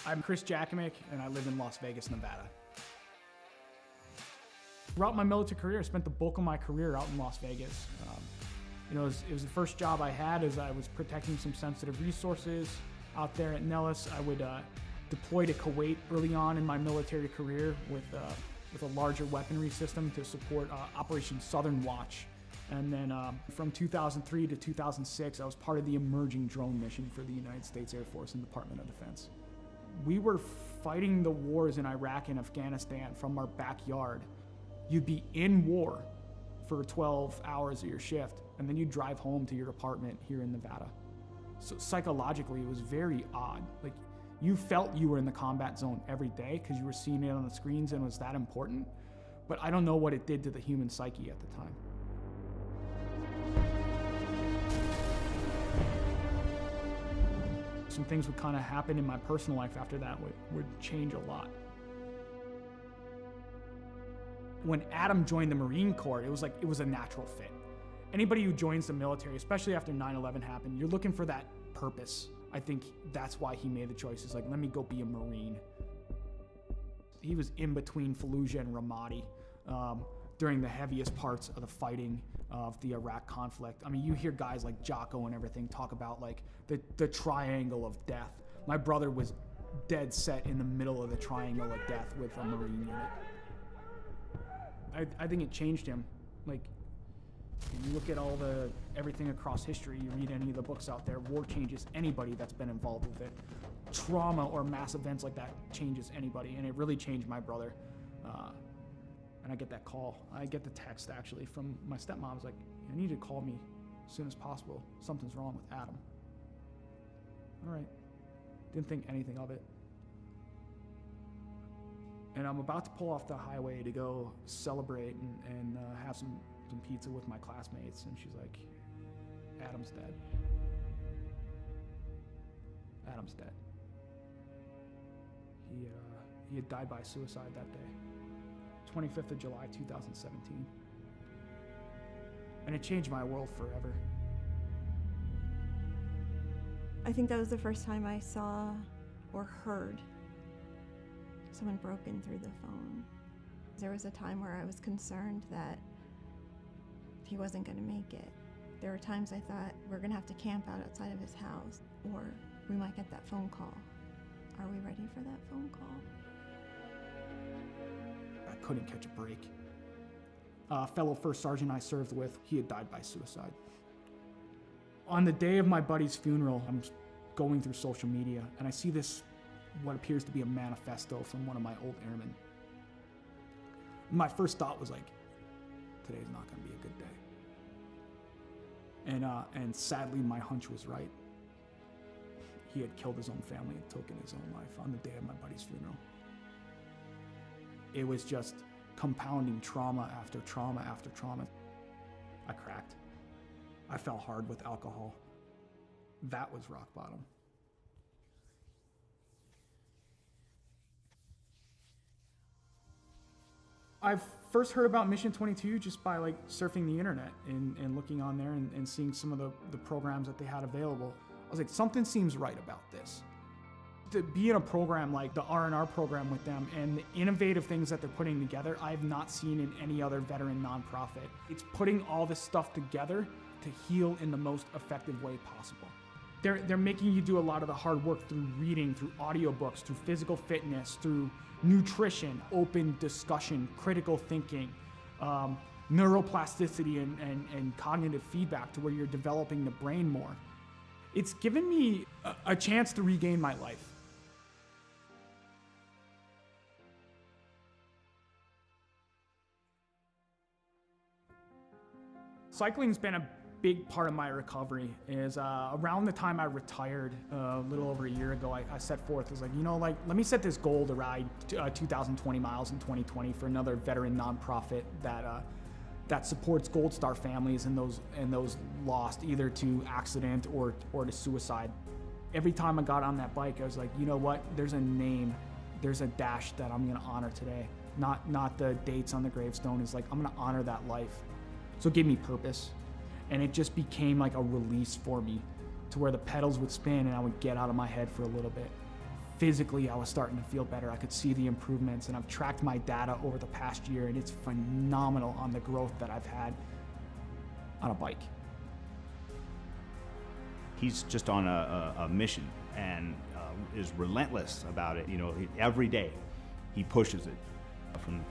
I'm Chris Jakimick, and I live in Las Vegas, Nevada. Throughout my military career, I spent the bulk of my career out in Las Vegas. It was the first job I had as I was protecting some sensitive resources out there at Nellis. I would deploy to Kuwait early on in my military career with a larger weaponry system to support Operation Southern Watch. And then from 2003 to 2006, I was part of the emerging drone mission for the United States Air Force and Department of Defense. We were fighting the wars in Iraq and Afghanistan from our backyard. You'd be in war for 12 hours of your shift, and then you'd drive home to your apartment here in Nevada. So psychologically, it was very odd. Like, you felt you were in the combat zone every day because you were seeing it on the screens and it was that important, but I don't know what it did to the human psyche at the time. Some things would kind of happen in my personal life after that would change a lot. When Adam joined the Marine Corps, it was a natural fit. Anybody who joins the military, especially after 9/11 happened, you're looking for that purpose. I think that's why he made the choice. It's like, let me go be a Marine. He was in between Fallujah and Ramadi during the heaviest parts of the fighting of the Iraq conflict. I mean, you hear guys like Jocko and everything talk about like the triangle of death. My brother was dead set in the middle of the triangle of death with a Marine unit. I think it changed him. Like, you look at everything across history, you read any of the books out there, war changes anybody that's been involved with it. Trauma or mass events like that changes anybody, and it really changed my brother. And I get that call. I get the text, actually, from my stepmom. It's like, I need you to call me as soon as possible. Something's wrong with Adam. All right. Didn't think anything of it. And I'm about to pull off the highway to go celebrate and have some pizza with my classmates. And she's like, Adam's dead. Adam's dead. He had died by suicide that day. 25th of July, 2017. And it changed my world forever. I think that was the first time I saw or heard someone broken through the phone. There was a time where I was concerned that he wasn't going to make it. There were times I thought, we're going to have to camp out outside of his house, or we might get that phone call. Are we ready for that phone call? I couldn't catch a break. A fellow first sergeant I served with, he had died by suicide. On the day of my buddy's funeral, I'm going through social media, and I see this, what appears to be a manifesto from one of my old airmen. My first thought was like, today's not going to be a good day. And sadly, my hunch was right. He had killed his own family and taken his own life on the day of my buddy's funeral. It was just compounding trauma after trauma after trauma. I cracked. I fell hard with alcohol. That was rock bottom. I first heard about Mission 22 just by like surfing the internet and looking on there and seeing some of the programs that they had available. I was like, something seems right about this. To be in a program like the R&R program with them and the innovative things that they're putting together, I have not seen in any other veteran nonprofit. It's putting all this stuff together to heal in the most effective way possible. They're making you do a lot of the hard work through reading, through audiobooks, through physical fitness, through nutrition, open discussion, critical thinking, neuroplasticity and cognitive feedback to where you're developing the brain more. It's given me a chance to regain my life. Cycling's been a big part of my recovery. Is around the time I retired, a little over a year ago, I set forth, as like, let me set this goal to ride 2,020 miles in 2020 for another veteran nonprofit that supports Gold Star families and those lost either to accident or to suicide. Every time I got on that bike, I was like, you know what? There's a name, there's a dash that I'm gonna honor today. Not the dates on the gravestone. It's like, I'm gonna honor that life. So it gave me purpose. And it just became like a release for me to where the pedals would spin and I would get out of my head for a little bit. physically I was starting to feel better. I could see the improvements, and I've tracked my data over the past year, and it's phenomenal on the growth that I've had on a bike. He's just on a mission and is relentless about it. You know, every day he pushes it. From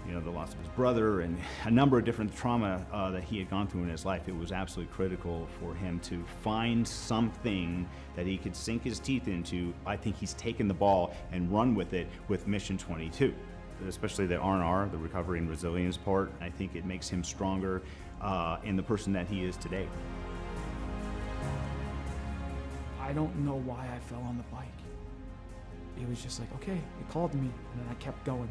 the loss of his brother and a number of different trauma that he had gone through in his life, it was absolutely critical for him to find something that he could sink his teeth into. I think he's taken the ball and run with it with Mission 22, especially the R&R, the recovery and resilience part. I think it makes him stronger in the person that he is today. I don't know why I fell on the bike. It was just like, okay, it called to me, and then I kept going.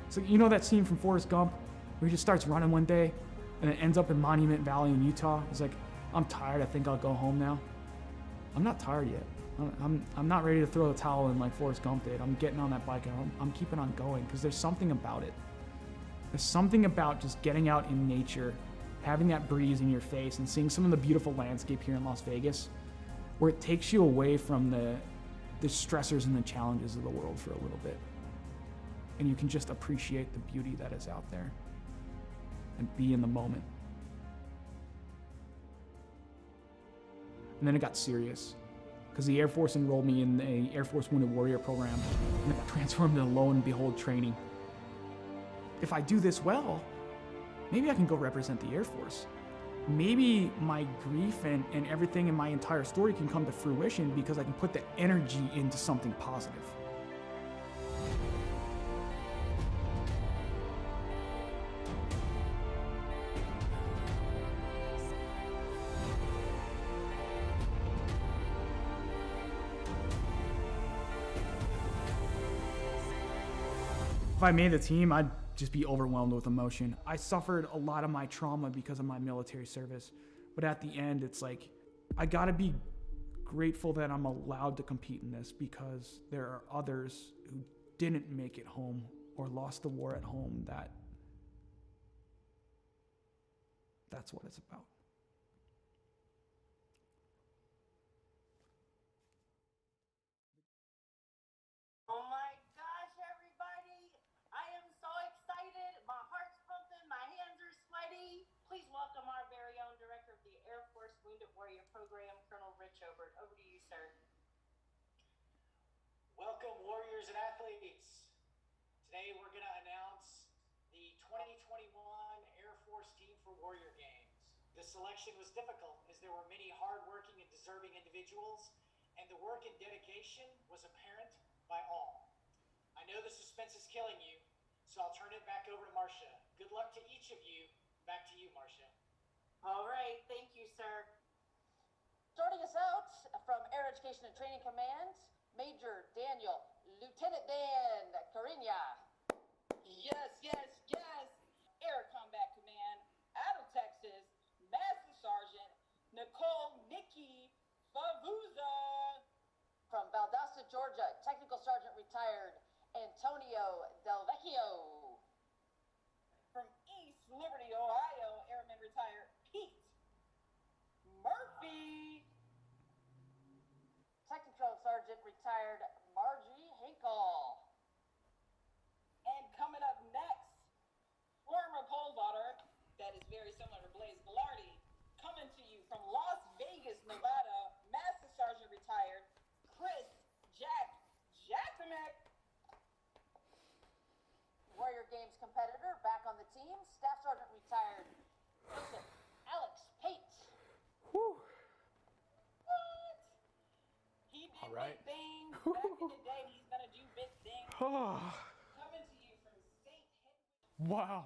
So you know that scene from Forrest Gump where he just starts running one day and it ends up in Monument Valley in Utah? He's like, I'm tired, I think I'll go home now. I'm not tired yet. I'm not ready to throw the towel in like Forrest Gump did. I'm getting on that bike and I'm keeping on going because there's something about it. There's something about just getting out in nature, having that breeze in your face and seeing some of the beautiful landscape here in Las Vegas where it takes you away from the stressors and the challenges of the world for a little bit. And you can just appreciate the beauty that is out there and be in the moment. And then it got serious because the Air Force enrolled me in the Air Force Wounded Warrior program and it got transformed into Lo and Behold training. If I do this well, maybe I can go represent the Air Force. Maybe my grief and everything in my entire story can come to fruition because I can put the energy into something positive. If I made the team, I'd just be overwhelmed with emotion. I suffered a lot of my trauma because of my military service, but at the end, it's like, I gotta be grateful that I'm allowed to compete in this because there are others who didn't make it home or lost the war at home that's what it's about. Oh my gosh, everybody! I am so excited. My heart's pumping, my hands are sweaty. Please welcome our very own director of the Air Force Wounded Warrior Program, Colonel Rich Obert. Over to you, sir. Welcome, warriors and athletes. Today we're going to announce the 2021 Air Force Team for Warrior Games. The selection was difficult as there were many hardworking and deserving individuals, and the work and dedication was apparent by all. I know the suspense is killing you, so I'll turn it back over to Marcia. Good luck to each of you. Back to you, Marcia. All right, thank you, sir. Starting us out from Air Education and Training Command, Major Daniel, Lieutenant Dan Cariña. Yes, yes, yes. Air Combat Command, out of Texas, Master Sergeant Nicole Nikki Favuza. From Valdosta, Georgia, Technical Sergeant retired Antonio Del Vecchio. From East Liberty, Ohio, Airman retired Pete Murphy. Technical Sergeant retired Margie Hinkle. And coming up next, former pole vaulter, that is very similar to Blaze Velarde, coming to you from Las Vegas, Nevada, Master Sergeant retired Chris Jacksonek. Warrior Games competitor back on the team, Staff Sergeant retired Joseph Alex Pate. Whew. What? He did All right. big things. Back in the day, he's gonna do big things. Coming to you from St. Henry. Wow.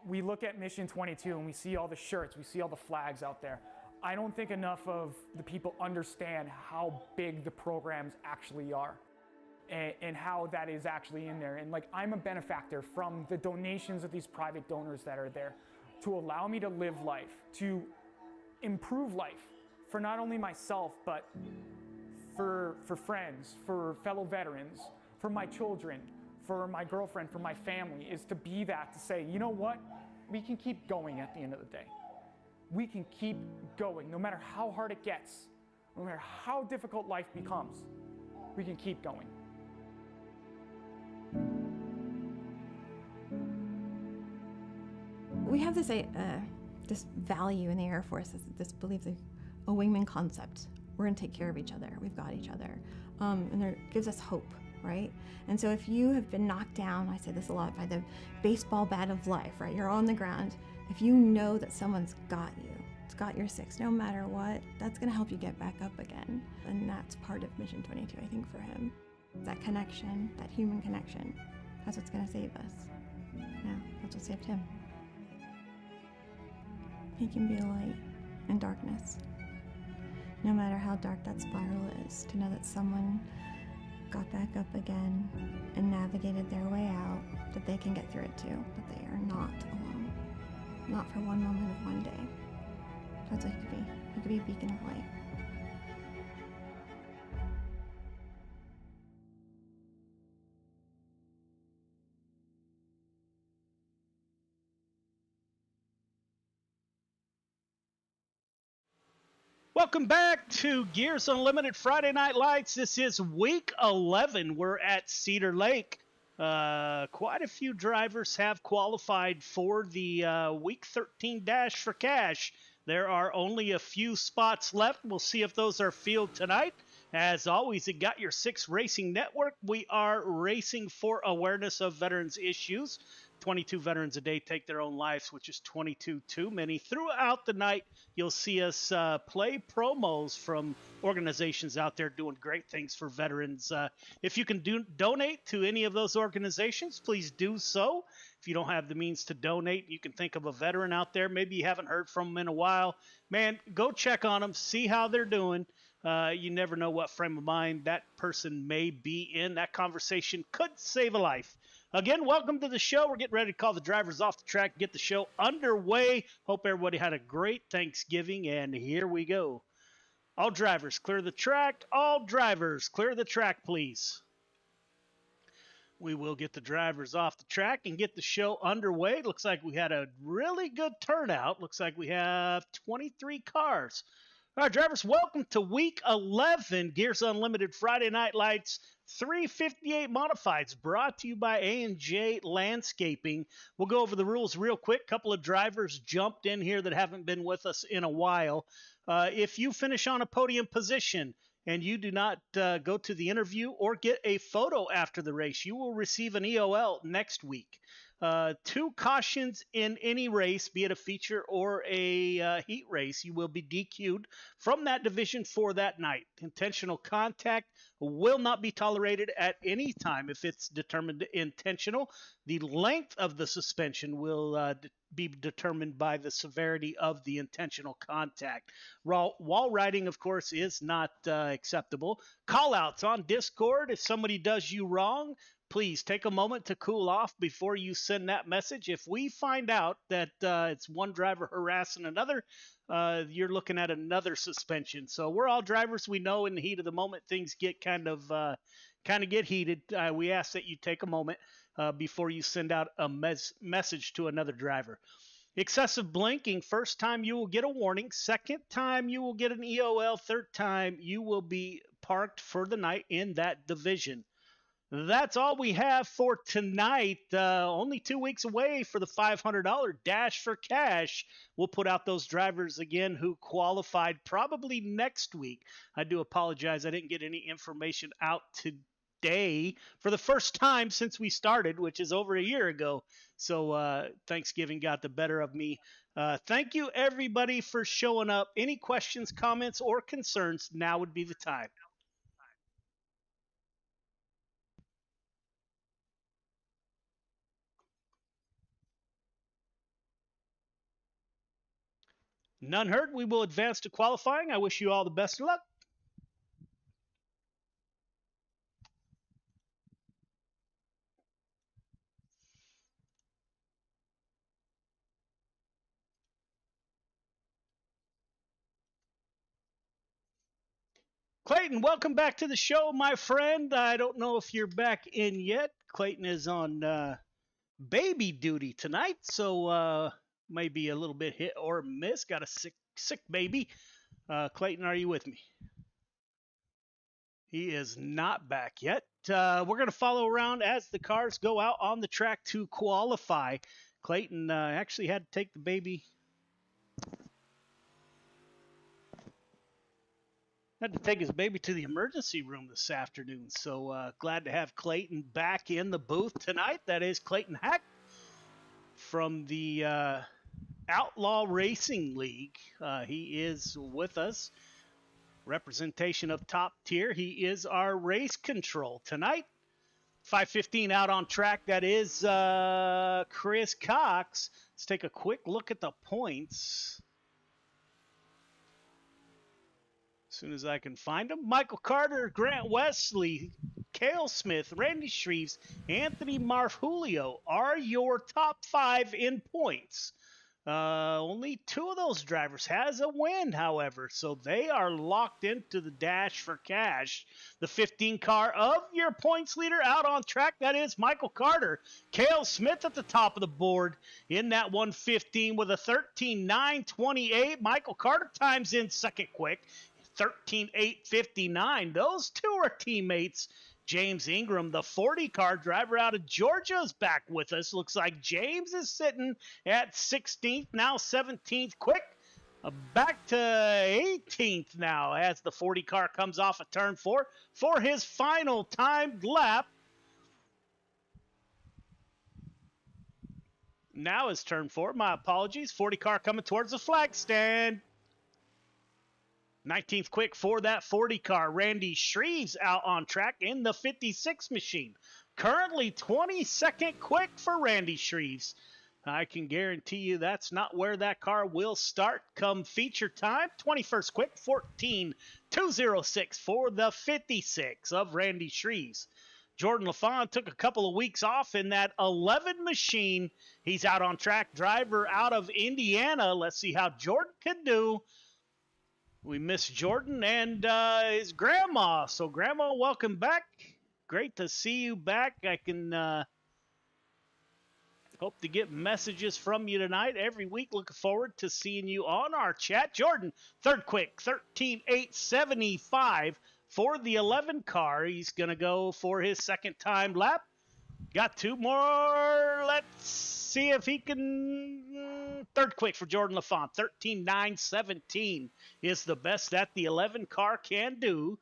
We look at Mission 22 and we see all the shirts, we see all the flags out there. I don't think enough of the people understand how big the programs actually are and how that is actually in there. And like, I'm a benefactor from the donations of these private donors that are there to allow me to live life, to improve life for not only myself, but for friends, for fellow veterans, for my children, for my girlfriend, for my family, is to be that, to say, you know what? We can keep going at the end of the day. We can keep going no matter how hard it gets. No matter how difficult life becomes, we can keep going. We have this value in the Air Force, this belief, a wingman concept. We're going to take care of each other. We've got each other. And it gives us hope, right? And so if you have been knocked down, I say this a lot, by the baseball bat of life, right? You're on the ground. If you know that someone's got you, it's got your six, no matter what, that's going to help you get back up again. And that's part of Mission 22, I think, for him. That connection, that human connection, that's what's going to save us. Yeah, that's what saved him. He can be a light in darkness. No matter how dark that spiral is, to know that someone got back up again and navigated their way out, that they can get through it too, that they are not alone. Not for one moment of one day. That's what he could be. He could be a beacon of light. Welcome back to Gears Unlimited Friday Night Lights. This is week 11. We're at Cedar Lake. Quite a few drivers have qualified for the week 13 Dash for Cash. There are only a few spots left. We'll see if those are filled tonight. As always, at Got Your Six Racing Network, we are racing for awareness of veterans issues. 22 veterans a day take their own lives, which is 22 too many. Throughout the night, you'll see us play promos from organizations out there doing great things for veterans. If you can donate to any of those organizations, please do so. If you don't have the means to donate, you can think of a veteran out there. Maybe you haven't heard from them in a while. Man, go check on them, see how they're doing. You never know what frame of mind that person may be in. That conversation could save a life. Again, welcome to the show. We're getting ready to call the drivers off the track, get the show underway. Hope everybody had a great Thanksgiving, and here we go. All drivers, clear the track. All drivers, clear the track, please. We will get the drivers off the track and get the show underway. Looks like we had a really good turnout. Looks like we have 23 cars. All right, drivers, welcome to week 11, Gears Unlimited Friday Night Lights 358 Modifieds, brought to you by A&J Landscaping. We'll go over the rules real quick. Couple of drivers jumped in here that haven't been with us in a while. If you finish on a podium position and you do not go to the interview or get a photo after the race, you will receive an EOL next week. 2 cautions in any race, be it a feature or a heat race, you will be DQ'd from that division for that night. Intentional contact will not be tolerated at any time if it's determined intentional. The length of the suspension will be determined by the severity of the intentional contact. Wall riding, of course, is not acceptable. Call-outs on Discord. If somebody does you wrong, please take a moment to cool off before you send that message. If we find out that it's one driver harassing another, you're looking at another suspension. So we're all drivers. We know in the heat of the moment things get kind of get heated. We ask that you take a moment before you send out a message to another driver. Excessive blinking, first time you will get a warning. Second time you will get an EOL. Third time you will be parked for the night in that division. That's all we have for tonight. Only 2 weeks away for the $500 Dash for Cash. We'll put out those drivers again who qualified probably next week. I do apologize. I didn't get any information out today for the first time since we started, which is over a year ago. So Thanksgiving got the better of me. Thank you, everybody, for showing up. Any questions, comments, or concerns, now would be the time. None heard. We will advance to qualifying. I wish you all the best of luck. Clayton, welcome back to the show, my friend. I don't know if you're back in yet. Clayton is on baby duty tonight, so maybe a little bit hit or miss. Got a sick baby. Clayton, are you with me? He is not back yet. We're going to follow around as the cars go out on the track to qualify. Clayton actually had to take the baby. Had to take his baby to the emergency room this afternoon. So glad to have Clayton back in the booth tonight. That is Clayton Hack from the Outlaw Racing League. He is with us. Representation of top tier. He is our race control tonight. 5:15 out on track. That is Chris Cox. Let's take a quick look at the points. As soon as I can find them. Michael Carter, Grant Wesley, Cale Smith, Randy Shreves, Anthony Marfulio are your top 5 in points. Only 2 of those drivers has a win, however, so they are locked into the dash for cash. The 15 car of your points leader out on track, that is Michael Carter. Cale Smith at the top of the board in that 115 with a 13.928. Michael Carter times in second quick, 13.859. Those 2 are teammates. James Ingram, the 40 car driver out of Georgia, is back with us. Looks like James is sitting at 16th, now 17th. Quick, back to 18th now as the 40 car comes off of turn 4 for his final timed lap. Now is turn 4. My apologies. 40 car coming towards the flag stand. 19th quick for that 40 car. Randy Shreves out on track in the 56 machine. Currently 22nd quick for Randy Shreves. I can guarantee you that's not where that car will start come feature time. 21st quick, 14.206 for the 56 of Randy Shreves. Jordan LaFon took a couple of weeks off in that 11 machine. He's out on track. Driver out of Indiana. Let's see how Jordan can do. We miss Jordan and his grandma. So, Grandma, welcome back. Great to see you back. I can hope to get messages from you tonight. Every week, looking forward to seeing you on our chat. Jordan, third quick, 13.875 for the 11 car. He's going to go for his second time lap. Got 2 more. Let's see if he can. Third quick for Jordan LaFon. 13.917 is the best that the 11 car can do.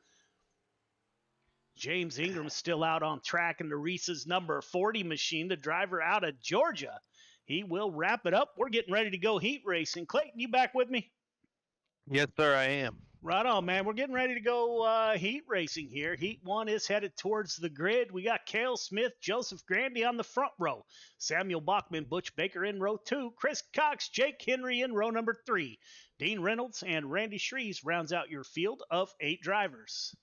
James Ingram still out on track in the Reese's number 40 machine, the driver out of Georgia. He will wrap it up. We're getting ready to go heat racing. Clayton, you back with me? Yes, sir, I am. Right on, man. We're getting ready to go heat racing here. Heat 1 is headed towards the grid. We got Cale Smith, Joseph Grandy on the front row. Samuel Bachman, Butch Baker in row 2. Chris Cox, Jake Henry in row number 3. Dean Reynolds and Randy Shreves rounds out your field of 8 drivers.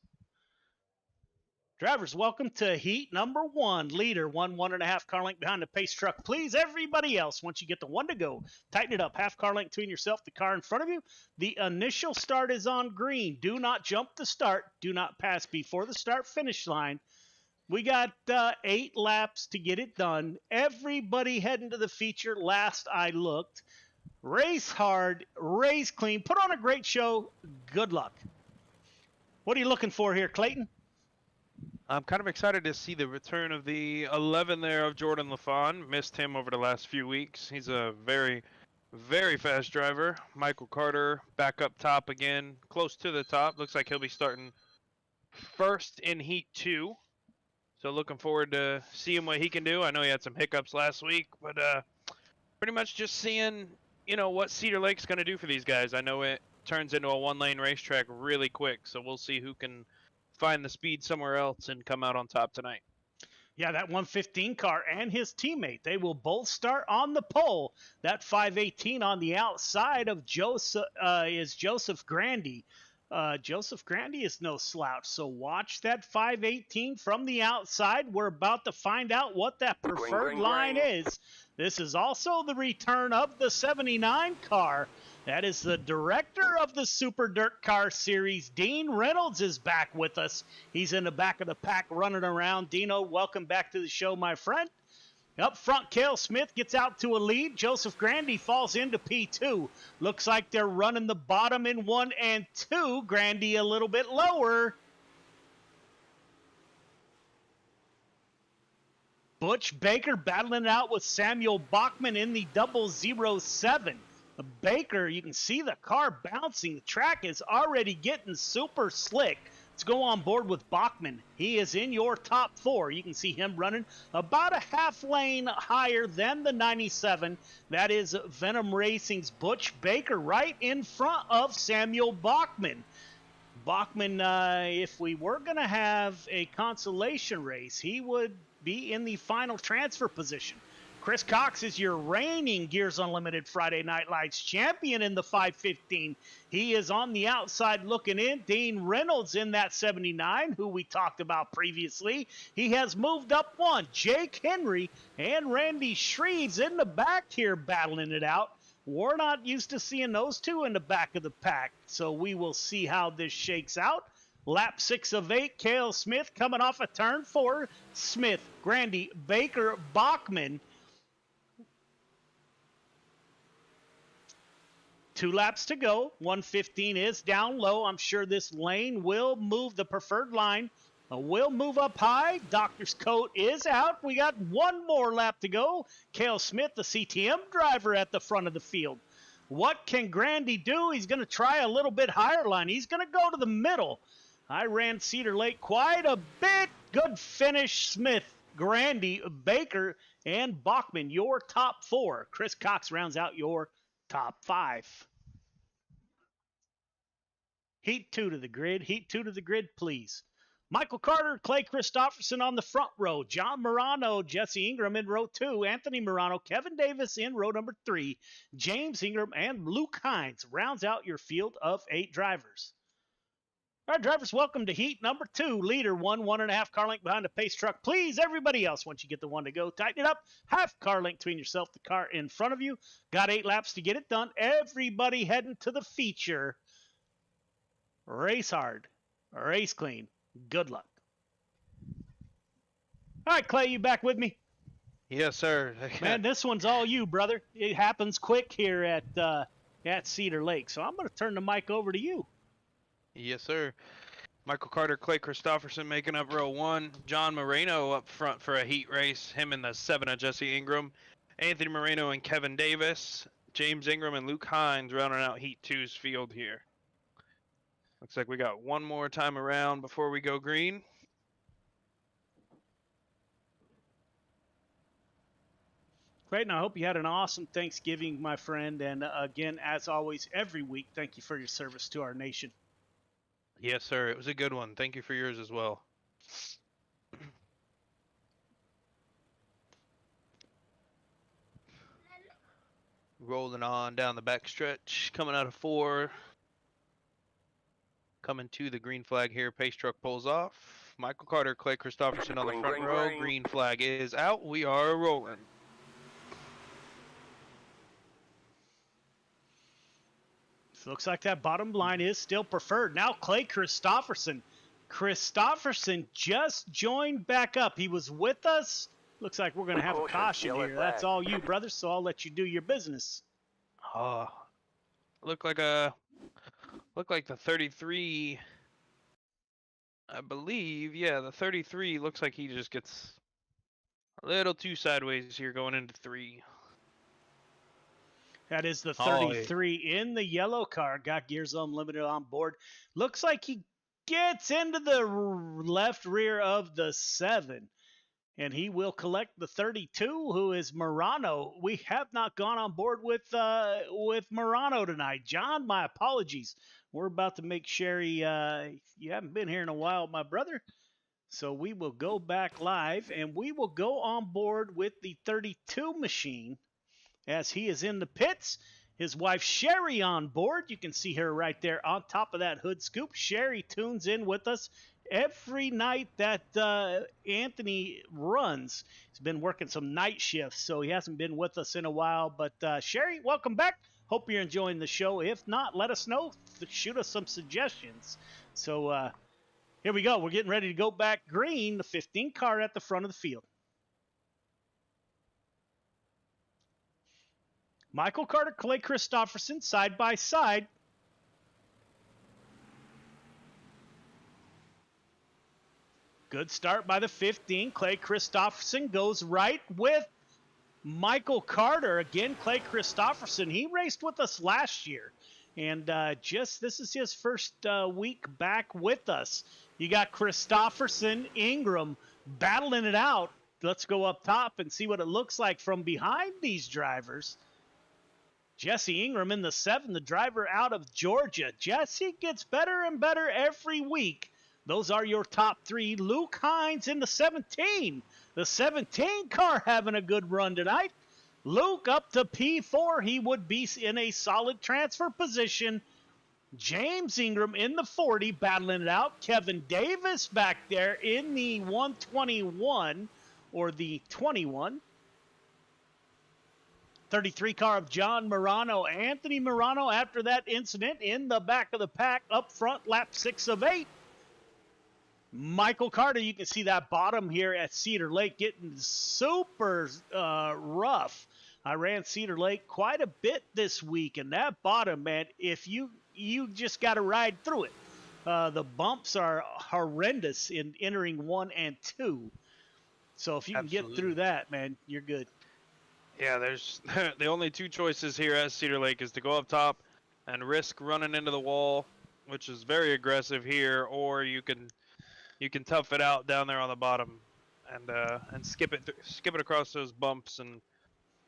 Drivers, welcome to heat number 1. Leader, 1.5 car length behind the pace truck. Please, everybody else, once you get the 1 to go, tighten it up. Half car length between yourself, the car in front of you. The initial start is on green. Do not jump the start. Do not pass before the start-finish line. We got 8 laps to get it done. Everybody heading to the feature last I looked. Race hard, race clean, put on a great show. Good luck. What are you looking for here, Clayton? I'm kind of excited to see the return of the 11 there of Jordan LaFon. Missed him over the last few weeks. He's a very, very fast driver. Michael Carter back up top again, close to the top. Looks like he'll be starting first in Heat 2. So looking forward to seeing what he can do. I know he had some hiccups last week, but pretty much just seeing, what Cedar Lake's going to do for these guys. I know it turns into a 1-lane racetrack really quick, so we'll see who can find the speed somewhere else and come out on top tonight. Yeah, that 115 car and his teammate, they will both start on the pole. That 518 on the outside of Joseph is Joseph Grandy. Joseph Grandy is no slouch, so watch that 518 from the outside. We're about to find out what that preferred line is. This is also the return of the 79 car. That is the director of the Super Dirt Car Series. Dean Reynolds is back with us. He's in the back of the pack running around. Dino, welcome back to the show, my friend. Up front, Cale Smith gets out to a lead. Joseph Grandy falls into P2. Looks like they're running the bottom in 1 and 2. Grandy a little bit lower. Butch Baker battling it out with Samuel Bachman in the 007. Baker, you can see the car bouncing. The track is already getting super slick. Let's go on board with Bachman. He is in your top 4. You can see him running about a half lane higher than the 97. That is Venom Racing's Butch Baker right in front of Samuel Bachman. Bachman, if we were going to have a consolation race, he would be in the final transfer position. Chris Cox is your reigning Gears Unlimited Friday Night Lights champion in the 515. He is on the outside looking in. Dean Reynolds in that 79, who we talked about previously. He has moved up one. Jake Henry and Randy Shreves in the back here battling it out. We're not used to seeing those two in the back of the pack, so we will see how this shakes out. Lap 6 of 8, Cale Smith coming off a turn 4. Smith, Grandy, Baker, Bachman. 2 laps to go. 115 is down low. I'm sure this lane will move. The preferred line will move up high. Doctor's coat is out. We got 1 more lap to go. Cale Smith, the CTM driver, at the front of the field. What can Grandy do? He's going to try a little bit higher line. He's going to go to the middle. I ran Cedar Lake quite a bit. Good finish, Smith, Grandy, Baker, and Bachman, your top 4. Chris Cox rounds out your top 5. Heat 2 to the grid. Heat 2 to the grid, please. Michael Carter, Clay Christopherson on the front row. John Morano, Jesse Ingram in row 2. Anthony Morano, Kevin Davis in row number 3. James Ingram and Luke Hines rounds out your field of 8 drivers. All right, drivers, welcome to heat number 2. Leader 1.5 car length behind the pace truck. Please, everybody else, once you get the one to go, tighten it up. Half car length between yourself, the car in front of you. Got 8 laps to get it done. Everybody heading to the feature. Race hard. Race clean. Good luck. All right, Clay, you back with me? Yes, sir. Man, this one's all you, brother. It happens quick here at Cedar Lake, so I'm going to turn the mic over to you. Yes, sir. Michael Carter, Clay Christopherson making up row 1. John Moreno up front for a heat race. Him in the 7 of Jesse Ingram. Anthony Moreno and Kevin Davis. James Ingram and Luke Hines rounding out heat 2's field here. Looks like we got 1 more time around before we go green. Great, and I hope you had an awesome Thanksgiving, my friend. And again, as always, every week, thank you for your service to our nation. Yes, sir. It was a good one. Thank you for yours as well. Rolling on down the back stretch, coming out of 4. Coming to the green flag here. Pace truck pulls off. Michael Carter, Clay Christopherson on the front row. Green flag is out. We are rolling. Looks like that bottom line is still preferred. Now Clay Christopherson. Christopherson just joined back up. He was with us. Looks like we're going to have a caution here. That's all you, brother, so I'll let you do your business. Look like the 33, I believe. Yeah, the 33 looks like he just gets a little too sideways here going into 3. That is the 33 in the yellow car. Got Gears Unlimited on board. Looks like he gets into the left rear of the 7. And he will collect the 32, who is Morano. We have not gone on board with Morano tonight. John, my apologies. We're about to make Sherry, you haven't been here in a while, my brother. So we will go back live, and we will go on board with the 32 machine. As he is in the pits, his wife Sherry on board. You can see her right there on top of that hood scoop. Sherry tunes in with us every night that Anthony runs. He's been working some night shifts, so he hasn't been with us in a while. But Sherry, welcome back. Hope you're enjoying the show. If not, let us know. Shoot us some suggestions. So here we go. We're getting ready to go back green, the 15 car at the front of the field. Michael Carter, Clay Christopherson, side by side. Good start by the 15. Clay Christopherson goes right with Michael Carter. Again, Clay Christopherson, he raced with us last year. And this is his first week back with us. You got Christopherson, Ingram battling it out. Let's go up top and see what it looks like from behind these drivers. Jesse Ingram in the 7, the driver out of Georgia. Jesse gets better and better every week. Those are your top 3. Luke Hines in the 17. The 17 car having a good run tonight. Luke up to P4. He would be in a solid transfer position. James Ingram in the 40 battling it out. Kevin Davis back there in the 121 or the 21. 33 car of John Morano. Anthony Morano after that incident in the back of the pack up front, lap 6 of 8. Michael Carter, you can see that bottom here at Cedar Lake getting super rough. I ran Cedar Lake quite a bit this week, and that bottom, man, if you just got to ride through it. The bumps are horrendous in entering 1 and 2. So if you can get through that, man, you're good. Yeah, there's the only 2 choices here at Cedar Lake is to go up top and risk running into the wall, which is very aggressive here, or you can tough it out down there on the bottom and skip it across those bumps and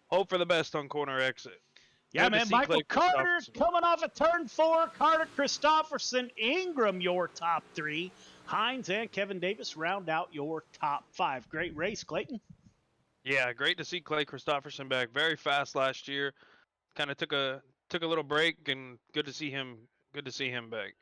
hope for the best on corner exit. Yeah, man, Michael Carter coming off of turn 4. Carter, Christopherson, Ingram, your top 3. Hines and Kevin Davis round out your top 5. Great race, Clayton. Yeah, great to see Clay Christopherson back. Very fast last year. Kind of took a little break, and good to see him back.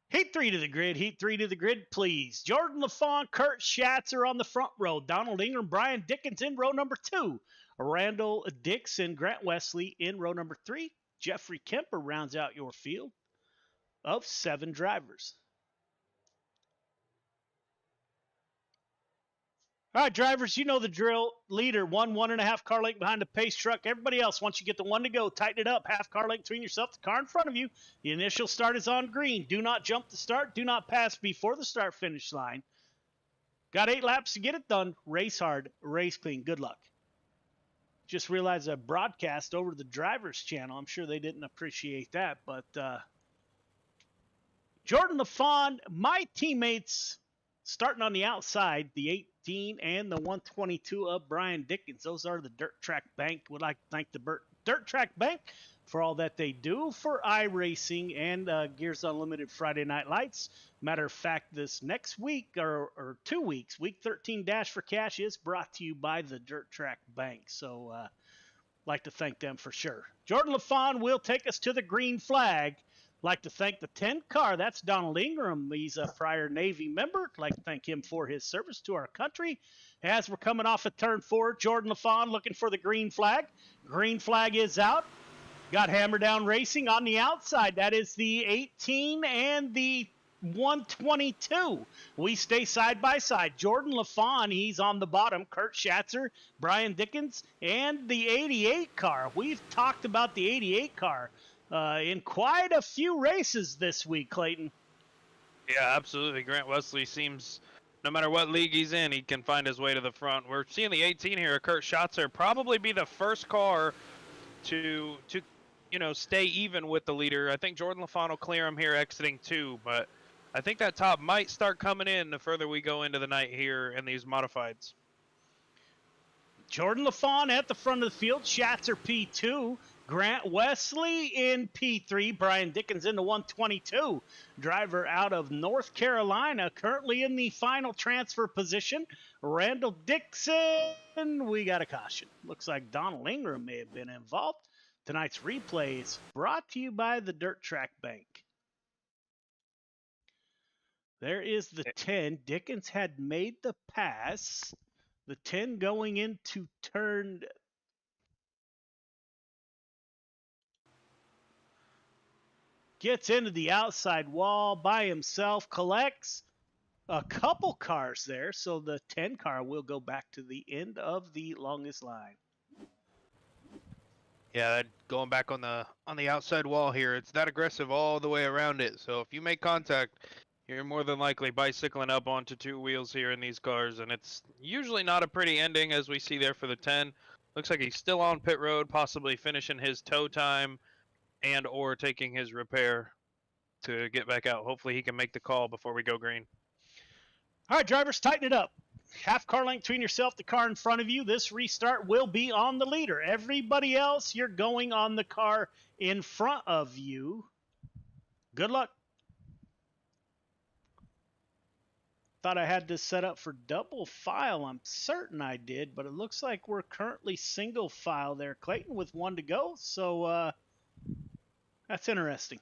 Heat 3 to the grid. Heat 3 to the grid, please. Jordan LaFawn, Kurt Schatzer on the front row. Donald Ingram, Brian Dickens in row number 2. Randall Dixon, Grant Wesley in row number 3. Jeffrey Kemper rounds out your field of 7 drivers. All right, drivers, you know the drill. Leader, 1.5 car length behind the pace truck. Everybody else, once you get the 1 to go, tighten it up. Half car length between yourself, the car in front of you. The initial start is on green. Do not jump the start. Do not pass before the start-finish line. Got 8 laps to get it done. Race hard, race clean. Good luck. Just realized I broadcast over the driver's channel. I'm sure they didn't appreciate that, but Jordan LaFawn, my teammates starting on the outside, the 18 and the 122 of Brian Dickens. Those are the Dirt Track Bank. Would like to thank the Dirt Track Bank for all that they do for iRacing and Gears Unlimited Friday Night Lights. Matter of fact, this next week or 2 weeks, week 13 Dash for Cash is brought to you by the Dirt Track Bank. So like to thank them for sure. Jordan LaFawn will take us to the green flag. Like to thank the 10 car. That's Donald Ingram. He's a prior Navy member. Like to thank him for his service to our country. As we're coming off of turn 4, Jordan LaFawn looking for the green flag. Green flag is out. Got Hammer Down Racing on the outside. That is the 18 and the 122. We stay side by side. Jordan LaFawn, he's on the bottom. Kurt Schatzer, Brian Dickens, and the 88 car. We've talked about the 88 car in quite a few races this week, Clayton. Yeah, absolutely. Grant Wesley seems, no matter what league he's in, he can find his way to the front. We're seeing the 18 here, Kurt Schatzer, probably be the first car to stay even with the leader. I think Jordan LaFawn will clear him here exiting 2, but I think that top might start coming in the further we go into the night here in these modifieds. Jordan LaFawn at the front of the field. Schatzer P2. Grant Wesley in P3. Brian Dickens in the 122. Driver out of North Carolina, currently in the final transfer position. Randall Dixon, we got a caution. Looks like Donald Ingram may have been involved. Tonight's replay is brought to you by the Dirt Track Bank. There is the 10. Dickens had made the pass. The 10 going into turn... Gets into the outside wall by himself, collects a couple cars there, so the 10 car will go back to the end of the longest line. Yeah, going back on the outside wall here, it's that aggressive all the way around it. So if you make contact, You're more than likely bicycling up onto two wheels here in these cars, and it's usually not a pretty ending, as we see there for the 10. Looks like he's still on pit road, possibly finishing his tow time and or taking his repair to get back out. Hopefully he can make the call before we go green. All right, drivers, tighten it up. Half car length between yourself, the car in front of you. This restart will be on the leader. Everybody else, you're going on the car in front of you. Good luck. Thought I had this set up for double file. I'm certain I did, but it looks like we're currently single file there, Clayton, with 1 to go. So that's interesting.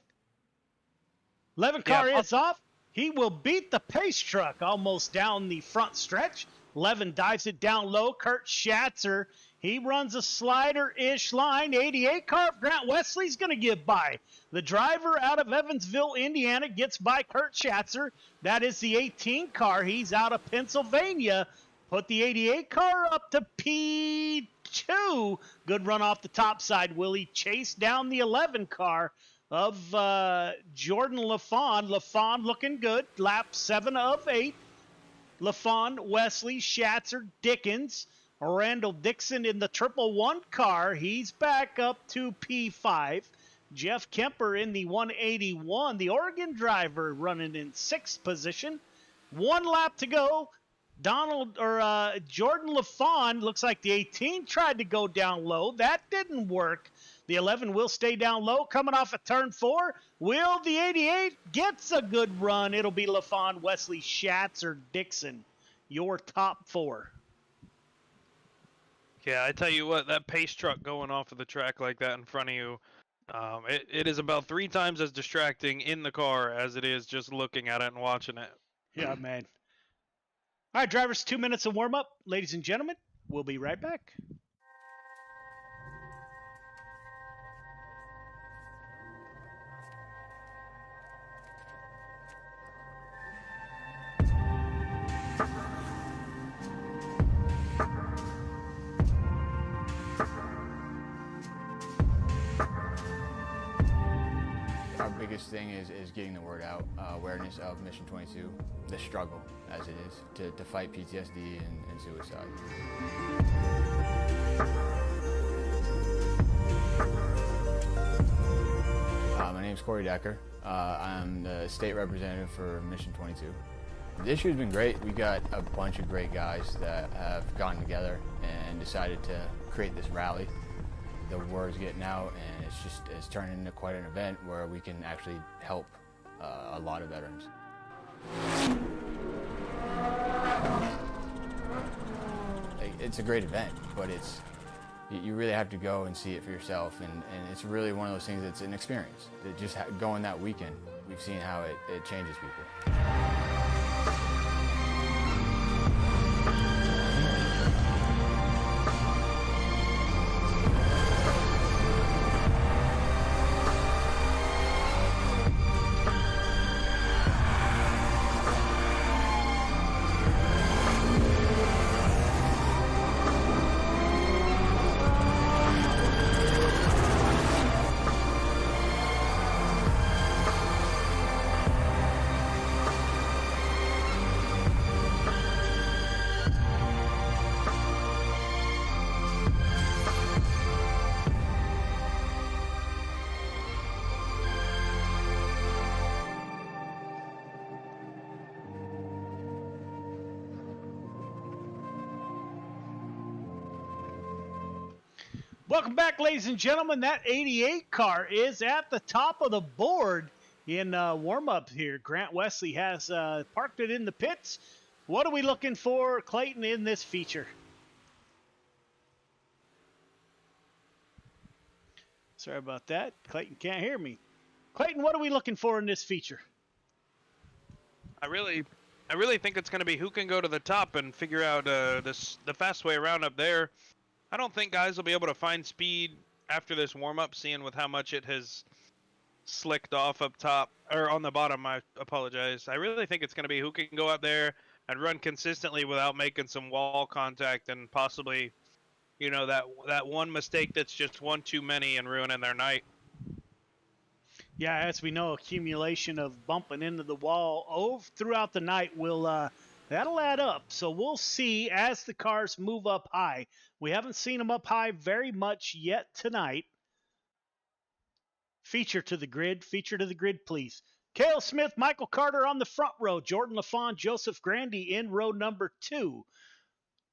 11 car is off. He will beat the pace truck almost down the front stretch. 11 dives it down low. Kurt Schatzer, he runs a slider-ish line. 88 car, Grant Wesley's going to get by. The driver out of Evansville, Indiana, gets by Kurt Schatzer. That is the 18 car. He's out of Pennsylvania. Put the 88 car up to P2. Good run off the top side, Willie. Chased down the 11 car of Jordan LaFawn. LaFawn looking good. Lap 7 of 8. LaFawn, Wesley, Schatzer, Dickens. Randall Dixon in the 111 car. He's back up to P5. Jeff Kemper in the 181. The Oregon driver running in 6th position. 1 lap to go. Jordan LaFawn, looks like the 18 tried to go down low. That didn't work. The 11 will stay down low. Coming off at turn 4. Will the 88 gets a good run? It'll be LaFawn, Wesley, Schatzer, Dixon. Your top 4. Yeah, I tell you what, that pace truck going off of the track like that in front of you, it is about 3 times as distracting in the car as it is just looking at it and watching it. Yeah, man. All right, drivers, 2 minutes of warm-up. Ladies and gentlemen, we'll be right back. Our biggest thing is getting the word out, awareness of Mission 22, the struggle as it is to fight PTSD and suicide. My name's Corey Decker. I'm the state representative for Mission 22. The issue has been great. We got a bunch of great guys that have gotten together and decided to create this rally. The word's getting out, and it's turned into quite an event where we can actually help a lot of veterans. It's a great event, but you really have to go and see it for yourself, and it's really one of those things that's an experience. Just going that weekend, we've seen how it changes people. Welcome back, ladies and gentlemen. That 88 car is at the top of the board in warm-up here. Grant Wesley has parked it in the pits. What are we looking for, Clayton, in this feature? Sorry about that. Clayton can't hear me. Clayton, what are we looking for in this feature? I really think it's going to be who can go to the top and figure out the fast way around up there. I don't think guys will be able to find speed after this warm-up, seeing with how much it has slicked off up top, or on the bottom, I apologize. I really think it's going to be who can go up there and run consistently without making some wall contact and possibly, you know, that one mistake that's just one too many and ruining their night. Yeah, as we know, accumulation of bumping into the wall throughout the night will that'll add up. So we'll see as the cars move up high. We haven't seen them up high very much yet tonight. Feature to the grid, please. Cale Smith, Michael Carter on the front row, Jordan LaFawn, Joseph Grandy in row number 2.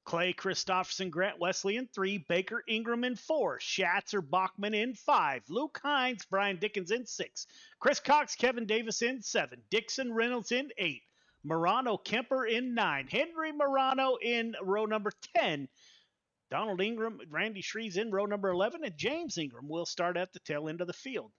Clay Christopherson, Grant Wesley in 3, Baker Ingram in 4, Schatz or Bachman in 5, Luke Hines, Brian Dickens in 6, Chris Cox, Kevin Davis in 7, Dixon Reynolds in 8, Morano Kemper in 9, Henry Morano in row number 10, Donald Ingram, Randy Shreves in row number 11, and James Ingram will start at the tail end of the field.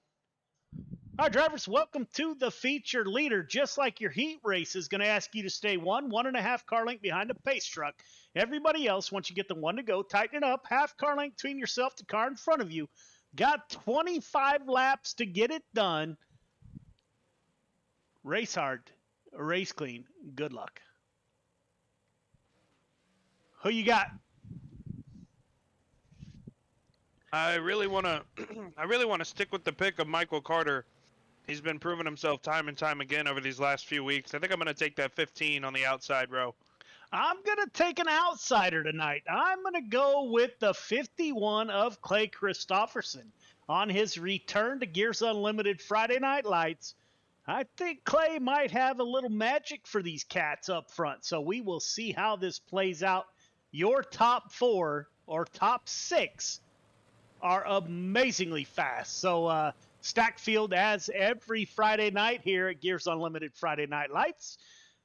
All right, drivers, welcome to the feature leader. Just like your heat race is going to ask you to stay 1.5 car length behind the pace truck. Everybody else, once you get the one to go, tighten it up. Half car length between yourself to the car in front of you. Got 25 laps to get it done. Race hard, race clean. Good luck. Who you got? I really want to stick with the pick of Michael Carter. He's been proving himself time and time again over these last few weeks. I think I'm going to take that 15 on the outside row. I'm going to take an outsider tonight. I'm going to go with the 51 of Clay Christopherson. On his return to Gears Unlimited Friday Night Lights, I think Clay might have a little magic for these cats up front. So we will see how this plays out. Your top 4 or top 6 are amazingly fast. So stacked field as every Friday night here at Gears Unlimited Friday Night Lights.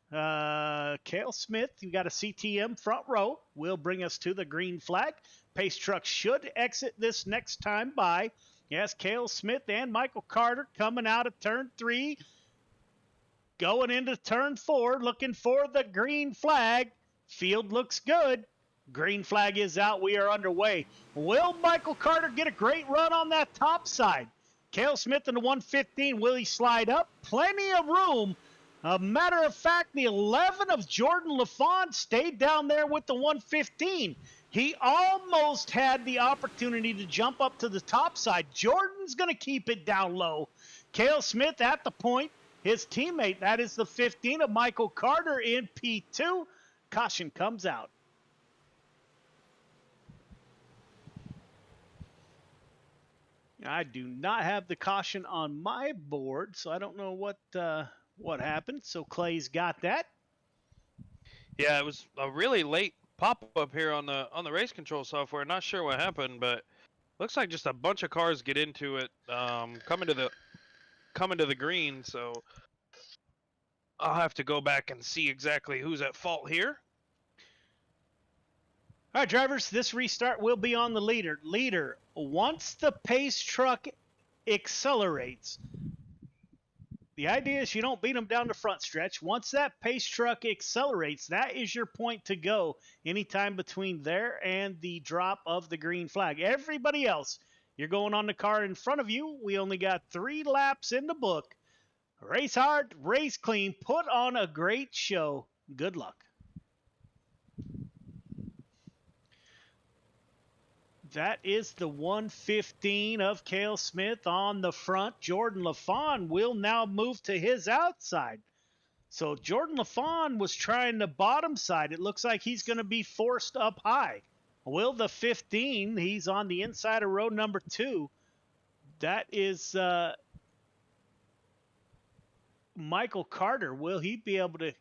Cale Smith, you got a CTM front row, will bring us to the green flag. Pace truck should exit this next time by. Yes, Cale Smith and Michael Carter coming out of turn 3, going into turn 4, looking for the green flag. Field looks good. Green flag is out. We are underway. Will Michael Carter get a great run on that top side? Cale Smith in the 115. Will he slide up? Plenty of room. A matter of fact, the 11 of Jordan LaFawn stayed down there with the 115. He almost had the opportunity to jump up to the top side. Jordan's going to keep it down low. Cale Smith at the point. His teammate, that is the 15 of Michael Carter in P2. Caution comes out. I do not have the caution on my board, so I don't know what happened. So Clay's got that. Yeah, it was a really late pop-up here on the race control software. Not sure what happened, but looks like just a bunch of cars get into it, coming to the green. So I'll have to go back and see exactly who's at fault here. All right, drivers, this restart will be on the leader. Leader, once the pace truck accelerates, the idea is you don't beat them down the front stretch. Once that pace truck accelerates, that is your point to go anytime between there and the drop of the green flag. Everybody else, you're going on the car in front of you. We only got 3 laps in the book. Race hard, race clean, put on a great show. Good luck. That is the 115 of Cale Smith on the front. Jordan LaFawn will now move to his outside. So Jordan LaFawn was trying the bottom side. It looks like he's going to be forced up high. Will the 15, he's on the inside of row number 2. That is Michael Carter. Will he be able to?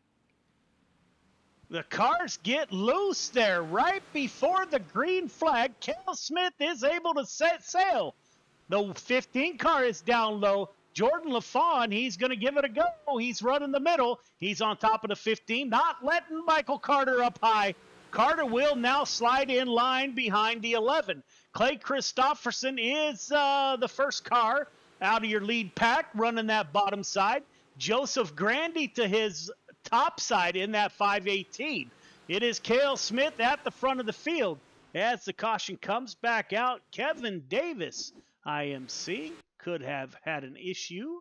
The cars get loose there right before the green flag. Cale Smith is able to set sail. The 15 car is down low. Jordan LaFawn, he's going to give it a go. He's running the middle. He's on top of the 15, not letting Michael Carter up high. Carter will now slide in line behind the 11. Clay Christopherson is the first car out of your lead pack, running that bottom side. Joseph Grandy to his top side in that 518. It is Cale Smith at the front of the field. As the caution comes back out, Kevin Davis, I am seeing, could have had an issue.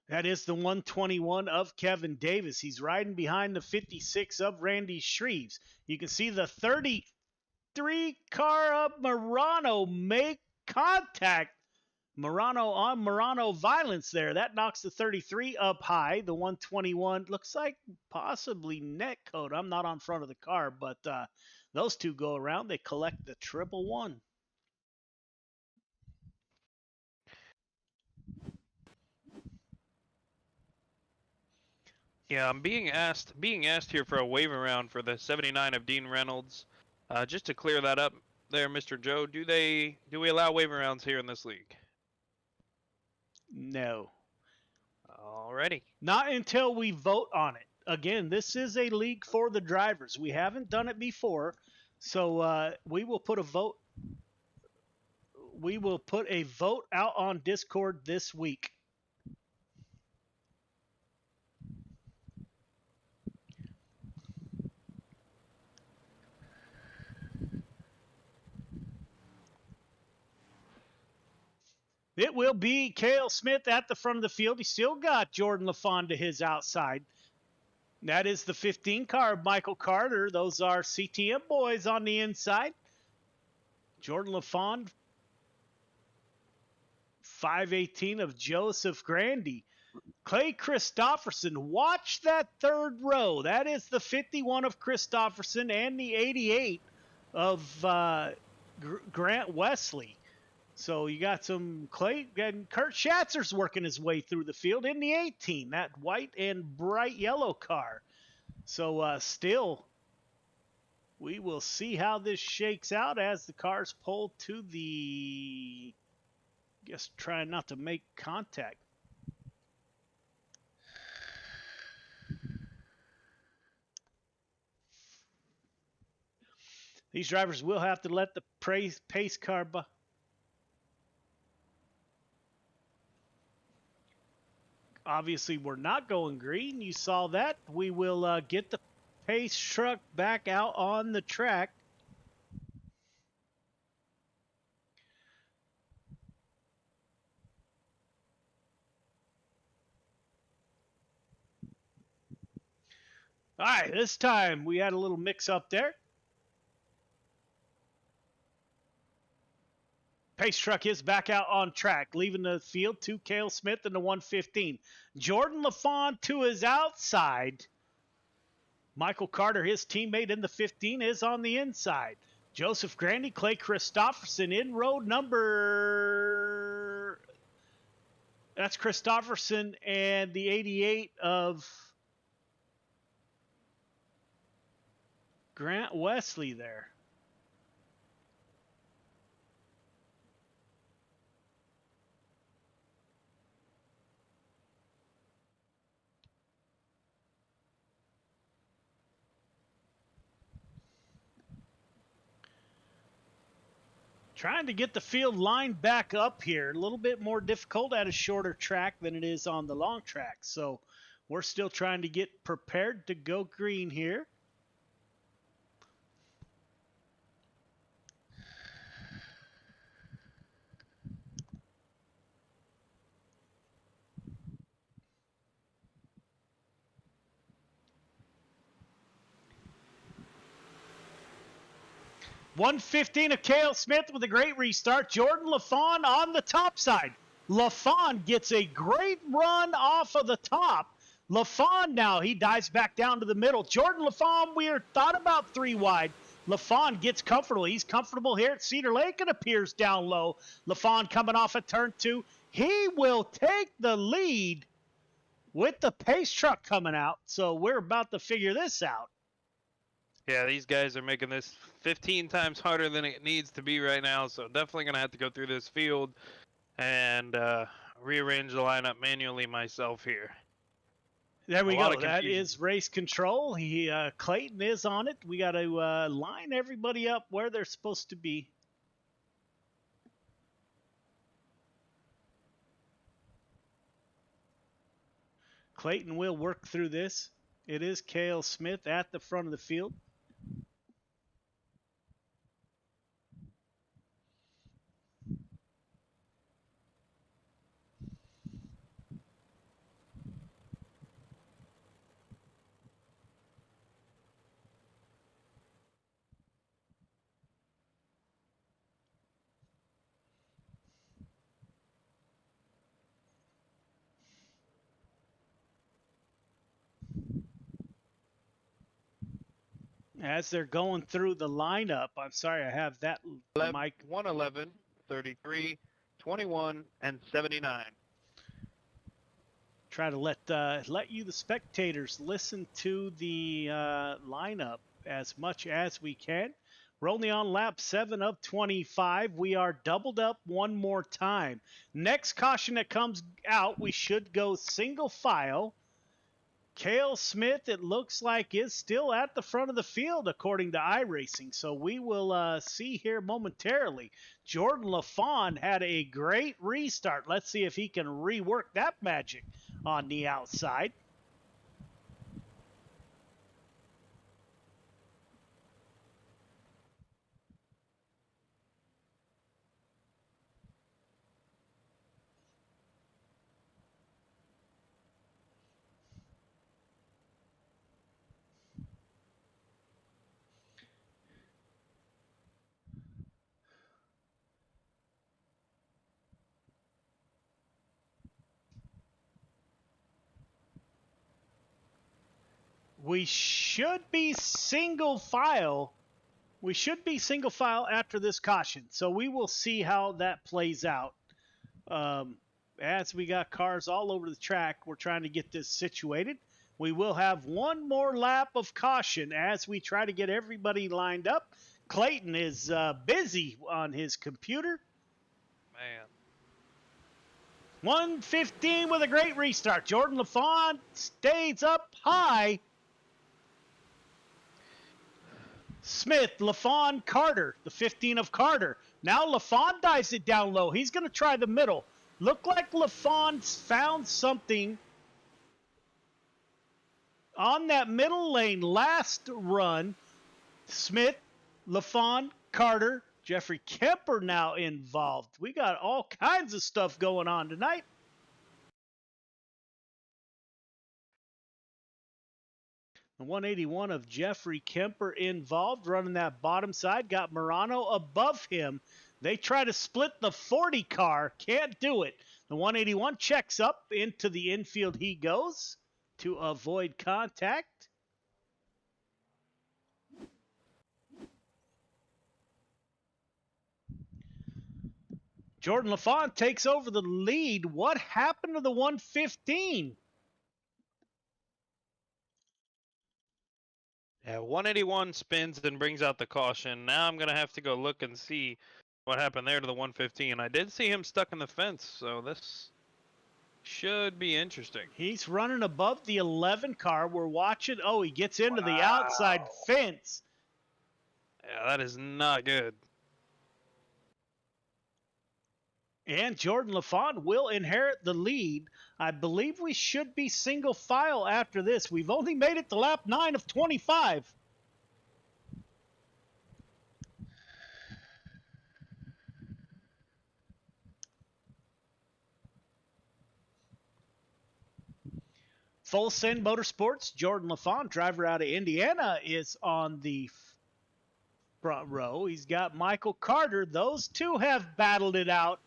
That is the 121 of Kevin Davis. He's riding behind the 56 of Randy Shreves. You can see the 30 car up Murano make contact. Murano on Murano violence there. That knocks the 33 up high. The 121 looks like possibly net code. I'm not on front of the car, but those two go around. They collect the 111. Yeah, I'm being asked here for a waiver round for the 79 of Dean Reynolds. Just to clear that up there, Mr. Joe, do we allow waiver rounds here in this league? No. Alrighty. Not until we vote on it. Again, this is a league for the drivers. We haven't done it before, so we will put a vote. We will put a vote out on Discord this week. It will be Cale Smith at the front of the field. He still got Jordan LaFond to his outside. That is the 15 car of Michael Carter. Those are CTM boys on the inside. Jordan LaFond, 518 of Joseph Grandy. Clay Christopherson, watch that third row. That is the 51 of Christopherson and the 88 of Grant Wesley. So you got some Clay, and Kurt Schatzer's working his way through the field in the 18, that white and bright yellow car. So still, we will see how this shakes out as the cars pull to the, I guess, trying not to make contact. These drivers will have to let the pace car by. Obviously, we're not going green. You saw that. We will get the pace truck back out on the track. All right, this time we had a little mix up there. Pace truck is back out on track, leaving the field to Cale Smith in the 115. Jordan LaFond to his outside. Michael Carter, his teammate in the 15, is on the inside. Joseph Grandy, Clay Christopherson in road number. That's Christopherson and the 88 of Grant Wesley there. Trying to get the field lined back up here. A little bit more difficult at a shorter track than it is on the long track. So we're still trying to get prepared to go green here. .115 of Cale Smith with a great restart. Jordan LaFond on the top side. LaFond gets a great run off of the top. LaFond now, he dives back down to the middle. Jordan LaFond, we are thought about 3 wide. LaFond gets comfortable. He's comfortable here at Cedar Lake and appears down low. LaFond coming off at turn 2. He will take the lead with the pace truck coming out. So we're about to figure this out. Yeah, these guys are making this 15 times harder than it needs to be right now, so definitely going to have to go through this field and rearrange the lineup manually myself here. There we go. That is race control. Clayton is on it. We got to line everybody up where they're supposed to be. Clayton will work through this. It is Cale Smith at the front of the field. As they're going through the lineup, I'm sorry I have that mic. 111, 33, 21, and 79. Try to let you, the spectators, listen to the lineup as much as we can. We're only on lap 7 of 25. We are doubled up one more time. Next caution that comes out, we should go single file. Cale Smith, it looks like, is still at the front of the field according to iRacing. So we will see here momentarily. Jordan LaFawn had a great restart. Let's see if he can rework that magic on the outside. We should be single file. We should be single file after this caution. So we will see how that plays out. As we got cars all over the track, we're trying to get this situated. We will have one more lap of caution as we try to get everybody lined up. Clayton is busy on his computer. Man. 115 with a great restart. Jordan LaFawn stays up high. Smith, LaFawn, Carter, the 15 of Carter. Now LaFawn dives it down low. He's going to try the middle. Looked like LaFawn found something on that middle lane last run. Smith, LaFawn, Carter, Jeffrey Kemper now involved. We got all kinds of stuff going on tonight. The 181 of Jeffrey Kemper involved, running that bottom side. Got Morano above him. They try to split the 40 car. Can't do it. The 181 checks up. Into the infield he goes to avoid contact. Jordan LaFawn takes over the lead. What happened to the 115? Yeah, 181 spins and brings out the caution. Now I'm going to have to go look and see what happened there to the 115. I did see him stuck in the fence, so this should be interesting. He's running above the 11 car. We're watching. Oh, he gets into the outside fence. Yeah, that is not good. And Jordan LaFawn will inherit the lead. I believe we should be single file after this. We've only made it to lap 9 of 25. Full Send Motorsports, Jordan LaFawn, driver out of Indiana, is on the front row. He's got Michael Carter. Those two have battled it out.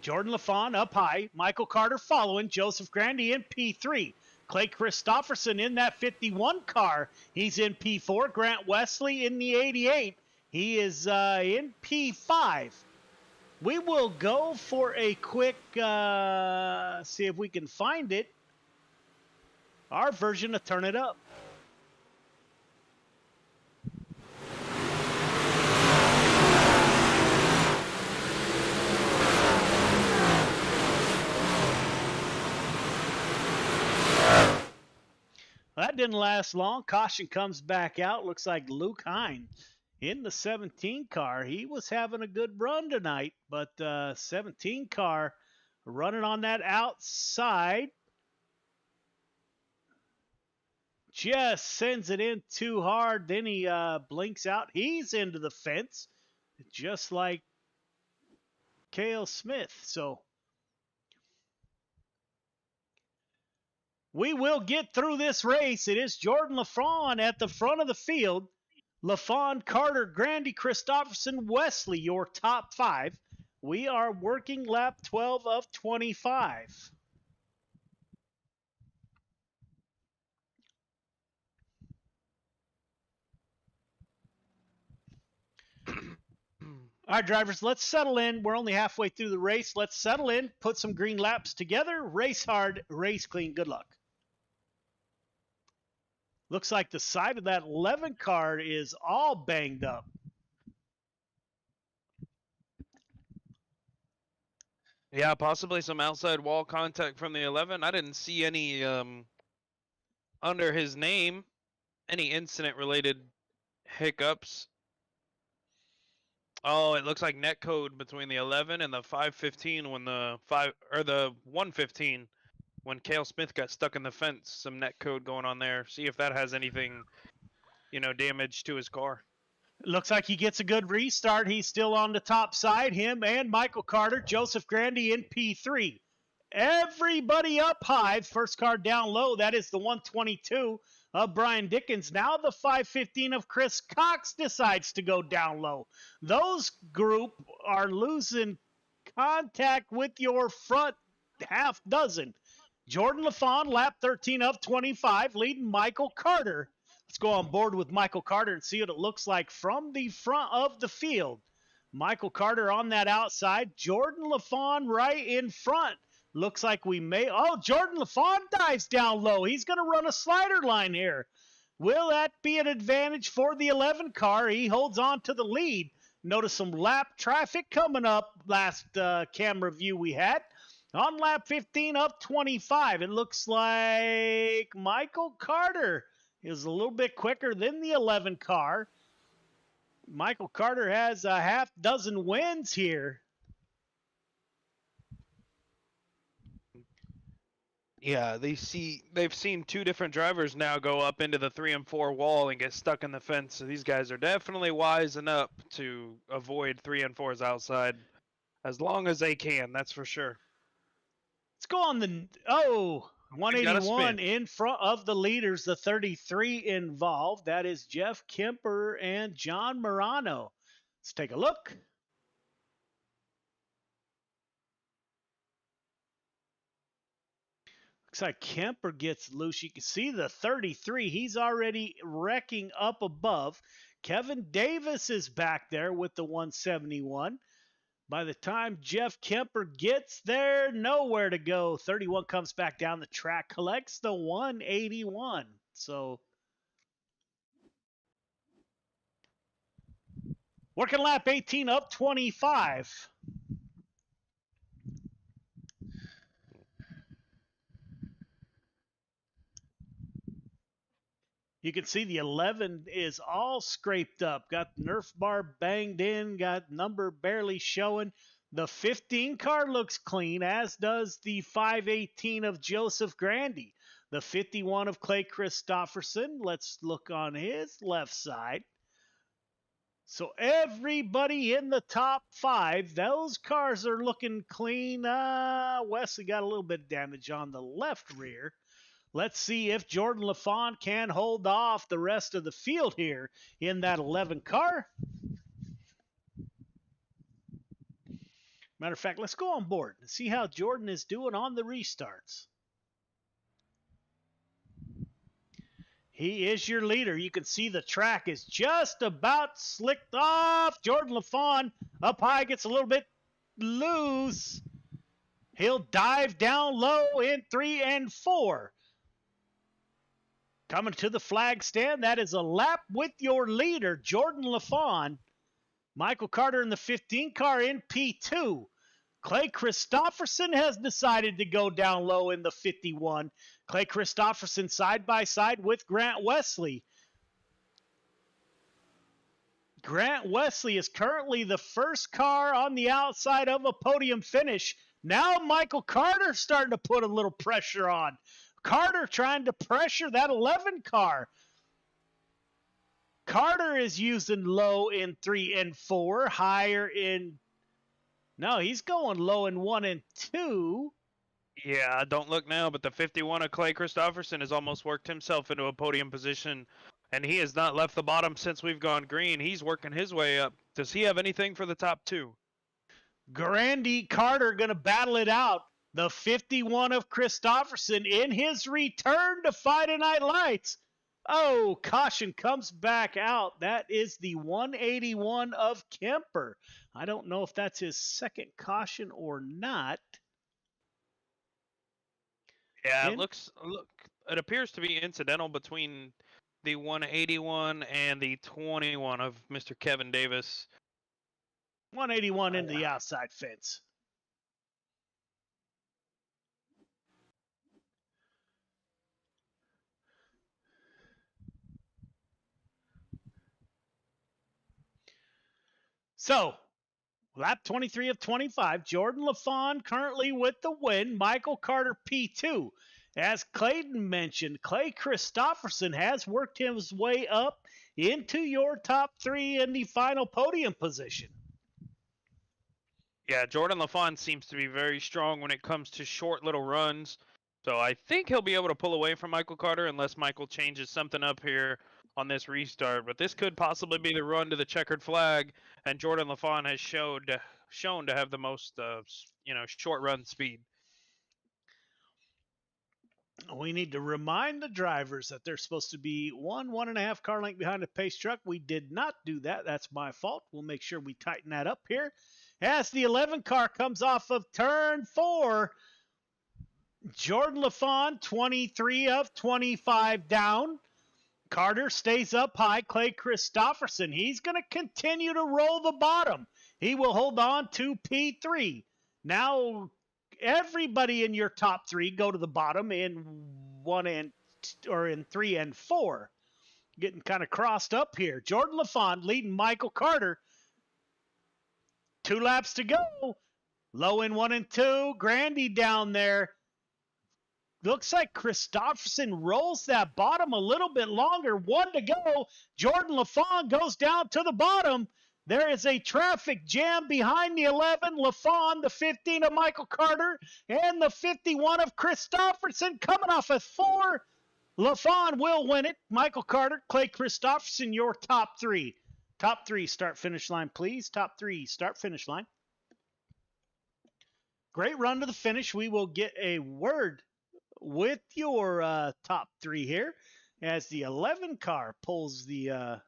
Jordan LaFawn up high. Michael Carter following. Joseph Grandy in P3. Clay Christopherson in that 51 car. He's in P4. Grant Wesley in the 88. He is in P5. We will go for a quick, see if we can find it. Our version of Turn It Up. That didn't last long. Caution comes back out. Looks like Luke Hine in the 17 car. He was having a good run tonight, but 17 car running on that outside. Just sends it in too hard. Then he blinks out. He's into the fence, just like Cale Smith. So we will get through this race. It is Jordan LaFawn at the front of the field. LaFawn, Carter, Grandy, Christopherson, Wesley, your top 5. We are working lap 12 of 25. All right, drivers, let's settle in. We're only halfway through the race. Let's settle in, put some green laps together, race hard, race clean. Good luck. Looks like the side of that 11 car is all banged up. Yeah, possibly some outside wall contact from the 11. I didn't see any under his name, any incident-related hiccups. Oh, it looks like net code between the 11 and the 515 when the 115 when Cale Smith got stuck in the fence. Some net code going on there. See if that has anything, damage to his car. Looks like he gets a good restart. He's still on the top side. Him and Michael Carter, Joseph Grandy in P3. Everybody up high. First car down low. That is the 122 of Brian Dickens. Now the 515 of Chris Cox decides to go down low. Those group are losing contact with your front half dozen. Jordan LaFawn, lap 13 of 25, leading Michael Carter. Let's go on board with Michael Carter and see what it looks like from the front of the field. Michael Carter on that outside. Jordan LaFawn right in front. Looks like we may... Oh, Jordan LaFawn dives down low. He's going to run a slider line here. Will that be an advantage for the 11 car? He holds on to the lead. Notice some lap traffic coming up last camera view we had. On lap 15 of 25, it looks like Michael Carter is a little bit quicker than the 11 car. Michael Carter has a half dozen wins here. Yeah, they've seen two different drivers now go up into the 3 and 4 wall and get stuck in the fence. So these guys are definitely wising up to avoid 3 and 4s outside as long as they can. That's for sure. Let's go on the 181 in front of the leaders, the 33 involved. That is Jeff Kemper and John Morano. Let's take a look. Looks like Kemper gets loose. You can see the 33. He's already wrecking up above. Kevin Davis is back there with the 171. By the time Jeff Kemper gets there, nowhere to go. 31 comes back down the track, collects the 181. So, working lap 18 up 25. You can see the 11 is all scraped up. Got the Nerf bar banged in, got number barely showing. The 15 car looks clean, as does the 518 of Joseph Grandy. The 51 of Clay Christopherson. Let's look on his left side. So everybody in the top 5, those cars are looking clean. Wesley got a little bit of damage on the left rear. Let's see if Jordan LaFawn can hold off the rest of the field here in that 11 car. Matter of fact, let's go on board and see how Jordan is doing on the restarts. He is your leader. You can see the track is just about slicked off. Jordan LaFawn up high, gets a little bit loose. He'll dive down low in 3 and 4. Coming to the flag stand, that is a lap with your leader, Jordan LaFawn. Michael Carter in the 15 car in P2. Clay Christopherson has decided to go down low in the 51. Clay Christopherson side by side with Grant Wesley. Grant Wesley is currently the first car on the outside of a podium finish. Now Michael Carter starting to put a little pressure on. Carter trying to pressure that 11 car. Carter is using low in 3 and 4, higher in... No, he's going low in 1 and 2. Yeah, don't look now, but the 51 of Clay Christopherson has almost worked himself into a podium position, and he has not left the bottom since we've gone green. He's working his way up. Does he have anything for the top 2? Grandy Carter going to battle it out. The 51 of Christopherson in his return to Friday Night Lights. Oh, caution comes back out. That is the 181 of Kemper. I don't know if that's his second caution or not. Yeah, it appears to be incidental between the 181 and the 21 of Mr. Kevin Davis. 181 into the outside fence. So, lap 23 of 25, Jordan LaFawn currently with the win. Michael Carter P2. As Clayton mentioned, Clay Christopherson has worked his way up into your top three in the final podium position. Yeah, Jordan LaFawn seems to be very strong when it comes to short little runs. So I think he'll be able to pull away from Michael Carter unless Michael changes something up here on this restart. But this could possibly be the run to the checkered flag, and Jordan LaFawn has shown to have the most, short run speed. We need to remind the drivers that they're supposed to be 1.5 car length behind the pace truck. We did not do that. That's my fault. We'll make sure we tighten that up here. As the 11 car comes off of turn 4, Jordan LaFawn, 23 of 25 down. Carter stays up high. Clay Christopherson, he's going to continue to roll the bottom. He will hold on to P3. Now, everybody in your top three go to the bottom in 3 and 4. Getting kind of crossed up here. Jordan LaFawn leading Michael Carter. 2 laps to go. Low in 1 and 2. Grandy down there. Looks like Christopherson rolls that bottom a little bit longer. 1 to go. Jordan LaFawn goes down to the bottom. There is a traffic jam behind the 11, LaFawn, the 15 of Michael Carter, and the 51 of Christopherson coming off at 4. LaFawn will win it. Michael Carter, Clay Christopherson, your top three. Top three, start finish line, please. Top three, start finish line. Great run to the finish. We will get a word with your top three here as the 11 car pulls that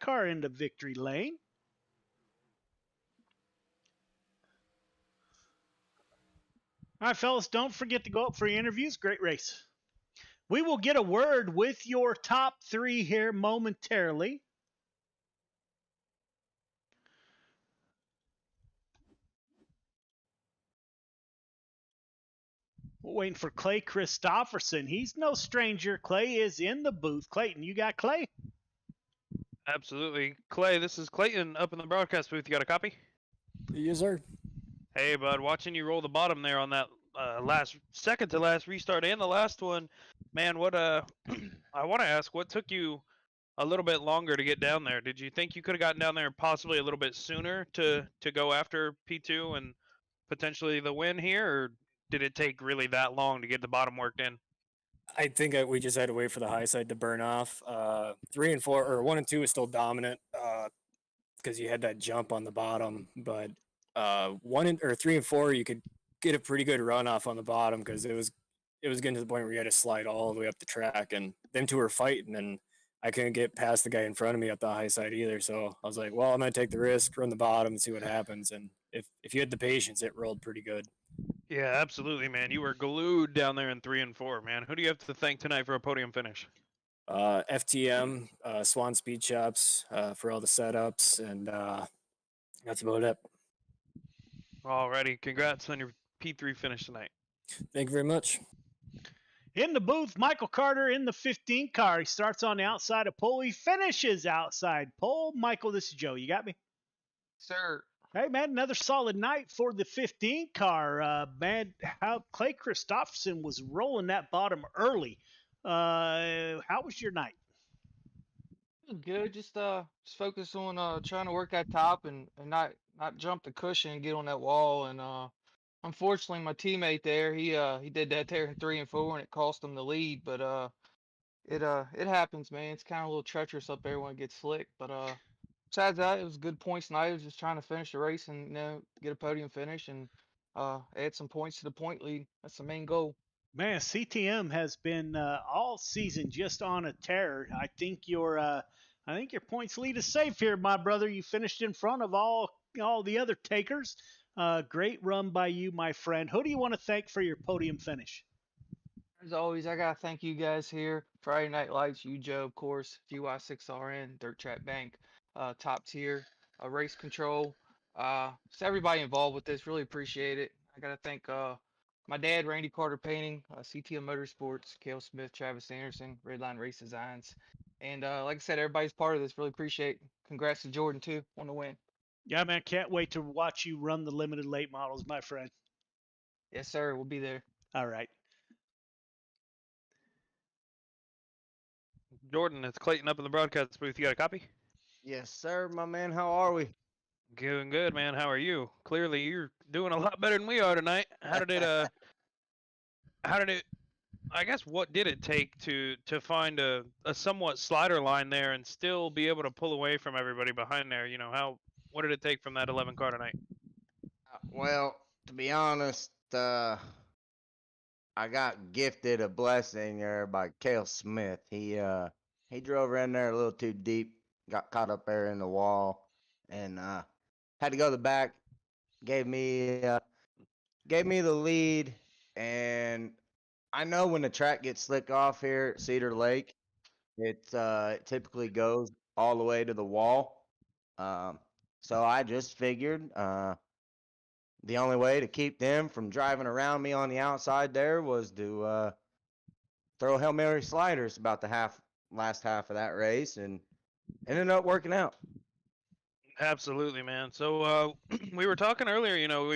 car into victory lane. All right, fellas, don't forget to go up for your interviews. Great race. We will get a word with your top three here momentarily. We're waiting for Clay Christopherson. He's no stranger. Clay is in the booth. Clayton, you got Clay? Absolutely. Clay, this is Clayton up in the broadcast booth. You got a copy? Yes, sir. Hey, bud, watching you roll the bottom there on that second to last restart and the last one, man, what I want to ask, what took you a little bit longer to get down there? Did you think you could have gotten down there possibly a little bit sooner to go after P2 and potentially the win here, or did it take really that long to get the bottom worked in? I think we just had to wait for the high side to burn off. 3 and 4 or 1 and 2 is still dominant because you had that jump on the bottom, but 3 and 4 you could get a pretty good run off on the bottom because it was getting to the point where you had to slide all the way up the track, and them two were fighting, and I couldn't get past the guy in front of me at the high side either. So I was like, well, I'm gonna take the risk, run the bottom, and see what happens. And if you had the patience, it rolled pretty good. Yeah, absolutely, man. You were glued down there in 3 and 4, man. Who do you have to thank tonight for a podium finish? FTM, Swan Speed Shops for all the setups, and that's about it. Alrighty, congrats on your P3 finish tonight. Thank you very much. In the booth, Michael Carter in the 15 car. He starts on the outside of pole. He finishes outside pole. Michael, this is Joe. You got me? Sir. Hey, man, another solid night for the 15 car. Man, how Clay Christopherson was rolling that bottom early. How was your night? Good. Just focus on trying to work that top and not jump the cushion and get on that wall. And unfortunately, my teammate there, he did that there in 3 and 4, and it cost him the lead. But it happens, man. It's kind of a little treacherous up there when it gets slick. But besides that, it was good points night. I was just trying to finish the race and get a podium finish and add some points to the point lead. That's the main goal. Man, CTM has been all season just on a tear. I think your points lead is safe here, my brother. You finished in front of all the other takers. Great run by you, my friend. Who do you want to thank for your podium finish? As always, I gotta thank you guys here. Friday Night Lights, you Joe, of course, GY6RN, Dirt Track Bank, top tier, race control. Just everybody involved with this, really appreciate it. I gotta thank my dad, Randy Carter Painting, CTM Motorsports, Kale Smith, Travis Anderson, Redline Race Designs, and like I said, everybody's part of this. Really appreciate. Congrats to Jordan too on the win. Yeah, man, can't wait to watch you run the limited late models, my friend. Yes, sir. We'll be there. All right. Jordan, it's Clayton up in the broadcast booth. You got a copy? Yes, sir, my man. How are we? Doing good, man. How are you? Clearly, you're doing a lot better than we are tonight. How did it? How did it? I guess what did it take to find a somewhat slider line there and still be able to pull away from everybody behind there? You know how? What did it take from that 11 car tonight? Well, to be honest, I got gifted a blessing there by Cale Smith. He drove in there a little too deep, got caught up there in the wall, and had to go to the back. Gave me the lead, and I know when the track gets slick off here at Cedar Lake, it typically goes all the way to the wall. So I just figured the only way to keep them from driving around me on the outside there was to throw Hail Mary sliders about the last half of that race, and it ended up working out. Absolutely, man. So we were talking earlier. You know,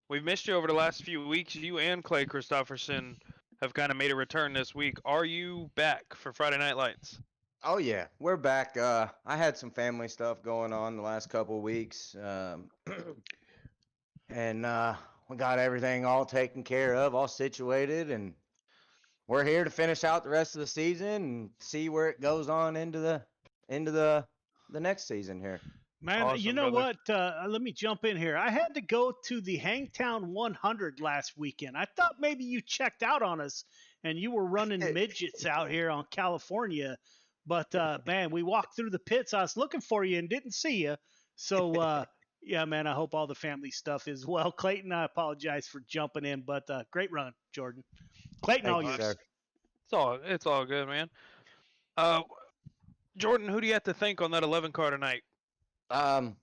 we've missed you over the last few weeks. You and Clay Christopherson have kind of made a return this week. Are you back for Friday Night Lights? Oh yeah, we're back. I had some family stuff going on the last couple of weeks, and we got everything all taken care of, all situated, and we're here to finish out the rest of the season and see where it goes on into the next season here. Man, Awesome, you know brother. what? Let me jump in here. I had to go to the Hangtown 100 last weekend. I thought maybe you checked out on us and you were running midgets out here on California. But man, we walked through the pits. I was looking for you and didn't see you. So yeah, man, I hope all the family stuff is well. Clayton, I apologize for jumping in, but great run, Jordan. Clayton, Thank all you, yours. sir. It's all good, man. Jordan, who do you have to thank on that 11 car tonight? My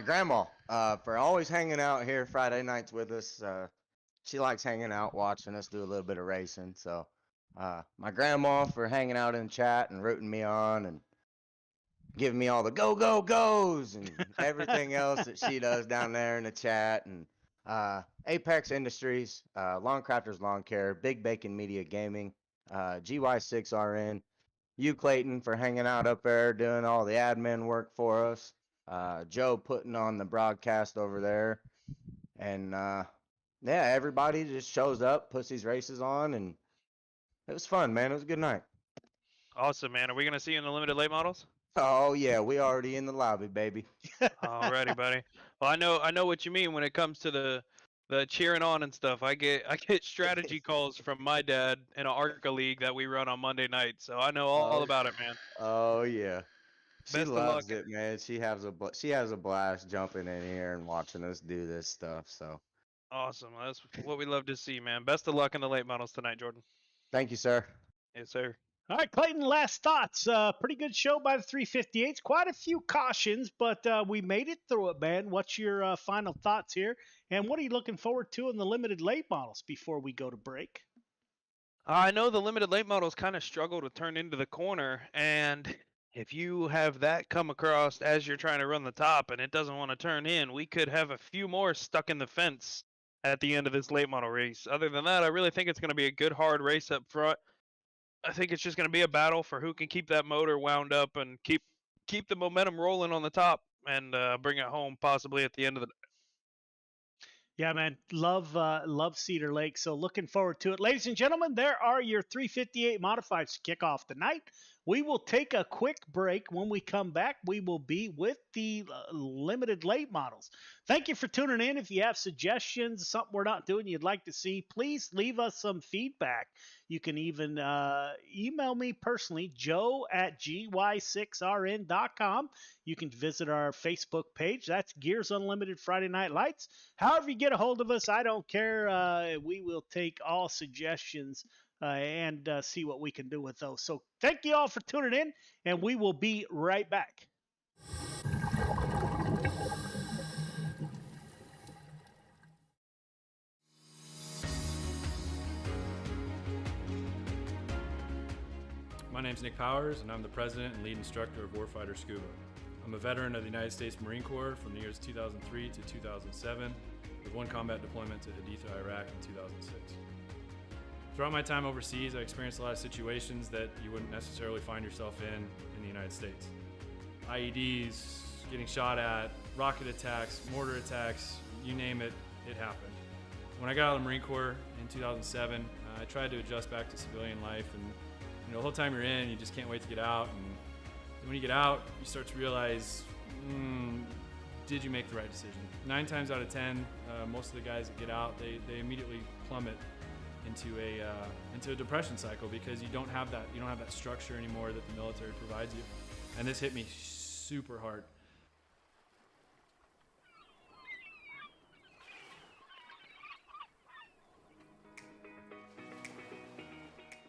grandma for always hanging out here Friday nights with us. She likes hanging out, watching us do a little bit of racing. So my grandma for hanging out in chat and rooting me on and giving me all the go goes and everything else that she does down there in the chat. And Apex Industries, Lawn Crafters Lawn Care, Big Bacon Media Gaming, GY6RN, you Clayton for hanging out up there doing all the admin work for us. Joe putting on the broadcast over there, and yeah, everybody just shows up, puts these races on, and it was fun, man. It was a good night. Awesome, man. Are we gonna see you in the limited late models? Oh yeah, we already in the lobby, baby. Alrighty, buddy. Well, I know what you mean when it comes to the cheering on and stuff. I get strategy calls from my dad in an ARCA league that we run on Monday night, so I know all about it, man. Oh yeah, she Best of luck. loves it, man. She has a blast jumping in here and watching us do this stuff. So Awesome. That's what we love to see, man. Best of luck in the late models tonight, Jordan. thank you, sir. Yes, sir. All right, Clayton, last thoughts. Pretty good show by the 358s. Quite a few cautions, but we made it through it, man. What's your final thoughts here? And what are you looking forward to in the limited late models before we go to break? I know the limited late models kind of struggle to turn into the corner, and if you have that come across as you're trying to run the top and it doesn't want to turn in, we could have a few more stuck in the fence at the end of this late model race. Other than that, I really think it's going to be a good, hard race up front. I think it's just going to be a battle for who can keep that motor wound up and keep the momentum rolling on the top and bring it home possibly at the end of the. Yeah, man, love Cedar Lake. So looking forward to it, ladies and gentlemen. There are your 358 modifieds to kick off the night. We will take a quick break. When we come back, we will be with the limited late models. Thank you for tuning in. If you have suggestions, something we're not doing you'd like to see, please leave us some feedback. You can even email me personally, joe@gy6rn.com. You can visit our Facebook page. That's Gears Unlimited Friday Night Lights. However you get a hold of us, I don't care. We will take all suggestions and see what we can do with those. So thank you all for tuning in, and we will be right back. My name's Nick Powers, and I'm the president and lead instructor of Warfighter Scuba. I'm a veteran of the United States Marine Corps from the years 2003 to 2007, with one combat deployment to Haditha, Iraq in 2006. Throughout my time overseas, I experienced a lot of situations that you wouldn't necessarily find yourself in the United States. IEDs, getting shot at, rocket attacks, mortar attacks, you name it, it happened. When I got out of the Marine Corps in 2007, I tried to adjust back to civilian life, and the whole time you're in, you just can't wait to get out. And when you get out, you start to realize, did you make the right decision? 9 times out of 10, most of the guys that get out, they immediately plummet into a depression cycle because you don't have that structure anymore that the military provides you. And this hit me super hard.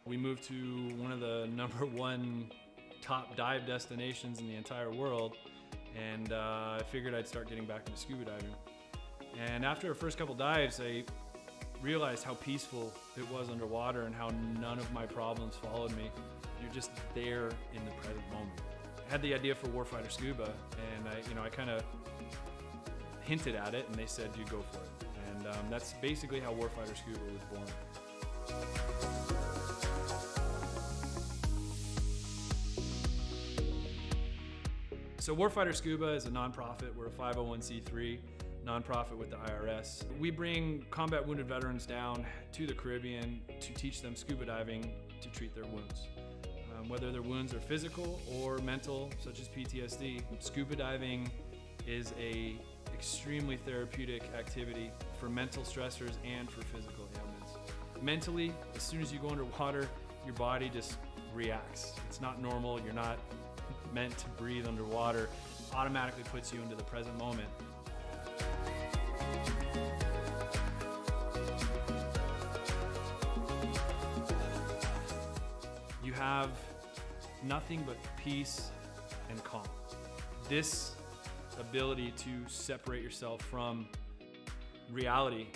We moved to one of the #1 top dive destinations in the entire world, and I figured I'd start getting back into scuba diving. And after our first couple dives, I realized how peaceful it was underwater and how none of my problems followed me. You're just there in the present moment. I had the idea for Warfighter Scuba, and I kind of hinted at it, and they said, "You go for it." And that's basically how Warfighter Scuba was born. So Warfighter Scuba is a nonprofit. We're a 501c3 nonprofit with the IRS. We bring combat wounded veterans down to the Caribbean to teach them scuba diving to treat their wounds. Whether their wounds are physical or mental, such as PTSD, scuba diving is a extremely therapeutic activity for mental stressors and for physical ailments. Mentally, as soon as you go underwater, your body just reacts. It's not normal. You're not meant to breathe underwater. Automatically puts you into the present moment. You have nothing but peace and calm. This ability to separate yourself from reality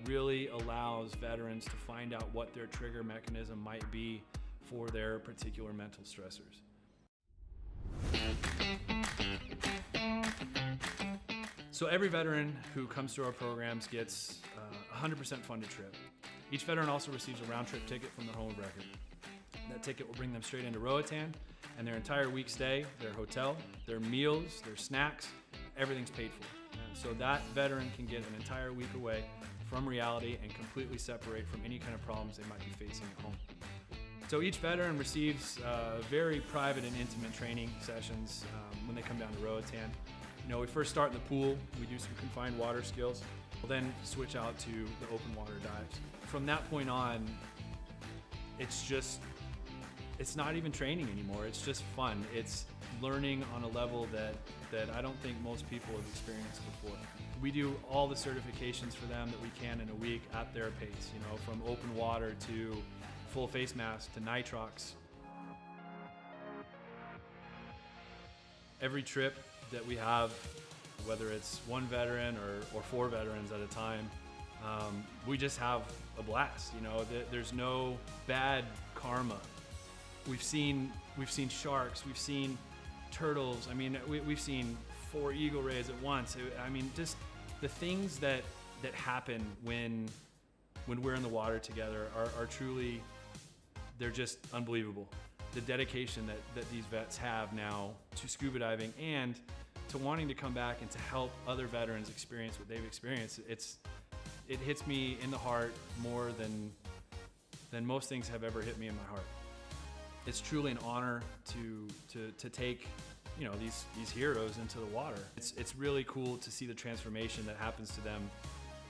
really allows veterans to find out what their trigger mechanism might be for their particular mental stressors. So every veteran who comes through our programs gets a 100% funded trip. Each veteran also receives a round-trip ticket from their home of record. That ticket will bring them straight into Roatan, and their entire week stay, their hotel, their meals, their snacks, everything's paid for. And so that veteran can get an entire week away from reality and completely separate from any kind of problems they might be facing at home. So each veteran receives very private and intimate training sessions when they come down to Roatan. We first start in the pool, we do some confined water skills, we'll then switch out to the open water dives. From that point on, it's not even training anymore, it's just fun. It's learning on a level that I don't think most people have experienced before. We do all the certifications for them that we can in a week at their pace, from open water to full face mask to nitrox. Every trip that we have, whether it's one veteran or 4 veterans at a time, we just have a blast. There's no bad karma. We've seen sharks, we've seen turtles. We've seen 4 eagle rays at once. Just the things that happen when we're in the water together are truly, they're just unbelievable. The dedication that these vets have now to scuba diving and to wanting to come back and to help other veterans experience what they've experienced, it hits me in the heart more than most things have ever hit me in my heart. It's truly an honor to take, you know, these heroes into the water. It's really cool to see the transformation that happens to them,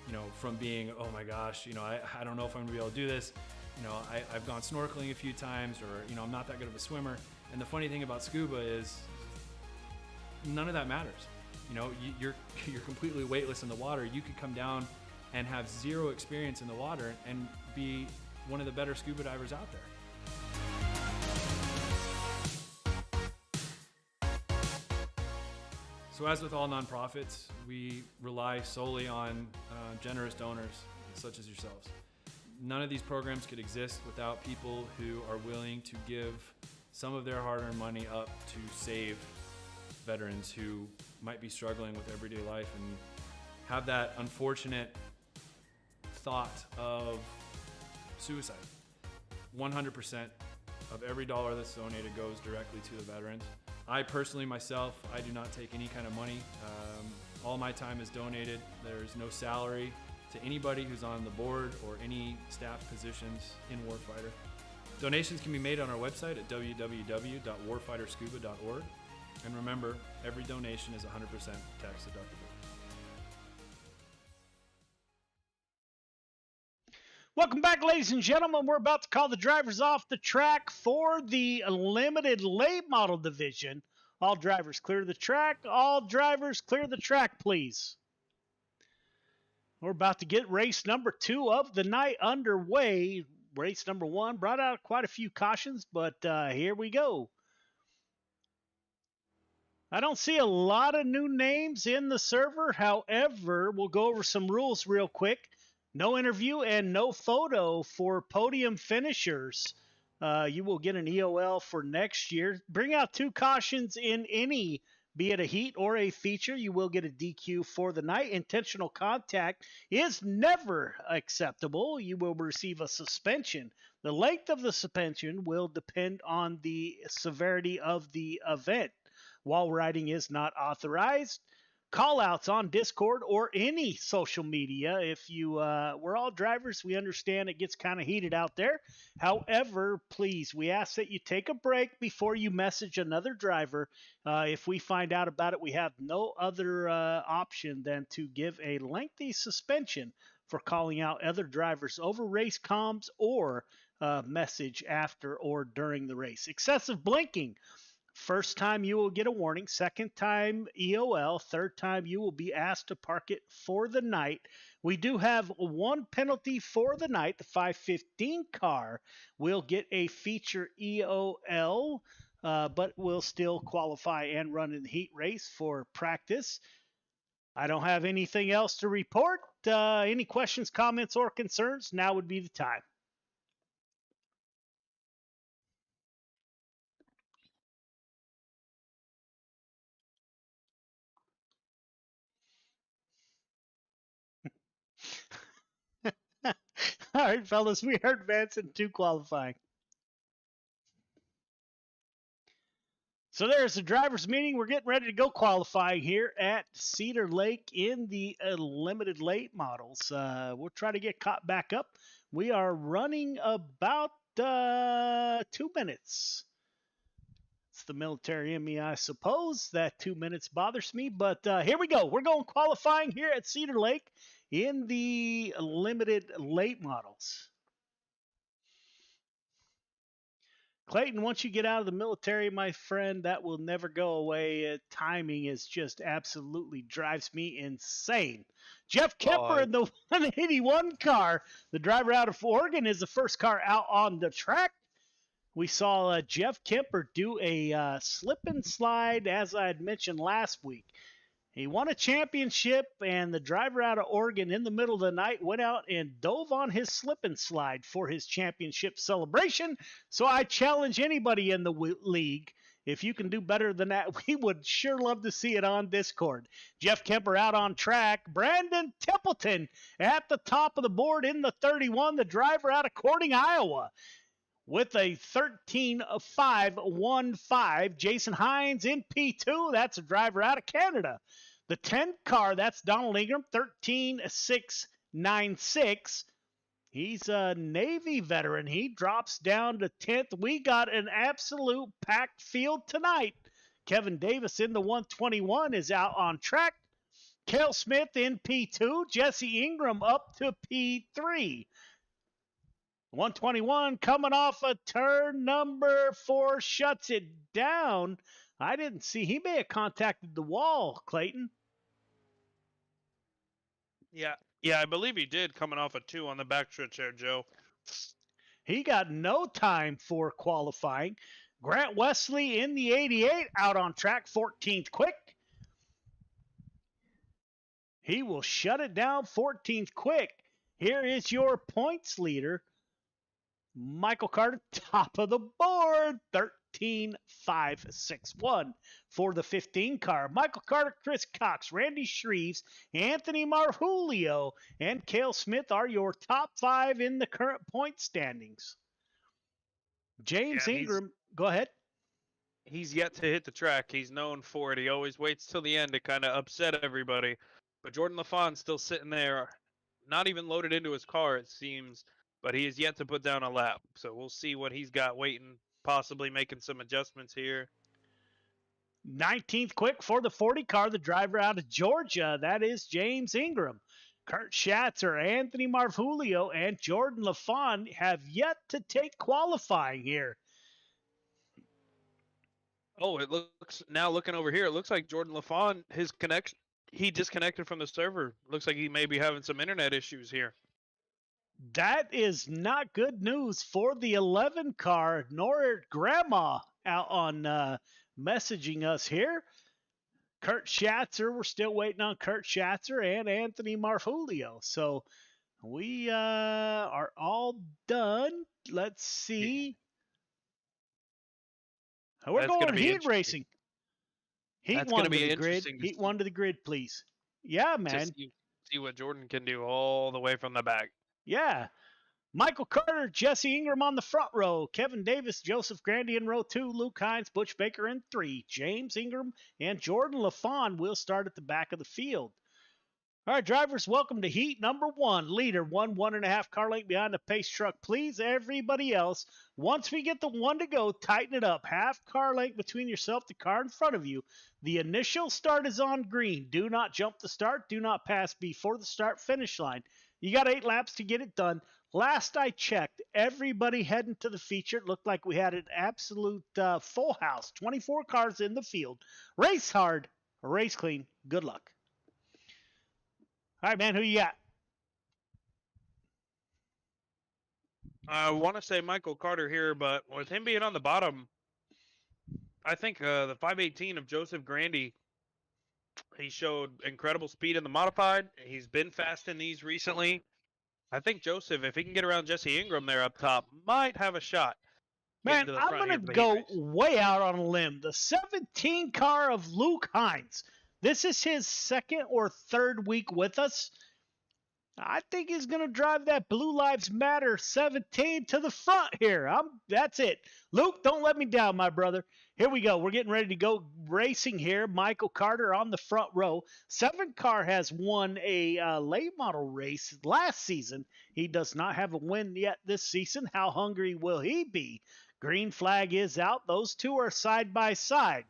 you know, from being, oh my gosh, you know, I don't know if I'm gonna be able to do this. You know, I've gone snorkeling a few times, or, you know, I'm not that good of a swimmer. And the funny thing about scuba is none of that matters. You know, you're completely weightless in the water. You could come down and have zero experience in the water and be one of the better scuba divers out there. So as with all nonprofits, we rely solely on generous donors such as yourselves. None of these programs could exist without people who are willing to give some of their hard-earned money up to save veterans who might be struggling with everyday life and have that unfortunate thought of suicide. 100% of every dollar that's donated goes directly to the veterans. I personally, myself, I do not take any kind of money. All my time is donated. There's no salary to anybody who's on the board or any staff positions in Warfighter. Donations can be made on our website at www.warfighterscuba.org. And remember, every donation is 100% tax deductible. Welcome back, ladies and gentlemen. We're about to call the drivers off the track for the limited late model division. All drivers clear the track. All drivers clear the track, please. We're about to get race number 2 of the night underway. Race number 1 brought out quite a few cautions, but here we go. I don't see a lot of new names in the server. However, we'll go over some rules real quick. No interview and no photo for podium finishers. You will get an EOL for next year. Bring out 2 cautions in any, be it a heat or a feature. You will get a DQ for the night. Intentional contact is never acceptable. You will receive a suspension. The length of the suspension will depend on the severity of the event. Wall riding is not authorized. Call-outs on Discord or any social media. If you, we're all drivers, we understand it gets kind of heated out there. However, please, we ask that you take a break before you message another driver. If we find out about it, we have no other option than to give a lengthy suspension for calling out other drivers over race comms or message after or during the race. Excessive blinking. First time you will get a warning, second time EOL, third time you will be asked to park it for the night. We do have 1 penalty for the night. The 515 car will get a feature EOL, but will still qualify and run in the heat race for practice. I don't have anything else to report. Any questions, comments, or concerns? Now would be the time. All right, fellas, we are advancing to qualifying. So there's the driver's meeting. We're getting ready to go qualifying here at Cedar Lake in the limited late models. We'll try to get caught back up. We are running about 2 minutes. It's the military in me, I suppose. That 2 minutes bothers me, but here we go. We're going qualifying here at Cedar Lake in the limited late models. Clayton, once you get out of the military, my friend, that will never go away. Timing is just absolutely drives me insane. Jeff Kemper in the 181 car. The driver out of Oregon is the first car out on the track. We saw Jeff Kemper do a slip and slide, as I had mentioned last week. He won a championship, and the driver out of Oregon in the middle of the night went out and dove on his slip and slide for his championship celebration. So I challenge anybody in the league, if you can do better than that, we would sure love to see it on Discord. Jeff Kemper out on track. Brandon Templeton at the top of the board in the 31, the driver out of Corning, Iowa, with a 13.515. Jason Hines in P2. That's a driver out of Canada. The 10 car, that's Donald Ingram, 13.696. He's a Navy veteran. He drops down to 10th. We got an absolute packed field tonight. Kevin Davis in the 121 is out on track. Cale Smith in P2. Jesse Ingram up to P3. 121 coming off a turn number 4, shuts it down. I didn't see. He may have contacted the wall, Clayton. Yeah, I believe he did coming off a 2 on the backstretch there, Joe. He got no time for qualifying. Grant Wesley in the 88 out on track, 14th quick. He will shut it down, 14th quick. Here is your points leader, Michael Carter, top of the board, 13.561 for the 15 car. Michael Carter, Chris Cox, Randy Shreves, Anthony Marjulio, and Cale Smith are your top 5 in the current point standings. James Ingram, go ahead. He's yet to hit the track. He's known for it. He always waits till the end to kind of upset everybody. But Jordan LaFawn's still sitting there, not even loaded into his car, it seems. But he is yet to put down a lap. So we'll see what he's got waiting, possibly making some adjustments here. 19th quick for the 40 car, the driver out of Georgia. That is James Ingram. Kurt Schatzer, Anthony Marjulio, and Jordan LaFawn have yet to take qualifying here. Oh, it looks, now looking over here, it looks like Jordan LaFawn, his connection, he disconnected from the server. Looks like he may be having some internet issues here. That is not good news for the 11 car, nor Grandma out on messaging us here. Kurt Schatzer, we're still waiting on Kurt Schatzer and Anthony Marjulio. So we are all done. Let's see. We're going heat racing. Heat one to the grid. Heat one to the grid, please. Yeah, man. See what Jordan can do all the way from the back. Yeah. Michael Carter, Jesse Ingram on the front row. Kevin Davis, Joseph Grandy in row 2. Luke Hines, Butch Baker in 3. James Ingram and Jordan LaFawn will start at the back of the field. All right, drivers, welcome to heat number 1. Leader, 1.5 car length behind the pace truck. Please, everybody else, once we get the 1 to go, tighten it up. Half car length between yourself, the car in front of you. The initial start is on green. Do not jump the start. Do not pass before the start finish line. You got 8 laps to get it done. Last I checked, everybody heading to the feature. It looked like we had an absolute full house. 24 cars in the field. Race hard, race clean. Good luck. All right, man, who you got? I want to say Michael Carter here, but with him being on the bottom, I think the 518 of Joseph Grandy, he showed incredible speed in the modified. He's been fast in these recently. I think Joseph, if he can get around Jesse Ingram there up top, might have a shot. Man, I'm going to go way out on a limb. The 17 car of Luke Hines. This is his 2nd or 3rd week with us. I think he's going to drive that Blue Lives Matter 17 to the front here. That's it. Luke, don't let me down, my brother. Here we go. We're getting ready to go racing here. Michael Carter on the front row. 7 car has won a late model race last season. He does not have a win yet this season. How hungry will he be? Green flag is out. Those two are side by side.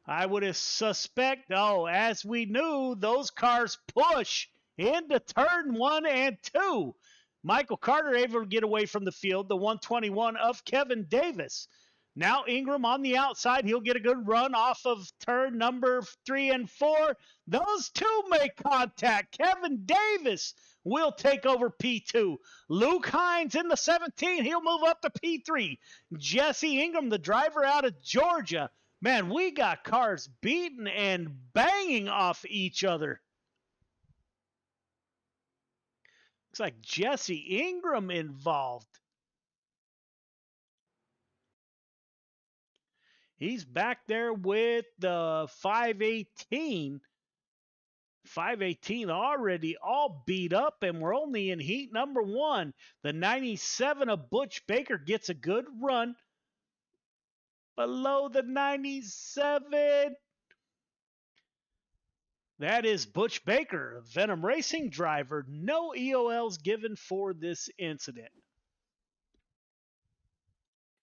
I would suspect, as we knew, those cars push into turn 1 and 2. Michael Carter able to get away from the field, the 121 of Kevin Davis. Now Ingram on the outside. He'll get a good run off of turn number 3 and 4. Those two make contact. Kevin Davis will take over P2. Luke Hines in the 17. He'll move up to P3. Jesse Ingram, the driver out of Georgia. Man, we got cars beating and banging off each other. Looks like Jesse Ingram involved. He's back there with the 518. 518 already all beat up, and we're only in heat number 1. The 97 of Butch Baker gets a good run. Below the 97. That is Butch Baker, a Venom Racing driver. No EOLs given for this incident.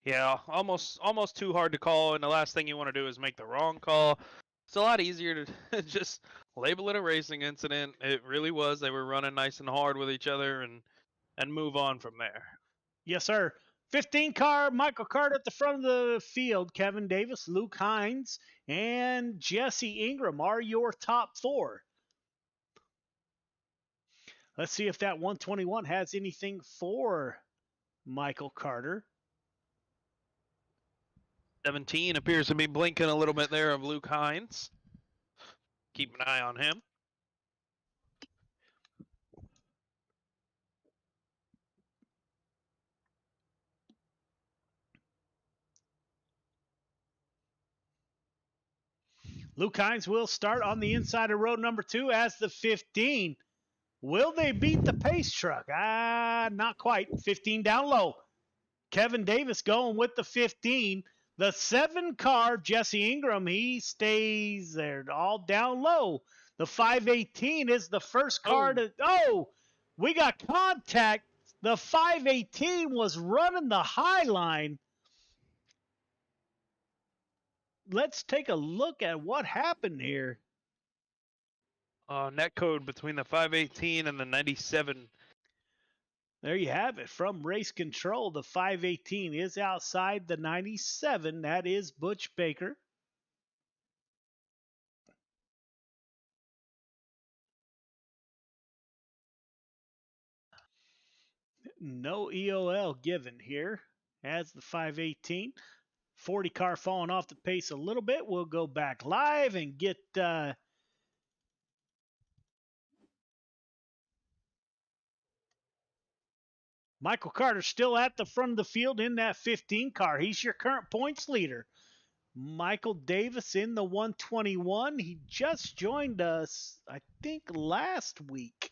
Yeah, almost too hard to call, and the last thing you want to do is make the wrong call. It's a lot easier to just label it a racing incident. It really was. They were running nice and hard with each other and move on from there. Yes, sir. 15 car, Michael Carter at the front of the field. Kevin Davis, Luke Hines, and Jesse Ingram are your top 4. Let's see if that 121 has anything for Michael Carter. 17 appears to be blinking a little bit there of Luke Hines. Keep an eye on him. Luke Hines will start on the inside of row number 2 as the 15. Will they beat the pace truck? Not quite. 15 down low. Kevin Davis going with the 15. The 7 car, Jesse Ingram, he stays there all down low. The 518 is the first car to... Oh, we got contact. The 518 was running the high line. Let's take a look at what happened here. Net code between the 518 and the 97. There you have it. From race control, the 518 is outside the 97. That is Butch Baker. No EOL given here as the 518. 40 car falling off the pace a little bit. We'll go back live and get Michael Carter still at the front of the field in that 15 car. He's your current points leader. Michael Davis in the 121. He just joined us, I think, last week.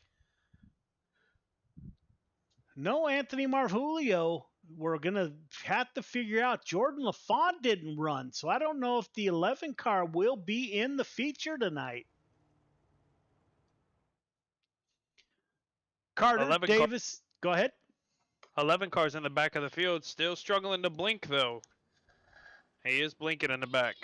No Anthony Marvulio. We're going to have to figure out. Jordan LaFont didn't run, so I don't know if the 11 car will be in the feature tonight. Carter, Davis, go ahead. 11 cars in the back of the field, still struggling to blink, though. He is blinking in the back.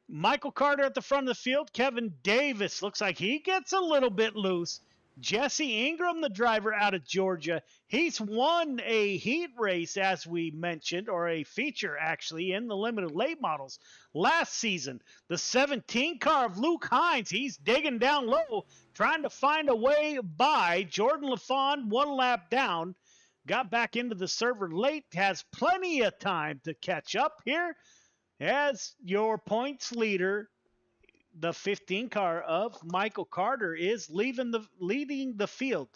Michael Carter at the front of the field. Kevin Davis looks like he gets a little bit loose. Jesse Ingram, the driver out of Georgia, he's won a heat race, as we mentioned, or a feature, actually, in the limited late models last season. The 17 car of Luke Hines, he's digging down low, trying to find a way by. Jordan LaFont, 1 lap down, got back into the server late, has plenty of time to catch up here as your points leader. The 15 car of Michael Carter is leading the field.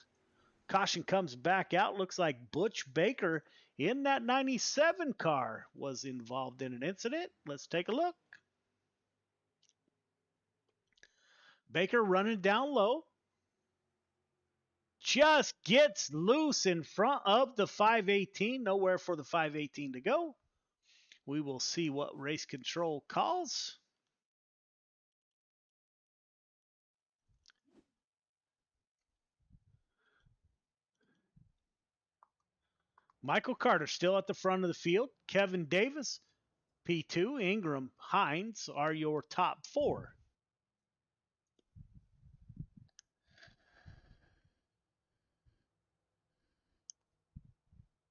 Caution comes back out. Looks like Butch Baker in that 97 car was involved in an incident. Let's take a look. Baker running down low. Just gets loose in front of the 518. Nowhere for the 518 to go. We will see what race control calls. Michael Carter still at the front of the field. Kevin Davis, P2, Ingram, Hines are your top 4.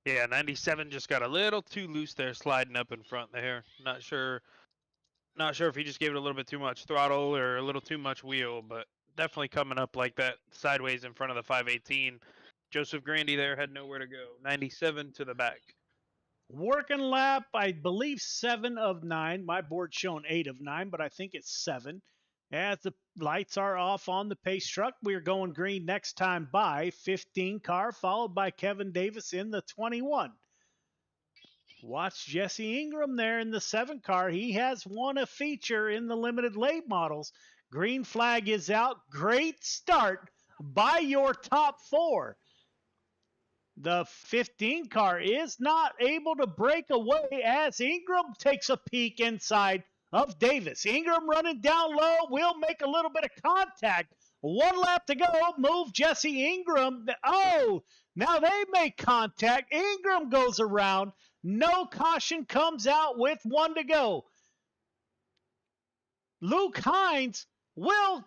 Yeah, 97 just got a little too loose there, sliding up in front there. Not sure if he just gave it a little bit too much throttle or a little too much wheel, but definitely coming up like that sideways in front of the 518. Joseph Grandy there had nowhere to go. 97 to the back. Working lap, I believe 7 of 9. My board's showing 8 of 9, but I think it's 7. As the lights are off on the pace truck, we're going green next time by. 15 car, followed by Kevin Davis in the 21. Watch Jesse Ingram there in the 7 car. He has won a feature in the limited late models. Green flag is out. Great start by your top 4. The 15 car is not able to break away as Ingram takes a peek inside of Davis. Ingram running down low, will make a little bit of contact. 1 lap to go. Move Jesse Ingram. Oh, now they make contact. Ingram goes around. No caution, comes out with 1 to go. Luke Hines will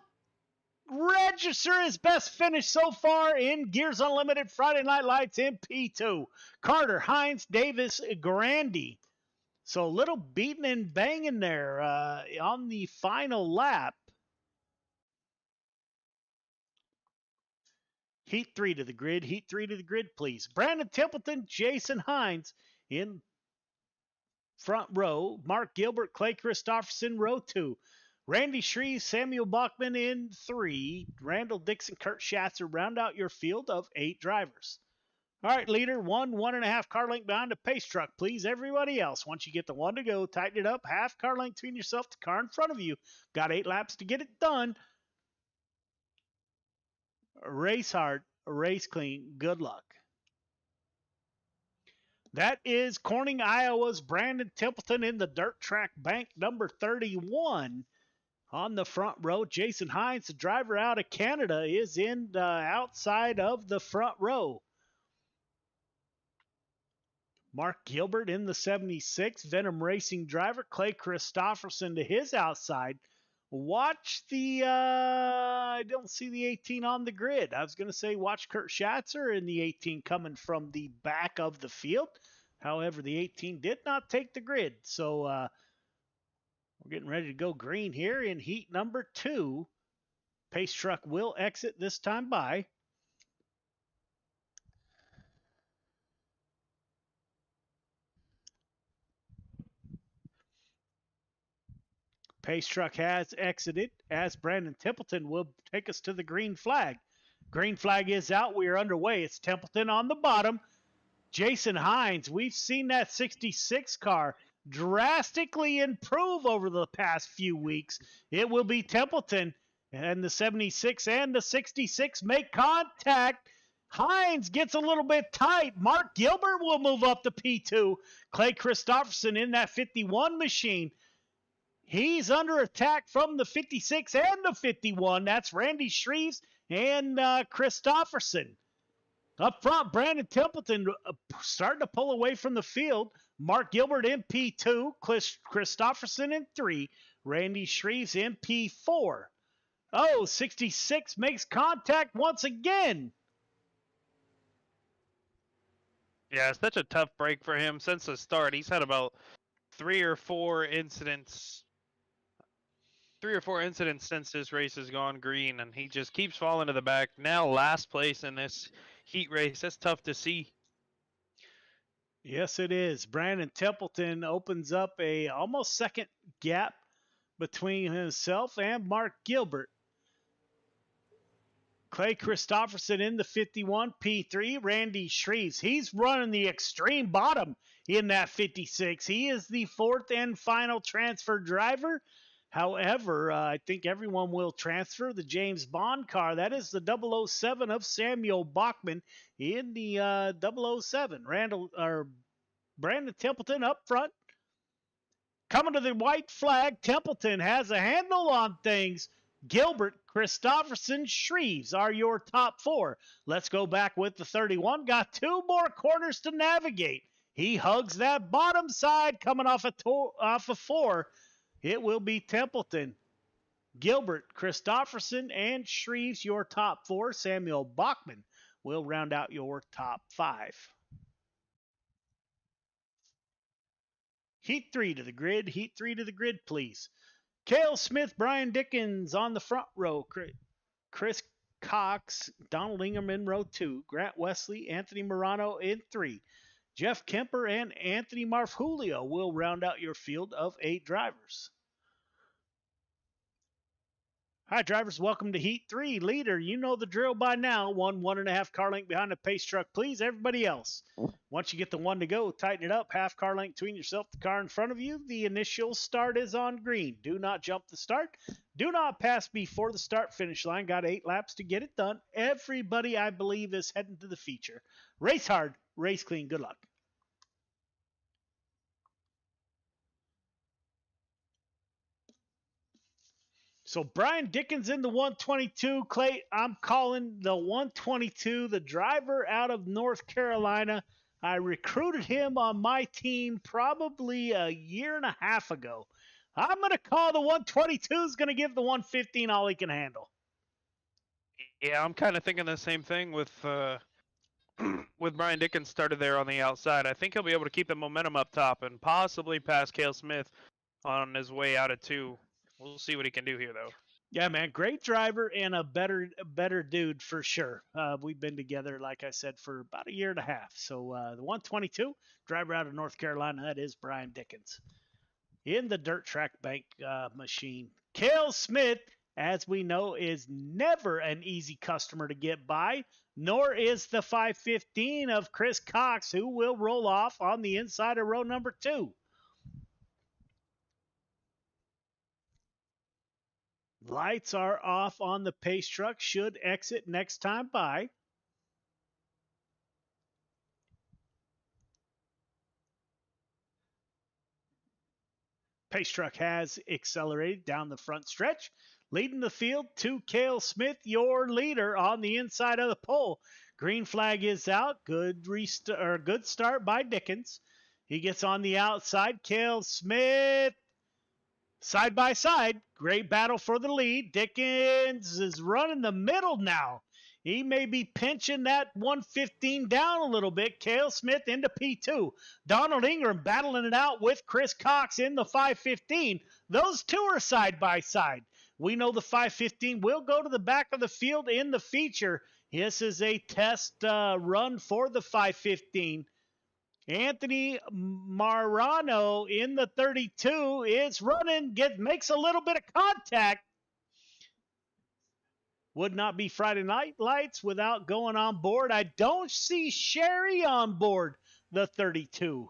register his best finish so far in Gears Unlimited Friday Night Lights in P2. Carter, Hines, Davis, Grandy. So a little beating and banging there on the final lap. Heat 3 to the grid. Heat 3 to the grid, please. Brandon Templeton, Jason Hines in front row. Mark Gilbert, Clay Christopherson, row 2. Randy Shreve, Samuel Bachman in 3. Randall Dixon, Kurt Schatzer round out your field of 8 drivers. All right, leader, 1.5 car length behind the pace truck, please. Everybody else, once you get the 1 to go, tighten it up. Half car length between yourself, the car in front of you. Got 8 laps to get it done. Race hard, race clean. Good luck. That is Corning, Iowa's Brandon Templeton in the dirt track bank number 31. On the front row, Jason Hines, the driver out of Canada, is in the outside of the front row. Mark Gilbert in the 76, Venom Racing driver. Clay Christopherson to his outside. Watch the, I don't see the 18 on the grid. I was going to say watch Kurt Schatzer in the 18 coming from the back of the field. However, the 18 did not take the grid. So we're getting ready to go green here in heat number 2. Pace truck will exit this time by. Pace truck has exited as Brandon Templeton will take us to the green flag. Green flag is out. We are underway. It's Templeton on the bottom. Jason Hines, we've seen that 66 car drastically improve over the past few weeks. It will be Templeton, and the 76 and the 66 make contact. Hines gets a little bit tight. Mark Gilbert will move up to P2. Clay Christopherson in that 51 machine. He's under attack from the 56 and the 51. That's Randy Shreves and Christopherson. Up front, Brandon Templeton starting to pull away from the field. Mark Gilbert in P2. Christopherson in 3. Randy Shreves in P4. Oh, 66 makes contact once again. Yeah, it's such a tough break for him since the start. He's had about 3 or 4 incidents since this race has gone green, and he just keeps falling to the back. Now last place in this heat race. That's tough to see. Yes, it is. Brandon Templeton opens up a almost second gap between himself and Mark Gilbert. Clay Christopherson in the 51, P3. Randy Shreves, he's running the extreme bottom in that 56. He is the 4th and final transfer driver. However, I think everyone will transfer the James Bond car. That is the 007 of Samuel Bachman in the 007. Brandon Templeton up front. Coming to the white flag, Templeton has a handle on things. Gilbert, Christopherson, Shreves are your top 4. Let's go back with the 31. Got 2 more corners to navigate. He hugs that bottom side coming off a 4. It will be Templeton, Gilbert, Christopherson, and Shreves, your top 4. Samuel Bachman will round out your top 5. Heat 3 to the grid. Heat 3 to the grid, please. Cale Smith, Brian Dickens on the front row. Chris Cox, Donald Ingham in row 2. Grant Wesley, Anthony Morano in 3. Jeff Kemper and Anthony Marfulio will round out your field of 8 drivers. Hi, drivers. Welcome to Heat 3. Leader, you know the drill by now. 1.5 car length behind the pace truck, please. Everybody else. Once you get the 1 to go, tighten it up. Half car length between yourself and the car in front of you. The initial start is on green. Do not jump the start. Do not pass before the start finish line. Got 8 laps to get it done. Everybody, I believe, is heading to the feature. Race hard, race clean. Good luck. So Brian Dickens in the 122. Clay, I'm calling the 122, the driver out of North Carolina. I recruited him on my team probably a year and a half ago. I'm going to call the 122 is going to give the 115 all he can handle. Yeah, I'm kind of thinking the same thing with with Brian Dickens started there on the outside. I think he'll be able to keep the momentum up top and possibly pass Cale Smith on his way out of 2. We'll see what he can do here, though. Yeah, man, great driver and a better dude for sure. We've been together, like I said, for about a year and a half. So the 122 driver out of North Carolina, that is Brian Dickens in the dirt track bank machine. Cale Smith, as we know, is never an easy customer to get by, nor is the 515 of Chris Cox, who will roll off on the inside of row number 2. Lights are off on the pace truck, should exit next time by. Pace truck has accelerated down the front stretch, leading the field to Cale Smith, your leader on the inside of the pole. Green flag is out. Good start by Dickens. He gets on the outside. Cale Smith side by side. Great battle for the lead. Dickens is running the middle now. He may be pinching that 115 down a little bit. Cale Smith into P2. Donald Ingram battling it out with Chris Cox in the 515. Those two are side by side. We know the 515 will go to the back of the field in the feature. This is a test run for the 515. Anthony Marano in the 32 is running, makes a little bit of contact. Would not be Friday Night Lights without going on board. I don't see Sherry on board the 32.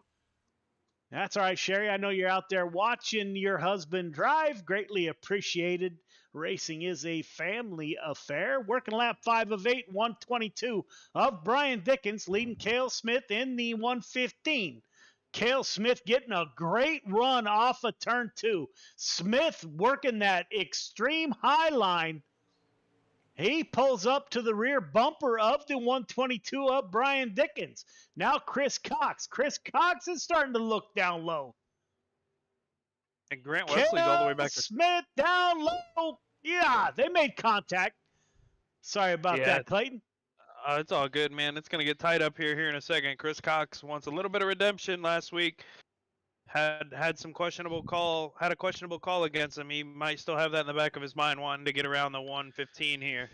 That's all right, Sherry. I know you're out there watching your husband drive. Greatly appreciated. Racing is a family affair. Working lap 5 of 8, 122 of Brian Dickens, leading Cale Smith in the 115. Cale Smith getting a great run off of turn 2. Smith working that extreme high line. He pulls up to the rear bumper of the 122 of Brian Dickens. Now Chris Cox. Chris Cox is starting to look down low. And Grant Wesley's all the way back to Smith down low. Yeah, they made contact. Sorry about that, Clayton. It's all good, man. It's going to get tight up here in a second. Chris Cox wants a little bit of redemption last week. Had a questionable call against him. He might still have that in the back of his mind, wanting to get around the 115 here.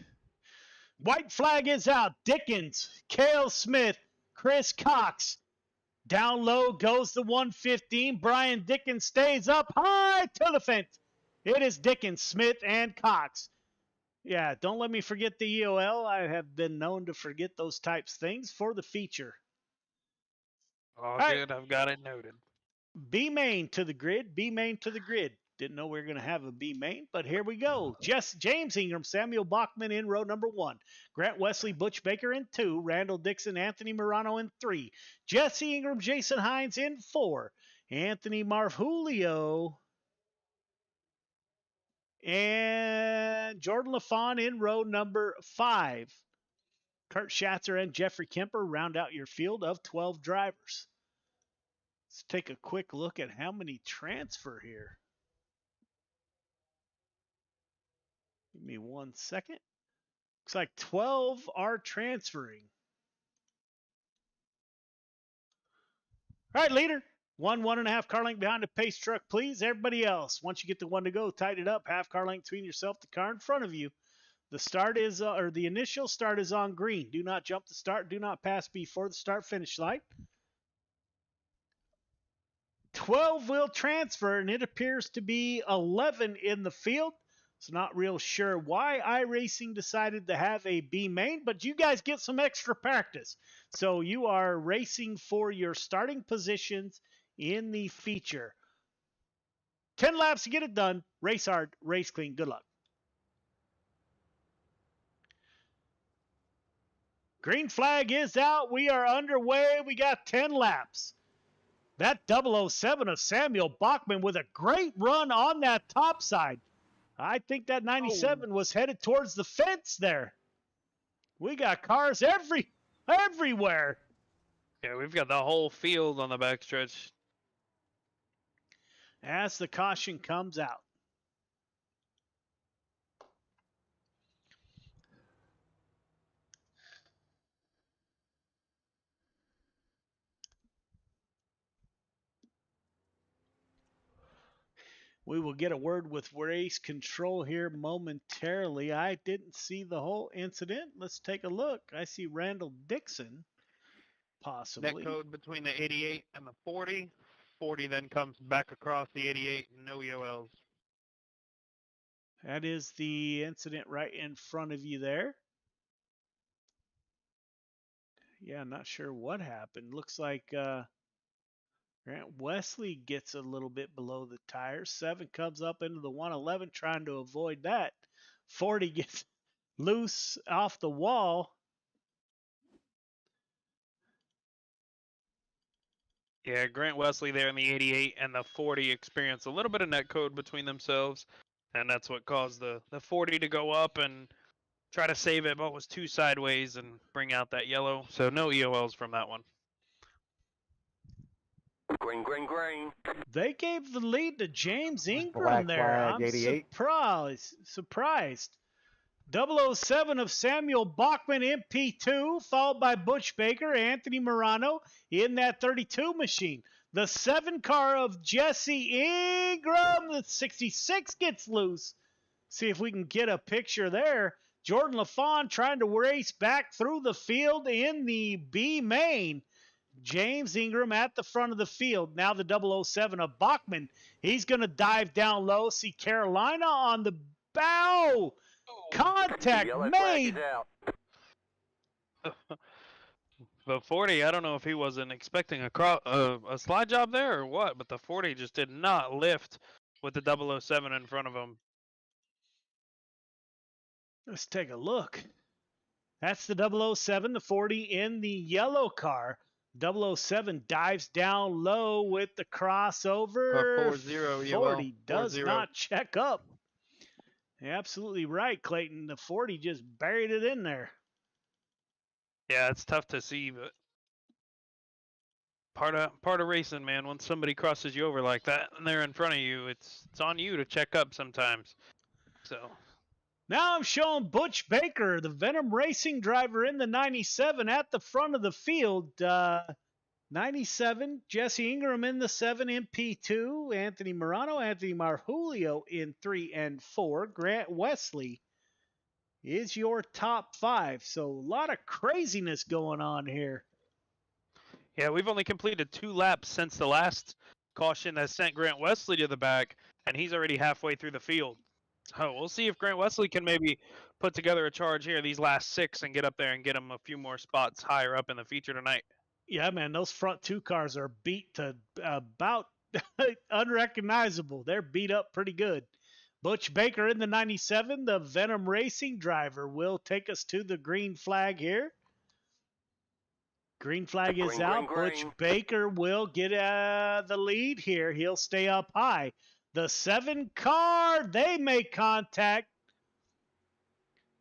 White flag is out. Dickens, Cale Smith, Chris Cox. Down low goes the 115. Brian Dickens stays up high to the fence. It is Dickens, Smith, and Cox. Yeah, don't let me forget the EOL. I have been known to forget those types of things for the feature. All good. I've got it noted. B main to the grid. B main to the grid. Didn't know we were going to have a B main, but here we go. James Ingram, Samuel Bachman in row number 1. Grant Wesley, Butch Baker in 2. Randall Dixon, Anthony Marano in 3. Jesse Ingram, Jason Hines in 4. Anthony Marvulio and Jordan LaFawn in row number 5. Kurt Schatzer and Jeffrey Kemper round out your field of 12 drivers. Let's take a quick look at how many transfer here. Give me 1 second. Looks like 12 are transferring. All right, leader. 1.5 car length behind the pace truck, please. Everybody else, once you get the 1 to go, tighten it up. Half car length between yourself, the car in front of you. The start is, the initial start is on green. Do not jump the start. Do not pass before the start finish light. 12 will transfer, and it appears to be 11 in the field. So not real sure why iRacing decided to have a B main, but you guys get some extra practice. So you are racing for your starting positions in the feature. 10 laps to get it done. Race hard, race clean. Good luck. Green flag is out. We are underway. We got 10 laps. That 007 of Samuel Bachman with a great run on that top side. I think that 97 was headed towards the fence there. We got cars everywhere. Yeah, we've got the whole field on the backstretch. As the caution comes out. We will get a word with race control here momentarily. I didn't see the whole incident. Let's take a look. I see Randall Dixon, possibly. Net code between the 88 and the 40. 40 then comes back across the 88, no EOLs. That is the incident right in front of you there. Yeah, not sure what happened. Looks like Grant Wesley gets a little bit below the tires. 7 comes up into the 111 trying to avoid that. 40 gets loose off the wall. Yeah, Grant Wesley there in the 88 and the 40 experience a little bit of net code between themselves, and that's what caused the 40 to go up and try to save it, but was too sideways and bring out that yellow. So no EOLs from that one. Green, green, green. They gave the lead to James Ingram Black there. flag, I'm 88. surprised. 007 of Samuel Bachman MP2, followed by Butch Baker, Anthony Morano in that 32 machine. The 7 car of Jesse Ingram, the 66 gets loose. See if we can get a picture there. Jordan LaFawn trying to race back through the field in the B main. James Ingram at the front of the field. Now the 007 of Bachman. He's going to dive down low. See Carolina on the bow. Contact made. The 40, I don't know if he wasn't expecting a slide job there or what, but the 40 just did not lift with the 007 in front of him. Let's take a look. That's the 007, the 40 in the yellow car. 007 dives down low with the crossover. 4-0, 40 does 4-0. not check up. Absolutely right, Clayton. The 40 just buried it in there. Yeah, it's tough to see, but part of racing, man. When somebody crosses you over like that and they're in front of you, it's on you to check up sometimes. So now I'm showing Butch Baker, the Venom Racing driver in the 97 at the front of the field. 97, Jesse Ingram in the 7 MP2, Anthony Morano, Anthony Marjulio in 3 and 4, Grant Wesley is your top 5. So a lot of craziness going on here. yeah, we've only completed 2 laps since the last caution that sent Grant Wesley to the back, and he's already halfway through the field. So we'll see if Grant Wesley can maybe put together a charge here these last 6 and get up there and get him a few more spots higher up in the feature tonight. Yeah, man, those front 2 cars are beat to about unrecognizable. They're beat up pretty good. Butch Baker in the 97, the Venom Racing driver, will take us to the green flag here. Green flag is out. Butch Baker will get the lead here. He'll stay up high. The 7 car, they make contact.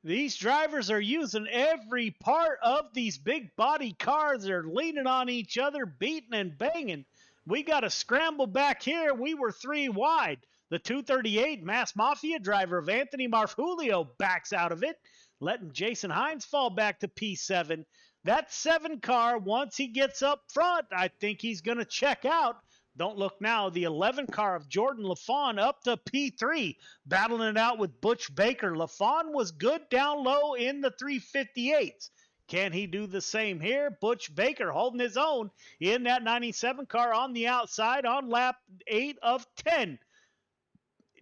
These drivers are using every part of these big body cars. They're leaning on each other, beating and banging. We got a scramble back here. We were 3 wide. The 238 Mass Mafia driver of Anthony Marjulio backs out of it, letting Jason Hines fall back to P7. That 7 car, once he gets up front, I think he's going to check out. Don't look now. The 11 car of Jordan LaFawn up to P3, battling it out with Butch Baker. LaFawn was good down low in the 358s. Can he do the same here? Butch Baker holding his own in that 97 car on the outside on lap 8 of 10.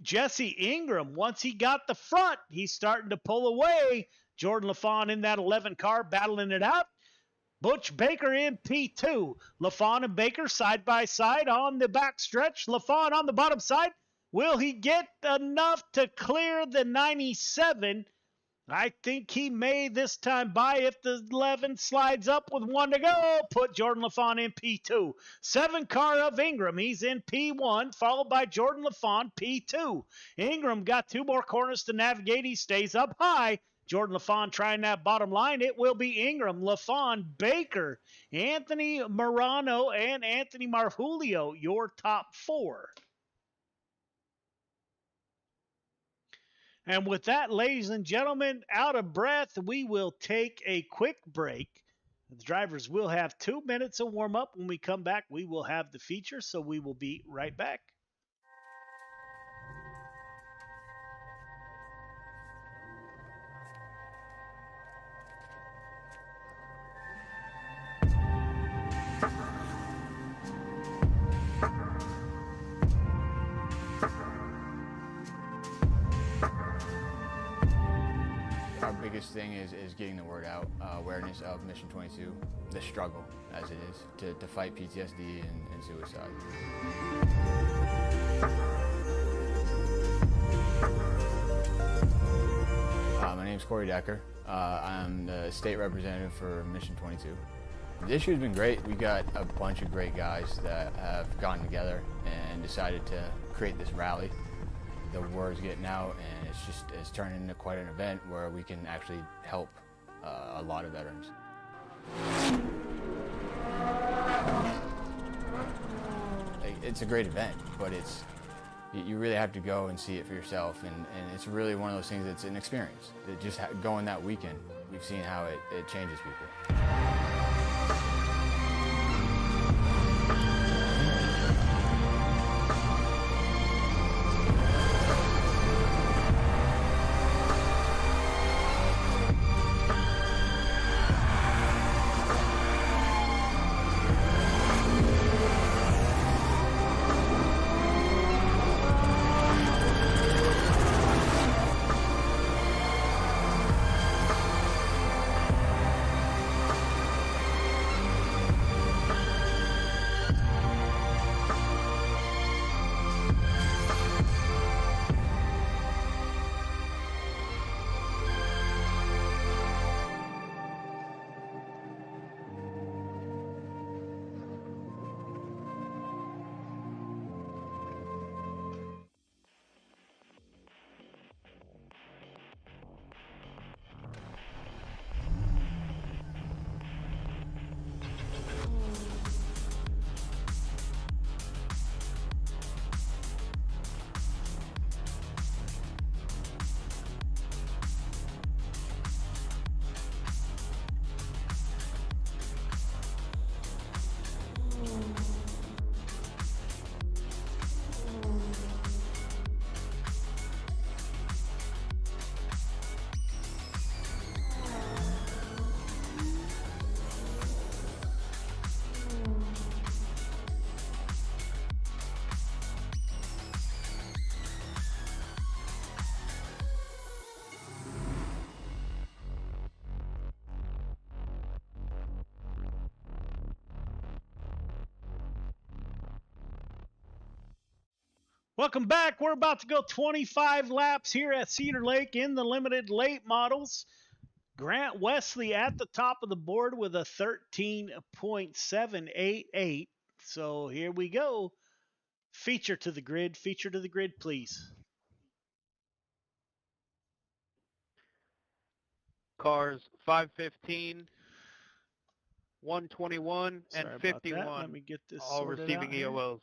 Jesse Ingram, once he got the front, he's starting to pull away. Jordan LaFawn in that 11 car battling it out. Butch Baker in P2. LaFawn and Baker side by side on the back stretch. LaFawn on the bottom side. Will he get enough to clear the 97? I think he may this time by if the 11 slides up with 1 to go. Put Jordan LaFawn in P2. 7 car of Ingram. He's in P1, followed by Jordan LaFawn, P2. Ingram got 2 more corners to navigate. He stays up high. Jordan LaFawn trying that bottom line. It will be Ingram, LaFawn, Baker, Anthony Morano, and Anthony Marjulio, your top 4. And with that, ladies and gentlemen, out of breath, we will take a quick break. The drivers will have 2 minutes of warm up. When we come back, we will have the feature, so we will be right back. Our biggest thing is getting the word out, awareness of Mission 22, the struggle as it is to fight PTSD and suicide. My name is Corey Decker. I'm the state representative for Mission 22. The issue has been great. We got a bunch of great guys that have gotten together and decided to create this rally. The word's getting out, and it's turning into quite an event where we can actually help a lot of veterans. It's a great event, but you really have to go and see it for yourself, and it's really one of those things that's an experience. That just going that weekend, we've seen how it changes people. Welcome back. We're about to go 25 laps here at Cedar Lake in the limited late models. Grant Wesley at the top of the board with a 13.788. So here we go. Feature to the grid, please. Cars 515, 121, and 51. Let me get this all receiving EOLs.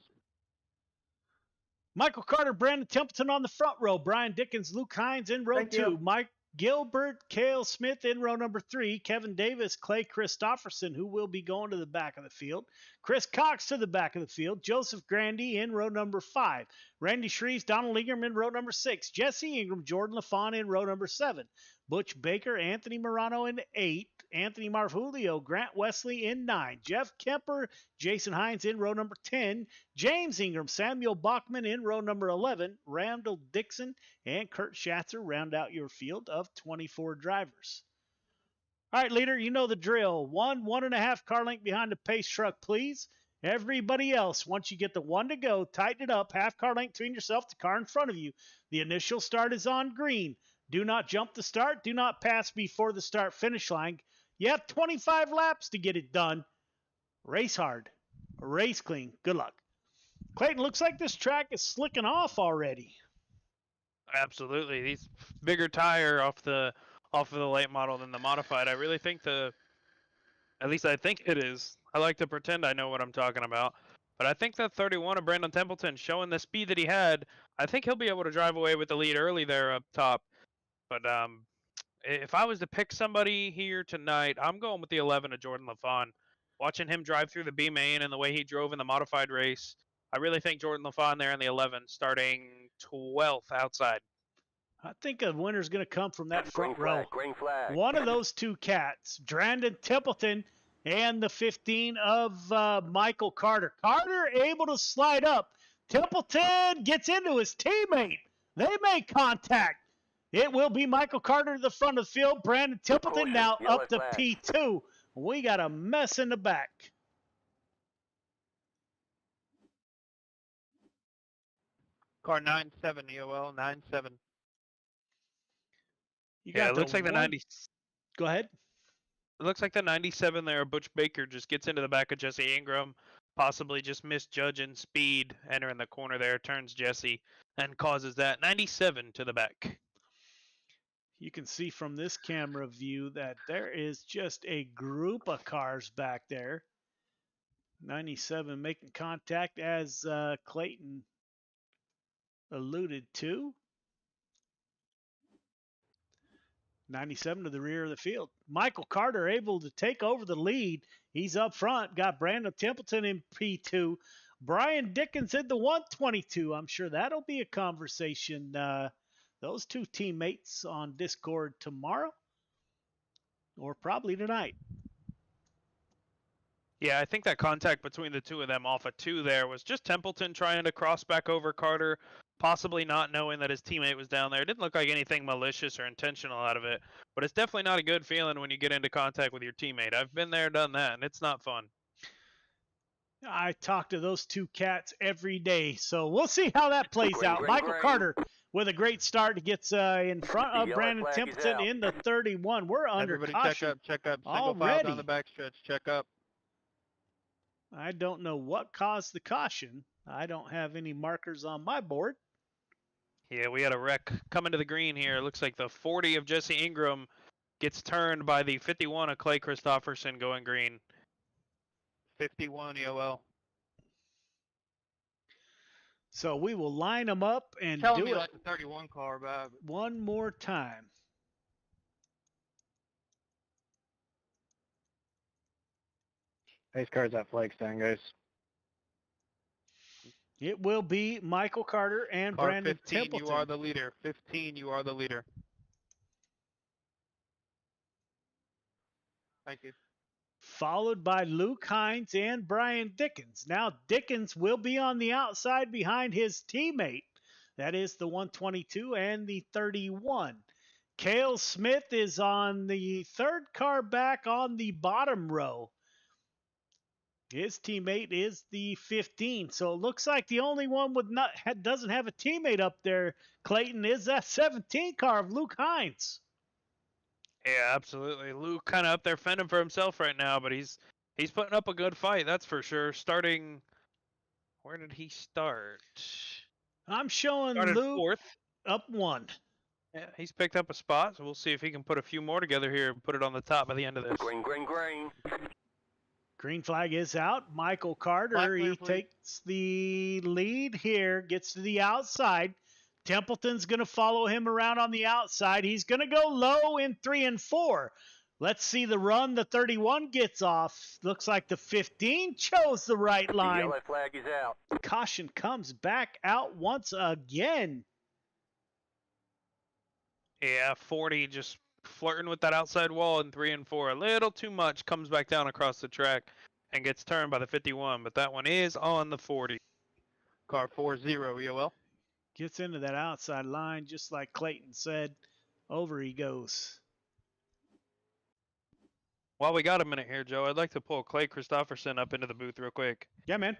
Michael Carter, Brandon Templeton on the front row. Brian Dickens, Luke Hines in row 2. Mike Gilbert, Cale Smith in row number 3. Kevin Davis, Clay Christopherson, who will be going to the back of the field. Chris Cox to the back of the field. Joseph Grandy in row number 5. Randy Shreves, Donald Ingram in row number 6. Jesse Ingram, Jordan LaFawn in row number 7. Butch Baker, Anthony Morano in 8. Anthony Marjulio, Grant Wesley in 9. Jeff Kemper, Jason Hines in row number 10. James Ingram, Samuel Bachman in row number 11. Randall Dixon and Kurt Schatzer round out your field of 24 drivers. All right, leader, you know the drill. 1.5 car length behind the pace truck, please. Everybody else, once you get the 1 to go, tighten it up. Half car length between yourself, the car in front of you. The initial start is on green. Do not jump the start. Do not pass before the start finish line. You have 25 laps to get it done. Race hard. Race clean. Good luck. Clayton, looks like this track is slicking off already. Absolutely. These bigger tire off of the late model than the modified. I really think at least I think it is. I like to pretend I know what I'm talking about. But I think that 31 of Brandon Templeton showing the speed that he had, I think he'll be able to drive away with the lead early there up top. But if I was to pick somebody here tonight, I'm going with the 11 of Jordan LaFawn. Watching him drive through the B main and the way he drove in the modified race, I really think Jordan LaFawn there in the 11, starting 12th outside. I think a winner's going to come from that front row. Green flag. One of those two cats, Brandon Templeton and the 15 of Michael Carter. Carter able to slide up. Templeton gets into his teammate. They make contact. It will be Michael Carter to the front of the field. Brandon Templeton now up to P2. We got a mess in the back. Car 97, EOL 97. Yeah, it looks like the 90. Go ahead. It looks like the 97 there, Butch Baker, just gets into the back of Jesse Ingram, possibly just misjudging speed, entering the corner there, turns Jesse, and causes that 97 to the back. You can see from this camera view that there is just a group of cars back there. 97 making contact, as Clayton alluded to. 97 to the rear of the field. Michael Carter able to take over the lead. He's up front. Got Brandon Templeton in P2. Brian Dickens in the 122. I'm sure that'll be a conversation. Those two teammates on Discord tomorrow or probably tonight. Yeah, I think that contact between the two of them off of 2 there was just Templeton trying to cross back over Carter, possibly not knowing that his teammate was down there. It didn't look like anything malicious or intentional out of it, but it's definitely not a good feeling when you get into contact with your teammate. I've been there, done that, and it's not fun. I talk to those two cats every day, so we'll see how that plays out. Michael Carter with a great start gets in front of Brandon Templeton in the 31. We're under Everybody caution. check up. Single already. file down the backstretch. Check up. I don't know what caused the caution. I don't have any markers on my board. Yeah, we had a wreck coming to the green here. Looks like the 40 of Jesse Ingram gets turned by the 51 of Clay Christopherson going green. 51 EOL. So we will line them up and Tell do me it like the 31 car, Bob. one more time. Pace car's at flag stand, guys. It will be Michael Carter and Car Brandon 15, Templeton. you are the leader. 15, you are the leader. Thank you. Followed by Luke Hines and Brian Dickens. Now Dickens will be on the outside behind his teammate. That is the 122 and the 31. Cale Smith is on the third car back on the bottom row. His teammate is the 15. So it looks like the only one doesn't have a teammate up there, Clayton, is that 17 car of Luke Hines. Yeah, absolutely. Luke kind of up there fending for himself right now, but he's putting up a good fight, that's for sure. Starting, where did he start? I'm showing Started Luke 4th. up 1. Yeah, he's picked up a spot, so we'll see if he can put a few more together here and put it on the top by the end of this. Green. Green flag is out. Michael Carter, he takes the lead here, gets to the outside. Templeton's going to follow him around on the outside. He's going to go low in 3 and 4. Let's see the run. The 31 gets off. Looks like the 15 chose the right line. Yellow flag is out. Caution comes back out once again. Yeah, 40 just flirting with that outside wall in 3 and 4. A little too much. Comes back down across the track and gets turned by the 51. But that one is on the 40. Car 40 EOL. Gets into that outside line just like Clayton said. Over he goes. While we got a minute here, Joe, I'd like to pull Clay Christopherson up into the booth real quick. Yeah, man.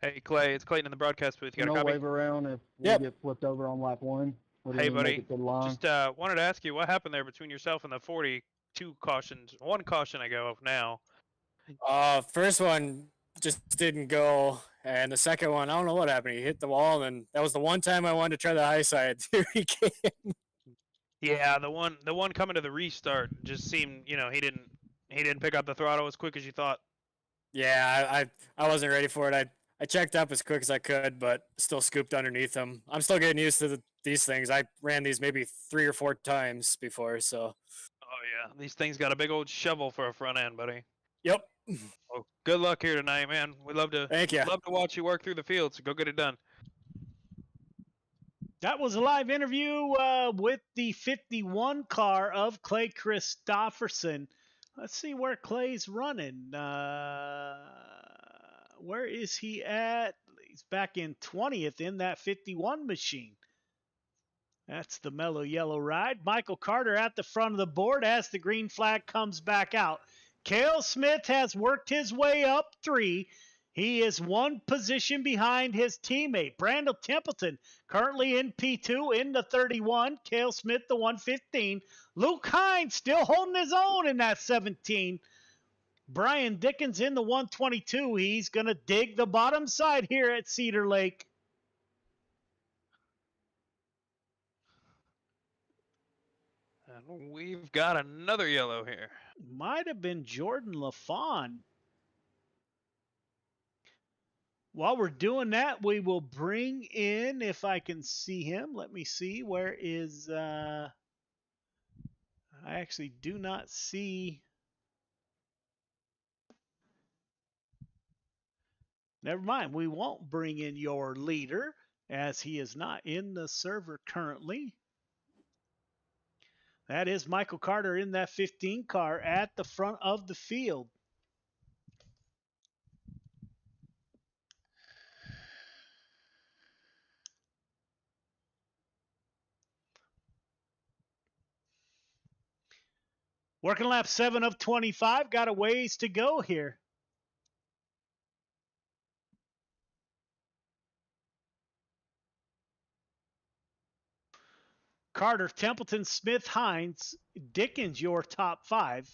Hey, Clay, it's Clayton in the broadcast booth. You got a copy? Wave around if we get flipped over on lap 1. Hey, buddy. Just wanted to ask you what happened there between yourself and the 42 cautions. One caution I go of now. First one just didn't go, and the second one, I don't know what happened. He hit the wall, and that was the one time I wanted to try the high side. Here he came. Yeah, the one coming to the restart just seemed, he didn't pick up the throttle as quick as you thought. Yeah, I wasn't ready for it. I checked up as quick as I could, but still scooped underneath him. I'm still getting used to these things. I ran these maybe 3 or 4 times before, so. Oh yeah, these things got a big old shovel for a front end, buddy. Yep. Well, good luck here tonight, man. We'd love to Thank you. love to watch you work through the field. So go get it done. That was a live interview with the 51 car of Clay Christopherson. Let's see where Clay's running. Where is he at? He's back in 20th in that 51 machine. That's the mellow yellow ride. Michael Carter at the front of the board as the green flag comes back out. Cale Smith has worked his way up 3. He is 1 position behind his teammate. Brandon Templeton currently in P2 in the 31. Cale Smith the 115. Luke Hines still holding his own in that 17. Brian Dickens in the 122. He's going to dig the bottom side here at Cedar Lake. And we've got another yellow here. Might have been Jordan LaFawn. While we're doing that, we will bring in, if I can see him, let me see, where is, I actually do not see, never mind, we won't bring in your leader, as he is not in the server currently. That is Michael Carter in that 15 car at the front of the field. Working lap 7 of 25. Got a ways to go here. Carter, Templeton, Smith, Hines, Dickens, your top 5.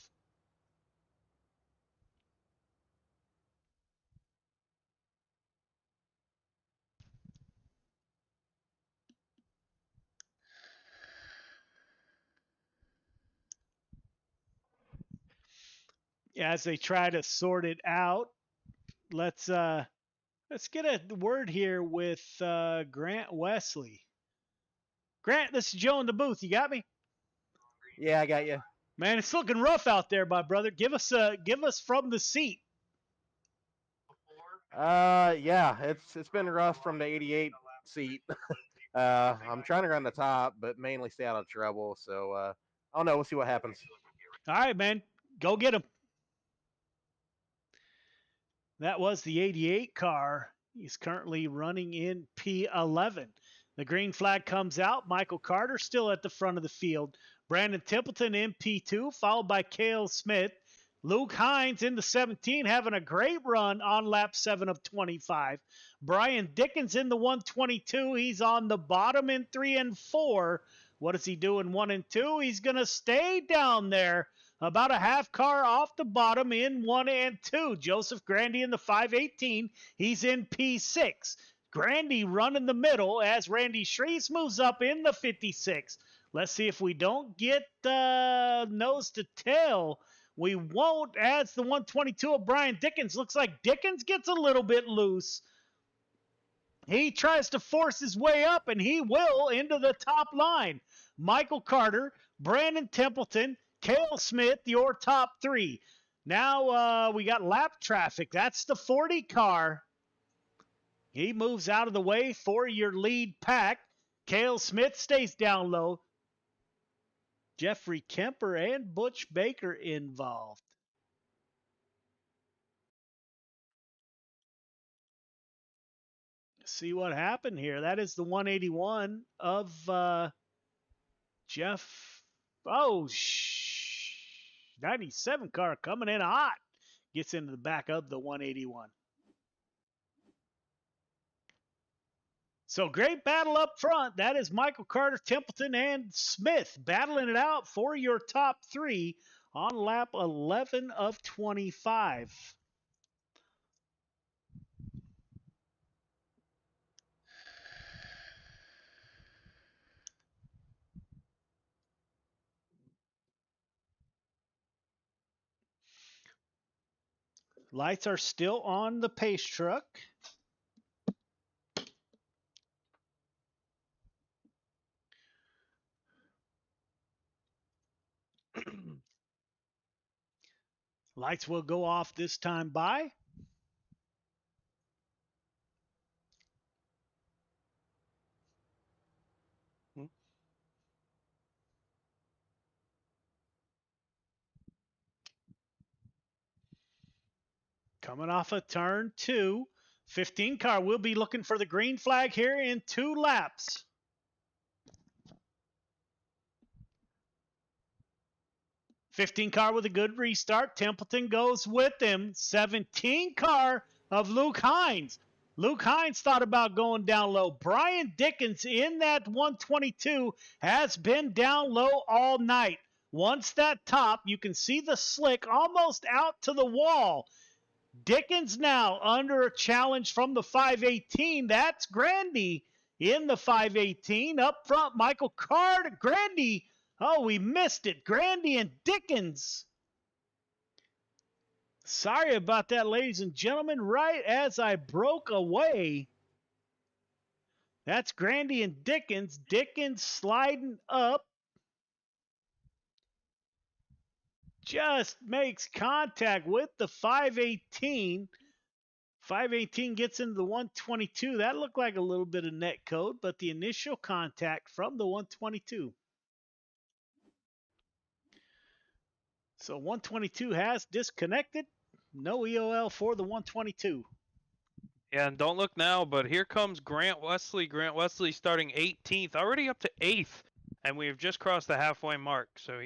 As they try to sort it out, let's get a word here with Grant Wesley. Grant, this is Joe in the booth. You got me? Yeah, I got you. Man, it's looking rough out there, my brother. Give us from the seat. Yeah, it's been rough from the 88 seat. I'm trying to run the top, but mainly stay out of trouble. So I don't know. We'll see what happens. All right, man. Go get him. That was the 88 car. He's currently running in P11. The green flag comes out. Michael Carter still at the front of the field. Brandon Templeton in P2, followed by Cale Smith. Luke Hines in the 17, having a great run on lap 7 of 25. Brian Dickens in the 122. He's on the bottom in 3 and 4. What does he do in 1 and 2? He's going to stay down there. About a half car off the bottom in 1 and 2. Joseph Grandy in the 518. He's in P6. Grandy running the middle as Randy Shrees moves up in the 56. Let's see if we don't get nose to tail. We won't, as the 122 of Brian Dickens. Looks like Dickens gets a little bit loose. He tries to force his way up, and he will into the top line. Michael Carter, Brandon Templeton, Cale Smith, your top 3. Now we got lap traffic. That's the 40 car. He moves out of the way for your lead pack. Cale Smith stays down low. Jeffrey Kemper and Butch Baker involved. See what happened here. That is the 181 of Jeff. Oh, 97 car coming in hot. Gets into the back of the 181. So great battle up front. That is Michael Carter, Templeton, and Smith battling it out for your top 3 on lap 11 of 25. Lights are still on the pace truck. Lights will go off this time by. Coming off of turn 2. 15 car will be looking for the green flag here in 2 laps. '15 car with a good restart. Templeton goes with him. 17 car of Luke Hines. Luke Hines thought about going down low. Brian Dickens in that 122 has been down low all night. Once that top, you can see the slick almost out to the wall. Dickens now under a challenge from the 518. That's Grandy in the 518. Up front, Michael Carter. Grandy. Oh, we missed it. Grandy and Dickens. Sorry about that, ladies and gentlemen. Right as I broke away. That's Grandy and Dickens. Dickens sliding up. Just makes contact with the 518. 518 gets into the 122. That looked like a little bit of net code, but the initial contact from the 122. So 122 has disconnected. No EOL for the 122. Yeah, and don't look now, but here comes Grant Wesley. Grant Wesley starting 18th, already up to 8th, and we've just crossed the halfway mark. So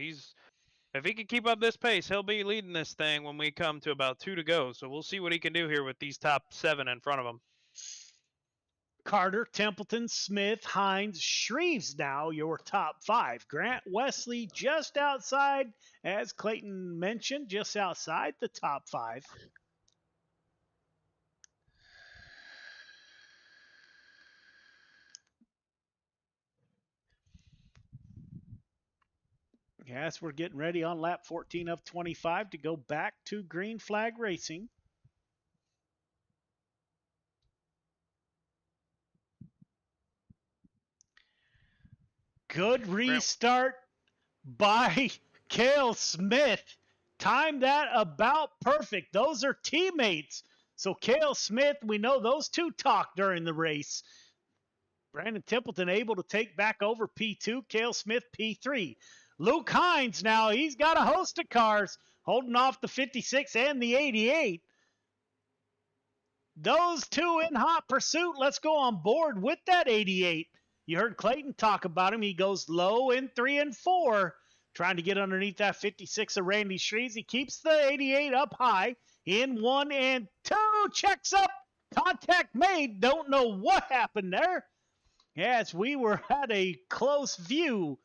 if he can keep up this pace, he'll be leading this thing when we come to about 2 to go. So we'll see what he can do here with these top 7 in front of him. Carter, Templeton, Smith, Hines, Shreves now your top 5. Grant Wesley just outside, as Clayton mentioned, just outside the top 5. Yes, we're getting ready on lap 14 of 25 to go back to green flag racing. Good restart by Cale Smith. Timed that about perfect. Those are teammates. So Cale Smith, we know those two talked during the race. Brandon Templeton able to take back over P2. Cale Smith P3. Luke Hines now, he's got a host of cars holding off the 56 and the 88. Those two in hot pursuit. Let's go on board with that 88. You heard Clayton talk about him. He goes low in 3 and 4, trying to get underneath that 56 of Randy Shreves. He keeps the 88 up high in 1 and 2. Checks up. Contact made. Don't know what happened there. Yes, we were at a close view.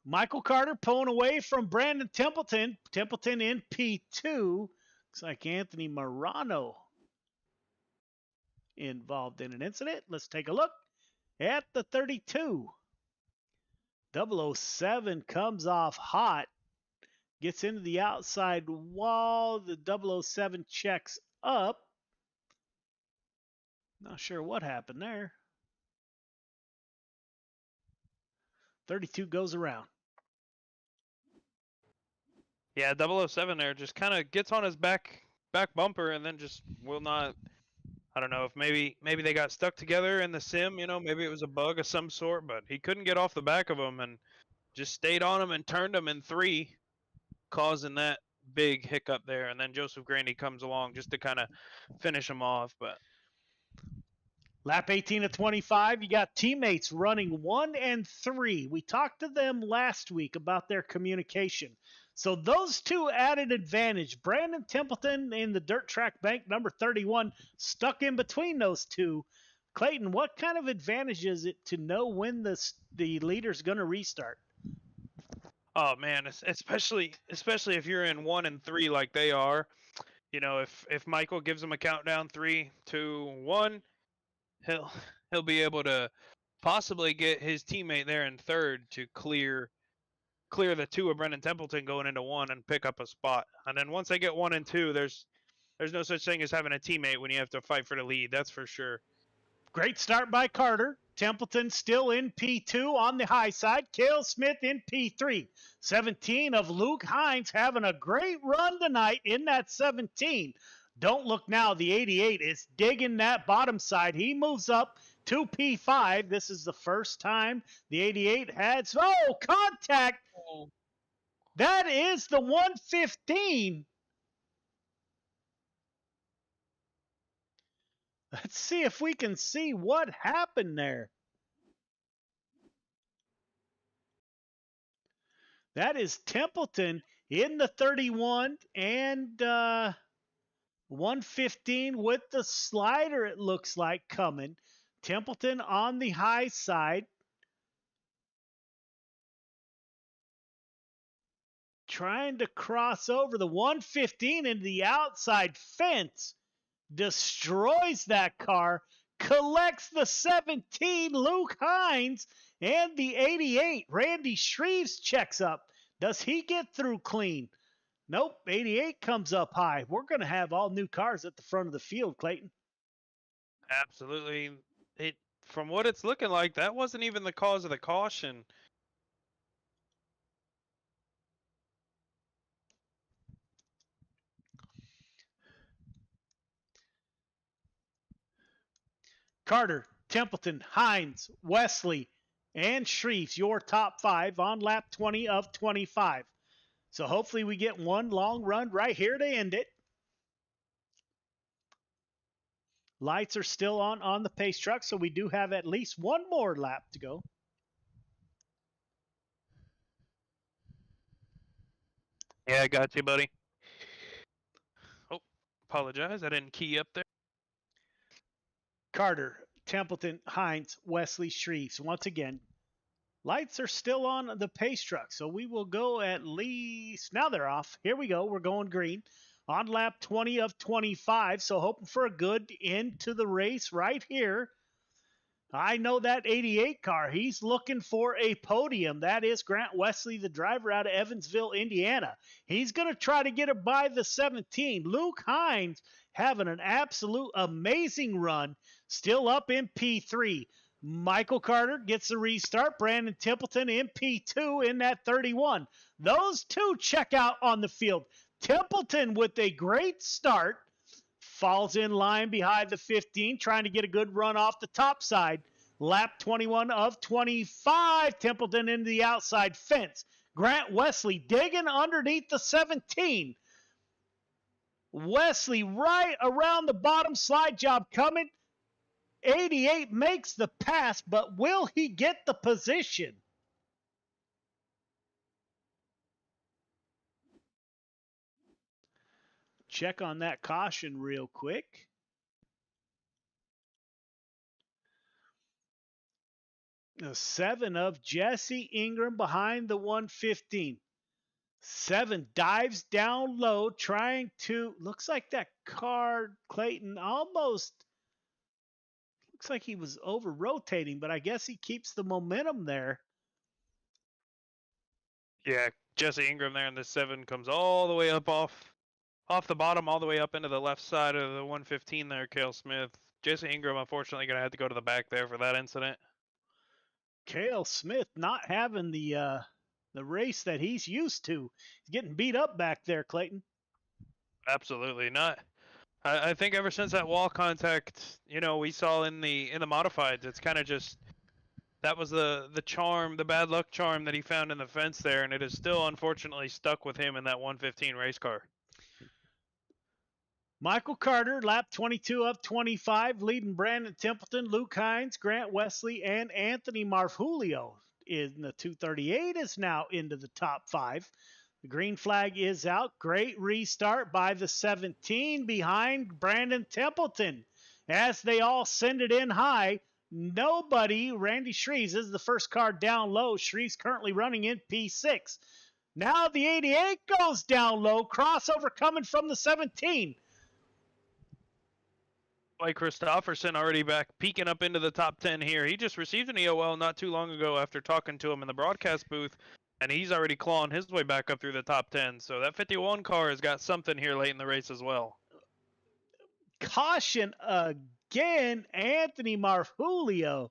Michael Carter pulling away from Brandon Templeton. Templeton in P2. Looks like Anthony Morano involved in an incident. Let's take a look at the 32. 007 comes off hot. Gets into the outside wall. The 007 checks up. Not sure what happened there. 32 goes around. Yeah, 007 there just kind of gets on his back bumper and then just will not. I don't know if maybe they got stuck together in the sim, maybe it was a bug of some sort, but he couldn't get off the back of him and just stayed on him and turned him in 3, causing that big hiccup there. And then Joseph Grandy comes along just to kind of finish him off. But lap 18 of 25, you got teammates running 1 and 3. We talked to them last week about their communication. So those two added advantage. Brandon Templeton in the dirt track bank, number 31, stuck in between those two. Clayton, what kind of advantage is it to know when the leader's going to restart? Oh man, especially if you're in 1 and 3 like they are. You know, if Michael gives him a countdown 3, 2, 1, he'll be able to possibly get his teammate there in third to clear the 2 of Brendan Templeton going into 1 and pick up a spot. And then once they get 1 and 2, there's no such thing as having a teammate when you have to fight for the lead. That's for sure. Great start by Carter. Templeton still in P2 on the high side. Cale Smith in P3. 17 of Luke Hines having a great run tonight in that 17. Don't look now. The 88 is digging that bottom side. He moves up to P5. This is the first time the 88 has... Oh, contact! That is the 115. Let's see if we can see what happened there. That is Templeton in the 31 and 115 with the slider, it looks like, coming. Templeton on the high side. Trying to cross over the 115 into the outside fence. Destroys that car. Collects the 17, Luke Hines, and the 88, Randy Shreves, checks up. Does he get through clean? Nope, 88 comes up high. We're going to have all new cars at the front of the field, Clayton. Absolutely. From what it's looking like, that wasn't even the cause of the caution. Carter, Templeton, Hines, Wesley, and Shreves, your top 5 on lap 20 of 25. So hopefully we get one long run right here to end it. Lights are still on the pace truck, so we do have at least one more lap to go. Yeah, I got you, buddy. Oh, apologize. I didn't key up there. Carter, Templeton, Hines, Wesley, Shreves. Once again, lights are still on the pace truck, so we will go at least... Now they're off. Here we go. We're going green on lap 20 of 25, so hoping for a good end to the race right here. I know that 88 car. He's looking for a podium. That is Grant Wesley, the driver out of Evansville, Indiana. He's going to try to get it by the 17. Luke Hines having an absolute amazing run. Still up in P3. Michael Carter gets the restart. Brandon Templeton in P2 in that 31. Those two check out on the field. Templeton with a great start. Falls in line behind the 15, trying to get a good run off the top side. Lap 21 of 25. Templeton into the outside fence. Grant Wesley digging underneath the 17. Wesley right around the bottom, slide job coming. 88 makes the pass, but will he get the position? Check on that caution real quick. The 7 of Jesse Ingram behind the 115. 7 dives down low, trying to... Looks like that car, Clayton, almost... Looks like he was over-rotating, but I guess he keeps the momentum there. Yeah, Jesse Ingram there in the 7 comes all the way up off the bottom, all the way up into the left side of the 115 there, Cale Smith. Jesse Ingram, unfortunately, going to have to go to the back there for that incident. Cale Smith not having the race that he's used to. He's getting beat up back there, Clayton. Absolutely not. I think ever since that wall contact, we saw in the modifieds, it's kind of just that was the charm, the bad luck charm that he found in the fence there, and it is still unfortunately stuck with him in that 115 race car. Michael Carter, lap 22 of 25, leading Brandon Templeton, Luke Hines, Grant Wesley, and Anthony Marfulio in the 238 is now into the top 5. The green flag is out. Great restart by the 17 behind Brandon Templeton. As they all send it in high, nobody, Randy Shreves is the first car down low. Shreves currently running in P6. Now the 88 goes down low. Crossover coming from the 17. Blake Christopherson already back peeking up into the top 10 here. He just received an EOL not too long ago after talking to him in the broadcast booth, and he's already clawing his way back up through the top 10. So that 51 car has got something here late in the race as well. Caution again, Anthony Marfulio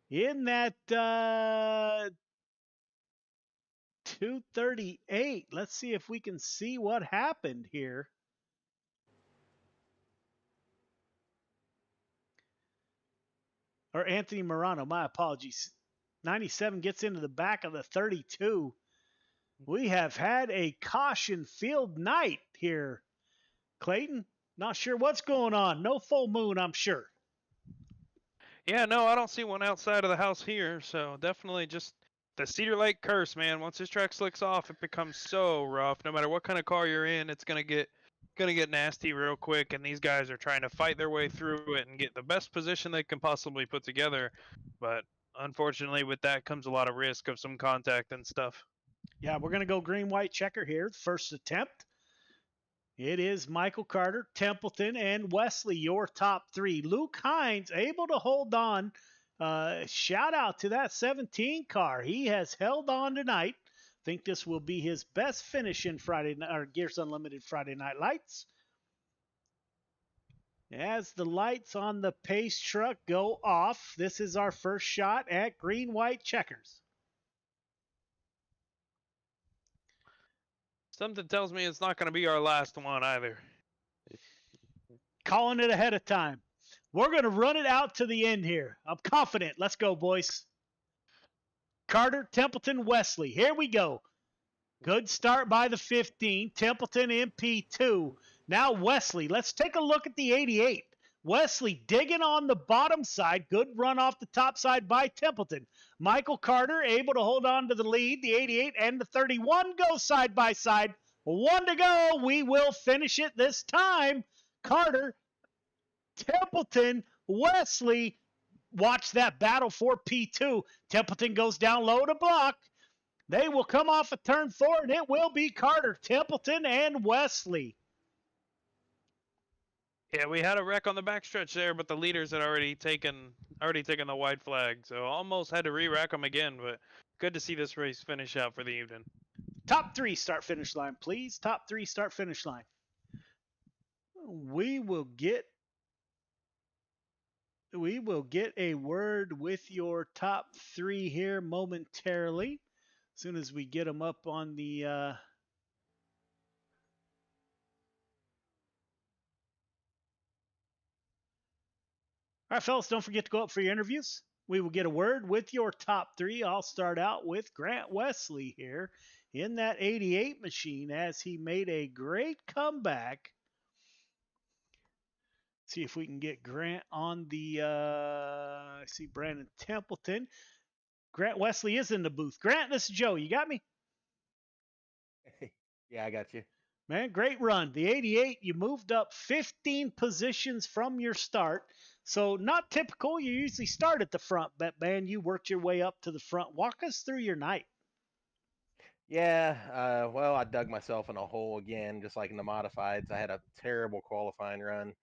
in that 238. Let's see if we can see what happened here. Or Anthony Morano, my apologies. 97 gets into the back of the 32. We have had a caution field night here, Clayton. Not sure what's going on. No full moon, I'm sure. Yeah, no, I don't see one outside of the house here. So definitely just the Cedar Lake curse, man. Once this track slicks off, it becomes so rough. No matter what kind of car you're in, it's gonna get nasty real quick. And these guys are trying to fight their way through it and get the best position they can possibly put together. But unfortunately, with that comes a lot of risk of some contact and stuff. Yeah, we're gonna go green-white checker here. First attempt. It is Michael Carter, Templeton, and Wesley, your top three. Luke Hines able to hold on. Shout out to that 17 car. He has held on tonight. Think this will be his best finish in Friday or Gears Unlimited Friday Night Lights. As the lights on the pace truck go off, this is our first shot at green-white checkers. Something tells me it's not going to be our last one either. Calling it ahead of time. We're going to run it out to the end here. I'm confident. Let's go, boys. Carter, Templeton, Wesley. Here we go. Good start by the 15. Templeton in P2. Now Wesley. Let's take a look at the 88. Wesley digging on the bottom side. Good run off the top side by Templeton. Michael Carter able to hold on to the lead. The 88 and the 31 go side by side. One to go. We will finish it this time. Carter, Templeton, Wesley. Watch that battle for P2. Templeton goes down low to block. They will come off a turn 4, and it will be Carter, Templeton, and Wesley. Yeah, we had a wreck on the backstretch there, but the leaders had already taken the white flag, so almost had to re-rack them again. But good to see this race finish out for the evening. Top 3 start finish line, please. Top 3 start finish line. We will get a word with your top 3 here momentarily. As soon as we get them up on the all right, fellas, don't forget to go up for your interviews. We will get a word with your top 3. I'll start out with Grant Wesley here in that 88 machine as he made a great comeback. See if we can get Grant on the I see Brandon Templeton. Grant Wesley is in the booth. Grant, this is Joe. You got me? Yeah, I got you. Man, great run. The 88, you moved up 15 positions from your start. So not typical. You usually start at the front, but man, you worked your way up to the front. Walk us through your night. Yeah, well, I dug myself in a hole again, just like in the modifieds. I had a terrible qualifying run.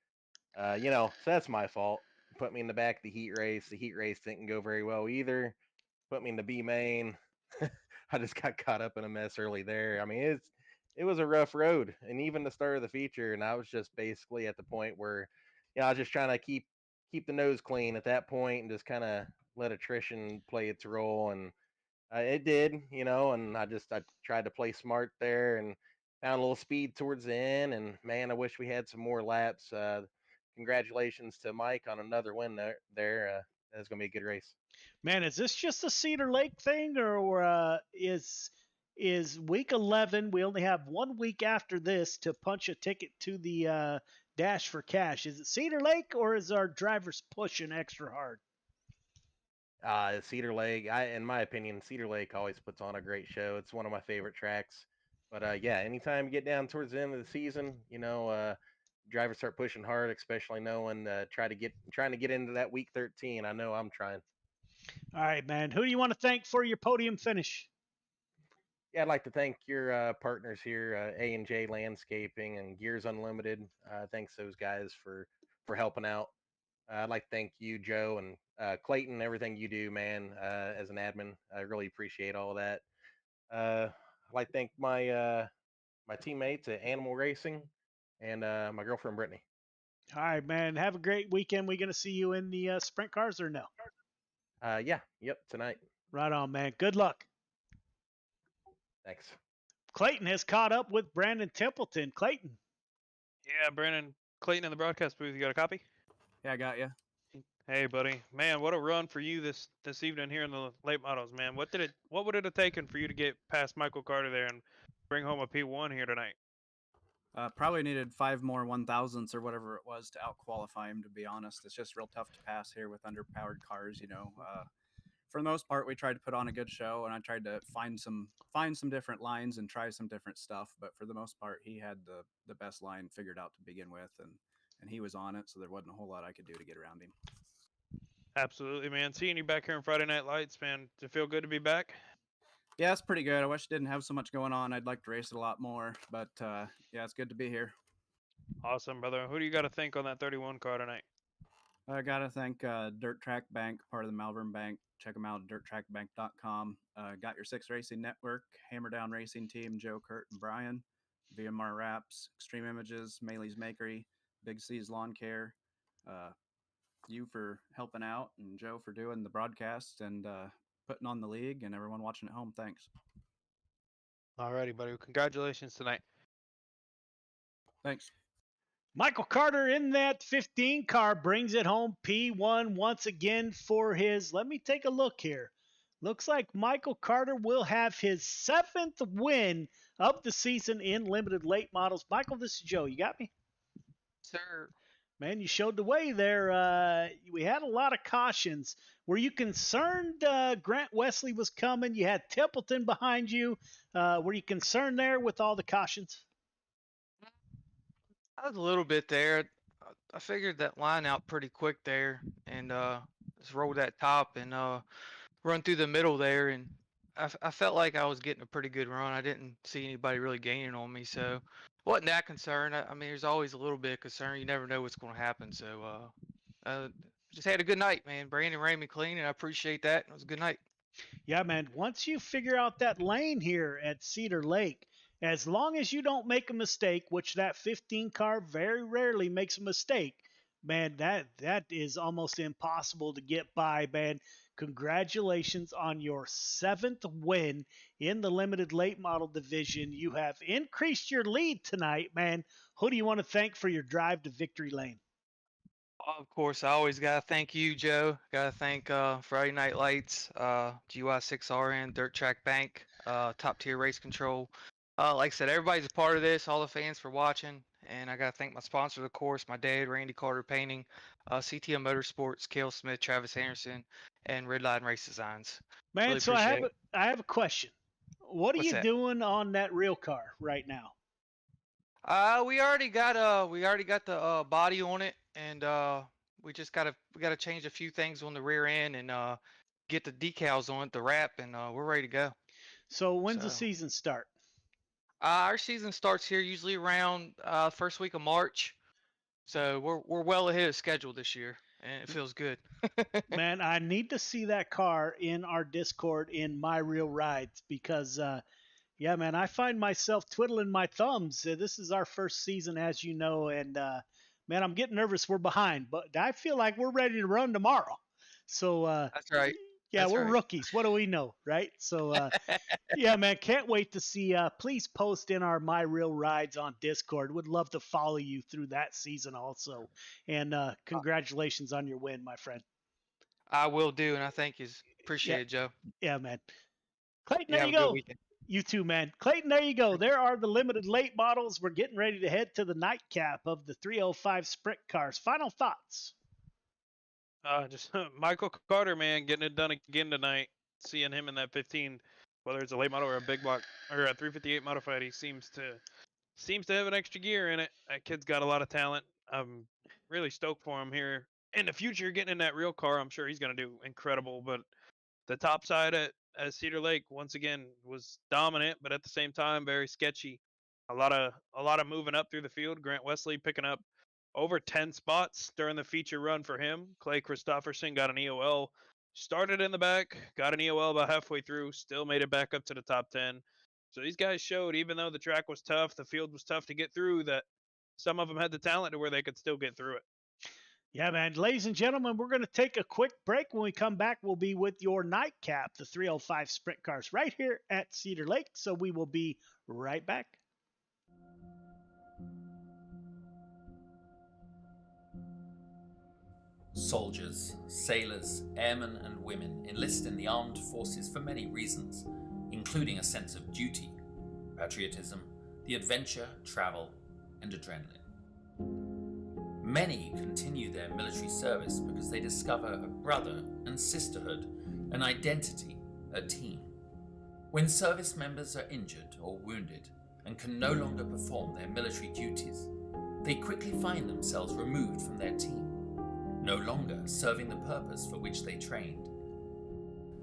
So that's my fault. Put me in the back of the heat race. The heat race didn't go very well either. Put me in the B main. I just got caught up in a mess early there. I mean, it was a rough road, and even the start of the feature, and I was just basically at the point where, I was just trying to keep the nose clean at that point and just kind of let attrition play its role, and it did, and I tried to play smart there and found a little speed towards the end, and man, I wish we had some more laps. Congratulations to Mike on another win there. That's going to be a good race. Man, is this just a Cedar Lake thing, or is week 11? We only have 1 week after this to punch a ticket to the Dash for Cash. Is it Cedar Lake, or is our drivers pushing extra hard? Cedar Lake, in my opinion, Cedar Lake always puts on a great show. It's one of my favorite tracks. But yeah, anytime you get down towards the end of the season, drivers start pushing hard, especially knowing trying to get into that week 13. I know I'm trying. All right, man. Who do you want to thank for your podium finish? Yeah, I'd like to thank your partners here, A&J Landscaping and Gears Unlimited. Thanks those guys for helping out. I'd like to thank you, Joe, and Clayton, everything you do, man, as an admin. I really appreciate all that. I'd like to thank my teammates at Animal Racing and my girlfriend, Brittany. All right, man. Have a great weekend. We going to see you in the sprint cars or no? Yep, tonight. Right on, man. Good luck. Thanks. Clayton has caught up with Brandon Templeton. Clayton. Yeah, Brandon, Clayton in the broadcast booth. You got a copy? Yeah, I got you. Hey, buddy. Man, what a run for you this evening here in the late models, man. What would it have taken for you to get past Michael Carter there and bring home a P1 here tonight? Probably needed 5 more 1000s or whatever it was to out-qualify him, to be honest. It's just real tough to pass here with underpowered cars, For the most part, we tried to put on a good show, and I tried to find some different lines and try some different stuff. But for the most part, he had the best line figured out to begin with, and he was on it, so there wasn't a whole lot I could do to get around him. Absolutely, man. Seeing you back here on Friday Night Lights, man, does it feel good to be back? Yeah, it's pretty good. I wish I didn't have so much going on. I'd like to race it a lot more, but yeah, it's good to be here. Awesome, brother. Who do you got to thank on that 31 car tonight? I got to thank Dirt Track Bank, part of the Malvern Bank. Check them out at dirttrackbank.com. Got Your Six Racing Network, Hammer Down Racing Team, Joe, Kurt, and Brian, VMR Wraps, Extreme Images, Maley's Makery, Big C's Lawn Care, you for helping out, and Joe for doing the broadcast and putting on the league, and everyone watching at home. Thanks. Alrighty, buddy. Congratulations tonight. Thanks. Michael Carter in that 15 car brings it home P1 once again for his, let me take a look here. Looks like Michael Carter will have his 7th win of the season in limited late models. Michael, this is Joe. You got me? Sir. Man, you showed the way there. We had a lot of cautions. Were you concerned Grant Wesley was coming? You had Templeton behind you. Were you concerned there with all the cautions? I was a little bit there. I figured that line out pretty quick there and just roll that top and run through the middle there. And I felt like I was getting a pretty good run. I didn't see anybody really gaining on me, so wasn't that concerned. I mean, there's always a little bit of concern. You never know what's going to happen. So just had a good night, man. Brandon ran me clean, and I appreciate that. It was a good night. Yeah, man. Once you figure out that lane here at Cedar Lake, as long as you don't make a mistake, which that 15 car very rarely makes a mistake, man, that is almost impossible to get by, man. Congratulations on your 7th win in the limited late model division. You have increased your lead tonight, man. Who do you want to thank for your drive to victory lane? Of course, I always got to thank you, Joe. Got to thank Friday Night Lights, GY6RN, Dirt Track Bank, Top Tier Race Control. Like I said, everybody's a part of this, all the fans for watching. And I got to thank my sponsors, of course, my dad, Randy Carter Painting, CTM Motorsports, Cale Smith, Travis Anderson, and Redline Race Designs. Man, Really so I have a question. What are What's you that? doing on that real car right now? We already got the body on it, and we gotta change a few things on the rear end and get the decals on it, the wrap, and we're ready to go. So when's the season start? Our season starts here usually around first week of March, so we're well ahead of schedule this year, and it feels good. Man, I need to see that car in our Discord in My Real Rides because, yeah, man, I find myself twiddling my thumbs. This is our first season, as you know, and man, I'm getting nervous. We're behind, but I feel like we're ready to run tomorrow. So that's right. Yeah, That's we're right. rookies. What do we know, right? So yeah, man, can't wait to see. Please post in our My Real Rides on Discord. Would love to follow you through that season also. And congratulations on your win, my friend. I will do, and I thank you. Appreciate it, Joe. Yeah, man. Clayton, You there have you a good go. weekend. You too, man. Clayton, there you go. There are the limited late models. We're getting ready to head to the nightcap of the 305 sprint cars. Final thoughts. Just Michael Carter, man, getting it done again tonight. Seeing him in that 15 whether it's a late model or a big block or a 358 modified, he seems to have an extra gear in it. That kid's got a lot of talent. I'm really stoked for him here in the future, getting in that real car. I'm sure he's going to do incredible. But the top side at Cedar Lake once again was dominant, but at the same time very sketchy. A lot of moving up through the field. Grant Wesley picking up over 10 spots during the feature run for him. Clay Christopherson got an EOL. Started in the back, got an EOL about halfway through, still made it back up to the top 10. So these guys showed, even though the track was tough, the field was tough to get through, that some of them had the talent to where they could still get through it. Yeah, man. Ladies and gentlemen, we're going to take a quick break. When we come back, we'll be with your nightcap, the 305 Sprint Cars, right here at Cedar Lake. So we will be right back. Soldiers, sailors, airmen and women enlist in the armed forces for many reasons, including a sense of duty, patriotism, the adventure, travel, and adrenaline. Many continue their military service because they discover a brother and sisterhood, an identity, a team. When service members are injured or wounded and can no longer perform their military duties, they quickly find themselves removed from their team, no longer serving the purpose for which they trained.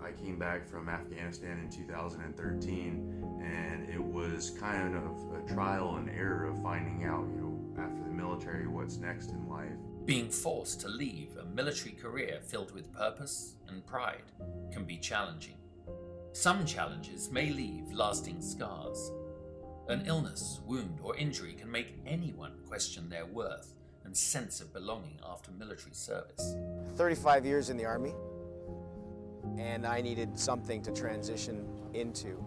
I came back from Afghanistan in 2013, and it was kind of a trial and error of finding out, after the military, what's next in life. Being forced to leave a military career filled with purpose and pride can be challenging. Some challenges may leave lasting scars. An illness, wound, or injury can make anyone question their worth and sense of belonging after military service. 35 years in the Army, and I needed something to transition into.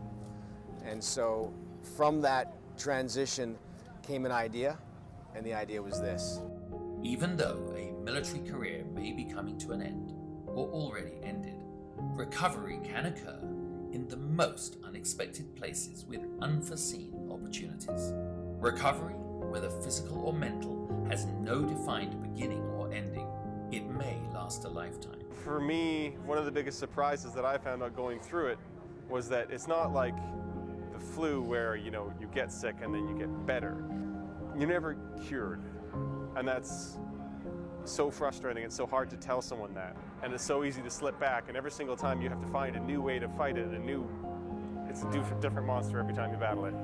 And so from that transition came an idea, and the idea was this. Even though a military career may be coming to an end, or already ended, recovery can occur in the most unexpected places with unforeseen opportunities. Recovery, whether physical or mental, has no defined beginning or ending. It may last a lifetime. For me, one of the biggest surprises that I found out going through it was that it's not like the flu where, you get sick and then you get better. You're never cured. And that's so frustrating. It's so hard to tell someone that. And it's so easy to slip back. And every single time you have to find a new way to fight it, it's a different monster every time you battle it.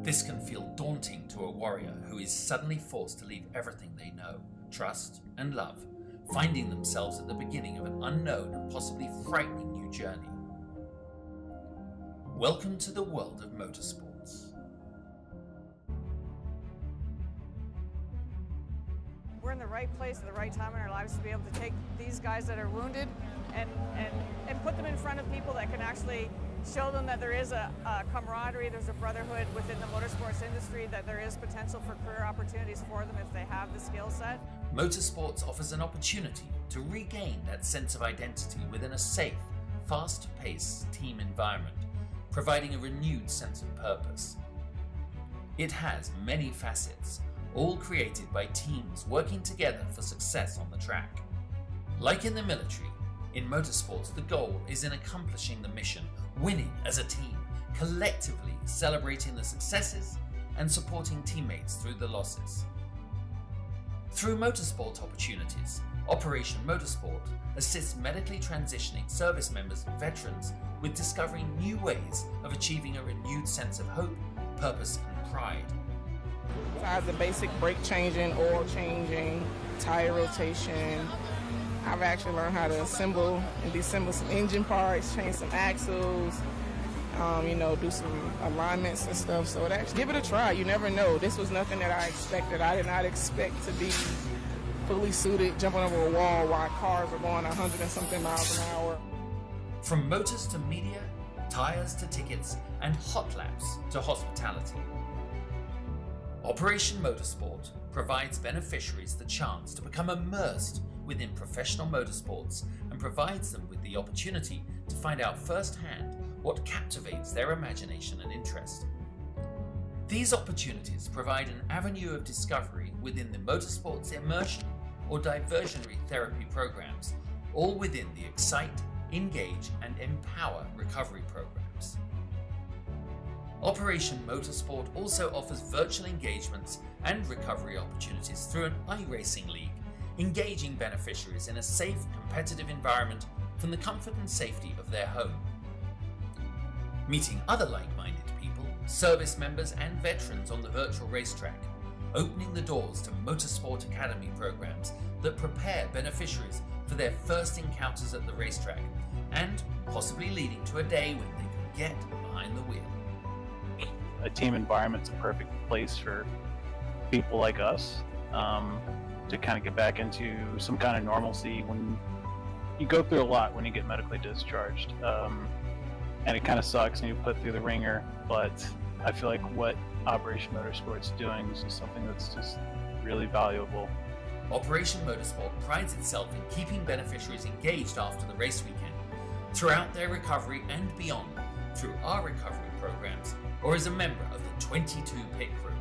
This can feel daunting to a warrior who is suddenly forced to leave everything they know, trust, and love, finding themselves at the beginning of an unknown and possibly frightening new journey. Welcome to the world of motorsports. We're in the right place at the right time in our lives to be able to take these guys that are wounded and put them in front of people that can actually show them that there is a camaraderie, there's a brotherhood within the motorsports industry, that there is potential for career opportunities for them if they have the skill set. Motorsports offers an opportunity to regain that sense of identity within a safe, fast-paced team environment, providing a renewed sense of purpose. It has many facets, all created by teams working together for success on the track. Like in the military, in motorsports, the goal is in accomplishing the mission, winning as a team, collectively celebrating the successes and supporting teammates through the losses. Through motorsport opportunities, Operation Motorsport assists medically transitioning service members and veterans with discovering new ways of achieving a renewed sense of hope, purpose, and pride. Besides the basic brake changing, oil changing, tire rotation, I've actually learned how to assemble and disassemble some engine parts, change some axles, do some alignments and stuff. So give it a try. You never know. This was nothing that I expected. I did not expect to be fully suited, jumping over a wall while cars are going 100 and something miles an hour. From motors to media, tires to tickets, and hot laps to hospitality. Operation Motorsport provides beneficiaries the chance to become immersed within professional motorsports and provides them with the opportunity to find out firsthand what captivates their imagination and interest. These opportunities provide an avenue of discovery within the motorsports immersion or diversionary therapy programs, all within the Excite, Engage, and Empower recovery programs. teams. Operation Motorsport also offers virtual engagements and recovery opportunities through an iRacing league, engaging beneficiaries in a safe, competitive environment from the comfort and safety of their home. Meeting other like-minded people, service members and veterans on the virtual racetrack, opening the doors to Motorsport Academy programs that prepare beneficiaries for their first encounters at the racetrack, and possibly leading to a day when they can get behind the wheel. A team environment's a perfect place for people like us to kind of get back into some kind of normalcy when you go through a lot when you get medically discharged. And it kind of sucks and you put through the ringer, but I feel like what Operation Motorsport's doing is just something that's just really valuable. Operation Motorsport prides itself in keeping beneficiaries engaged after the race weekend, throughout their recovery and beyond, through our recovery programs, or as a member of the 22 pit crew.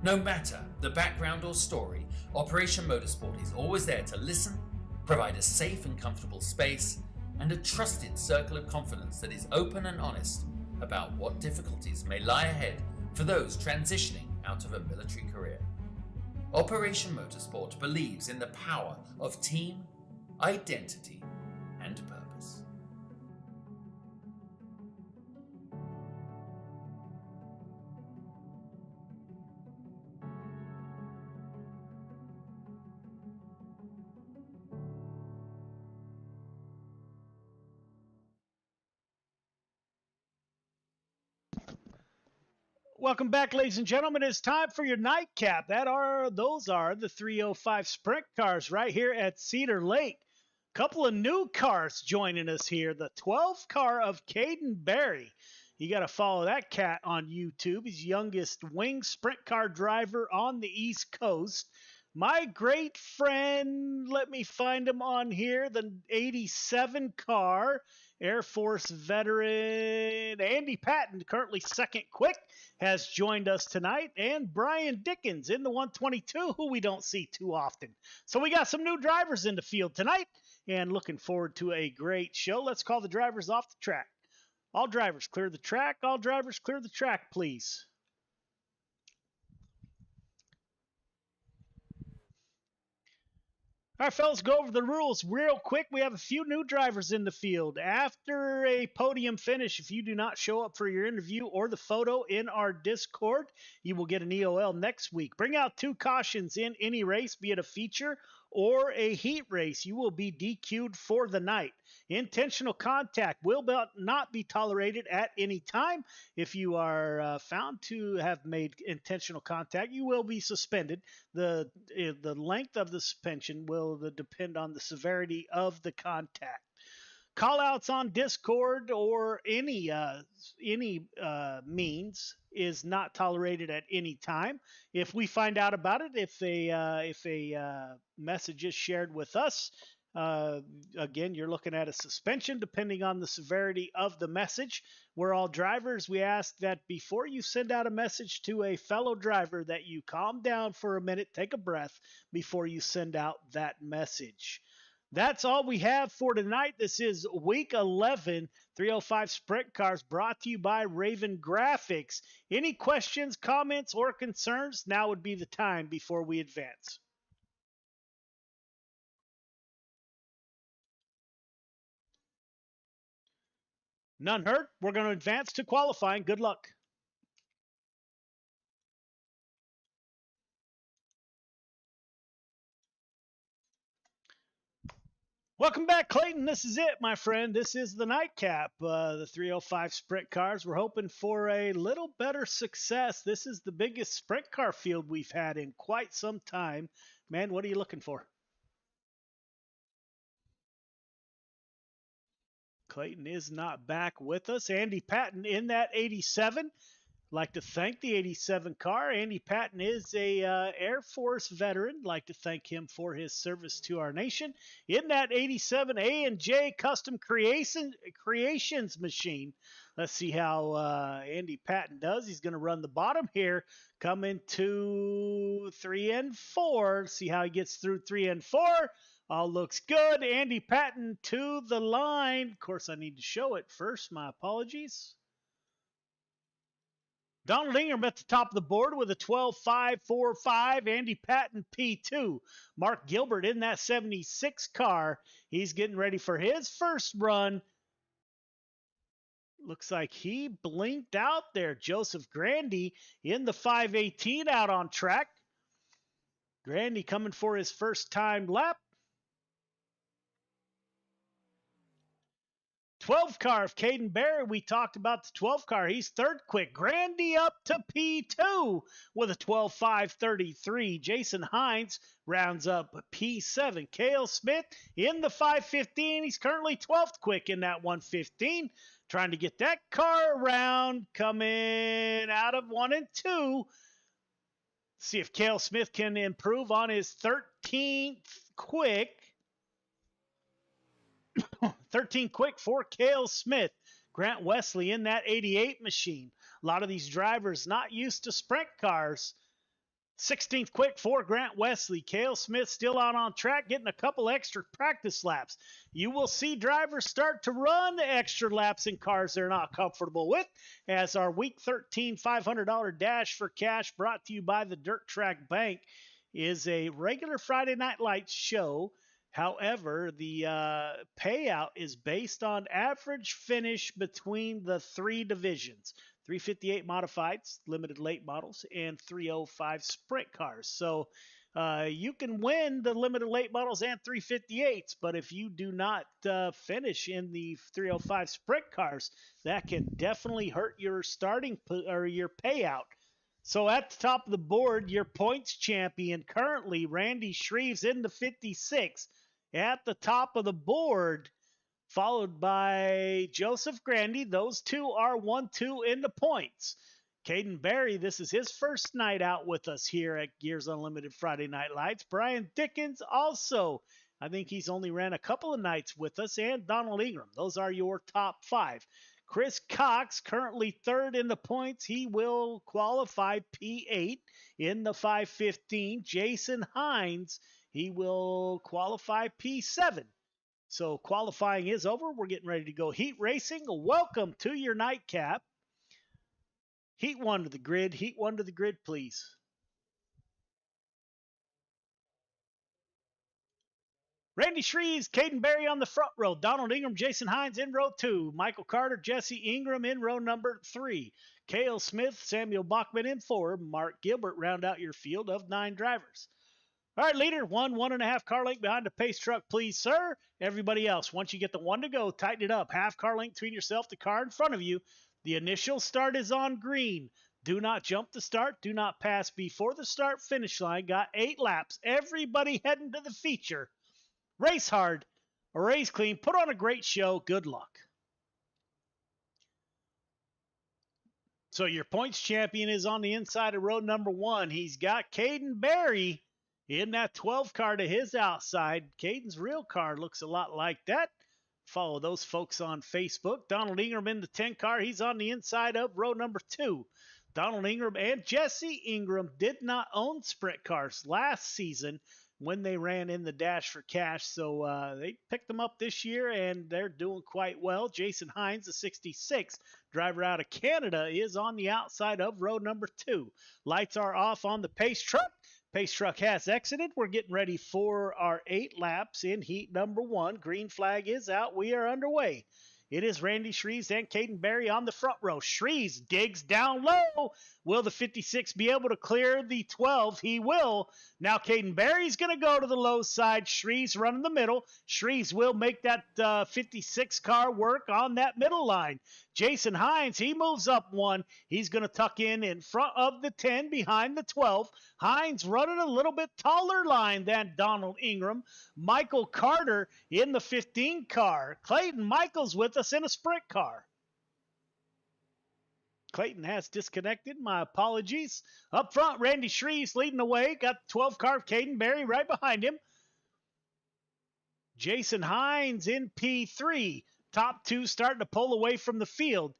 No matter the background or story, Operation Motorsport is always there to listen, provide a safe and comfortable space, and a trusted circle of confidence that is open and honest about what difficulties may lie ahead for those transitioning out of a military career. Operation Motorsport believes in the power of team, identity, and purpose. Welcome back, ladies and gentlemen. It's time for your nightcap. Those are the 305 Sprint cars right here at Cedar Lake. Couple of new cars joining us here. The 12th car of Caden Berry. You got to follow that cat on YouTube. He's youngest wing sprint car driver on the East Coast. My great friend, let me find him on here, the 87 car, Air Force veteran Andy Patton, currently second quick, has joined us tonight, and Brian Dickens in the 122, who we don't see too often. So we got some new drivers in the field tonight, and looking forward to a great show. Let's call the drivers off the track. All drivers clear the track. All drivers clear the track, please. All right, fellas, go over the rules real quick. We have a few new drivers in the field. After a podium finish, if you do not show up for your interview or the photo in our Discord, you will get an EOL next week. Bring out 2 cautions in any race, be it a feature or a heat race. You will be DQ'd for the night. Intentional contact will not be tolerated at any time. If you are found to have made intentional contact, you will be suspended. The length of the suspension will depend on the severity of the contact. Callouts on Discord or any means is not tolerated at any time. If we find out about it, if a message is shared with us, again, you're looking at a suspension depending on the severity of the message. We're all drivers. We ask that before you send out a message to a fellow driver that you calm down for a minute, take a breath before you send out that message. That's all we have for tonight. This is week 11, 305 Sprint Cars, brought to you by Raven Graphics. Any questions, comments, or concerns? Now would be the time before we advance. None heard. We're going to advance to qualifying. Good luck. Welcome back, Clayton. This is it, my friend. This is the nightcap. The 305 Sprint Cars. We're hoping for a little better success. This is the biggest sprint car field we've had in quite some time. Man, what are you looking for? Clayton is not back with us. Andy Patton in that 87. Like to thank the 87 car. Andy Patton is a Air Force veteran. Like to thank him for his service to our nation. In that 87 A&J Custom Creations machine. Let's see how Andy Patton does. He's going to run the bottom here. Coming to 3 and 4. See how he gets through 3 and 4. All looks good. Andy Patton to the line. Of course, I need to show it first. My apologies. Donald Ingram at the top of the board with a 12.545. Andy Patton P2. Mark Gilbert in that 76 car. He's getting ready for his first run. Looks like he blinked out there. Joseph Grandy in the 518 out on track. Grandy coming for his first time lap. 12 car of Caden Berry. We talked about the 12 car. He's third quick. Grandy up to P2 with a 12.533. Jason Hines rounds up P7. Cale Smith in the 515. He's currently 12th quick in that 115. Trying to get that car around. Coming out of 1 and 2. See if Cale Smith can improve on his 13th quick. 13 quick for Cale Smith. Grant Wesley in that 88 machine. A lot of these drivers not used to sprint cars. 16th quick for Grant Wesley. Cale Smith still out on track, getting a couple extra practice laps. You will see drivers start to run the extra laps in cars they're not comfortable with, as our Week 13 $500 Dash for Cash, brought to you by the Dirt Track Bank, is a regular Friday Night Lights show. However, the payout is based on average finish between the three divisions: 358 modifieds, limited late models, and 305 sprint cars. So you can win the limited late models and 358s, but if you do not finish in the 305 sprint cars, that can definitely hurt your or your payout. So at the top of the board, your points champion currently, Randy Shreves in the 56 at the top of the board, followed by Joseph Grandy. Those two are 1-2 in the points. Caden Berry, this is his first night out with us here at Gears Unlimited Friday Night Lights. Brian Dickens also, I think he's only ran a couple of nights with us, and Donald Ingram. Those are your top 5. Chris Cox, currently third in the points. He will qualify P8 in the 515. Jason Hines, he will qualify P7. So qualifying is over. We're getting ready to go heat racing. Welcome to your nightcap. Heat 1 to the grid. Heat 1 to the grid, please. Randy Shreves, Caden Berry on the front row. Donald Ingram, Jason Hines in row 2. Michael Carter, Jesse Ingram in row number 3. Cale Smith, Samuel Bachman in 4. Mark Gilbert round out your field of 9 drivers. All right, leader, 1.5 car length behind the pace truck, please, sir. Everybody else, once you get the 1 to go, tighten it up. Half car length between yourself, the car in front of you. The initial start is on green. Do not jump the start. Do not pass before the start finish line. Got 8 laps. Everybody heading to the feature. Race hard, or race clean. Put on a great show. Good luck. So your points champion is on the inside of row number 1. He's got Caden Berry in that 12 car to his outside. Caden's real car looks a lot like that. Follow those folks on Facebook. Donald Ingram in the 10 car. He's on the inside of row number 2. Donald Ingram and Jesse Ingram did not own sprint cars last season when they ran in the Dash for Cash. So they picked them up this year, and they're doing quite well. Jason Hines, the 66 driver out of Canada, is on the outside of row number 2. Lights are off on the pace truck. Pace truck has exited. We're getting ready for our 8 laps in heat number 1. Green flag is out. We are underway. It is Randy Shreves and Caden Berry on the front row. Shreves digs down low. Will the 56 be able to clear the 12? He will. Now Caden Berry's going to go to the low side. Shreves running the middle. Shreves will make that 56 car work on that middle line. Jason Hines, he moves up 1. He's going to tuck in front of the 10 behind the 12. Hines running a little bit taller line than Donald Ingram. Michael Carter in the 15 car. Clayton Michaels with us in a sprint car. Clayton has disconnected. My apologies. Up front, Randy Shreves leading the way. Got the 12 car of Caden Berry right behind him. Jason Hines in P3. Top 2 starting to pull away from the field.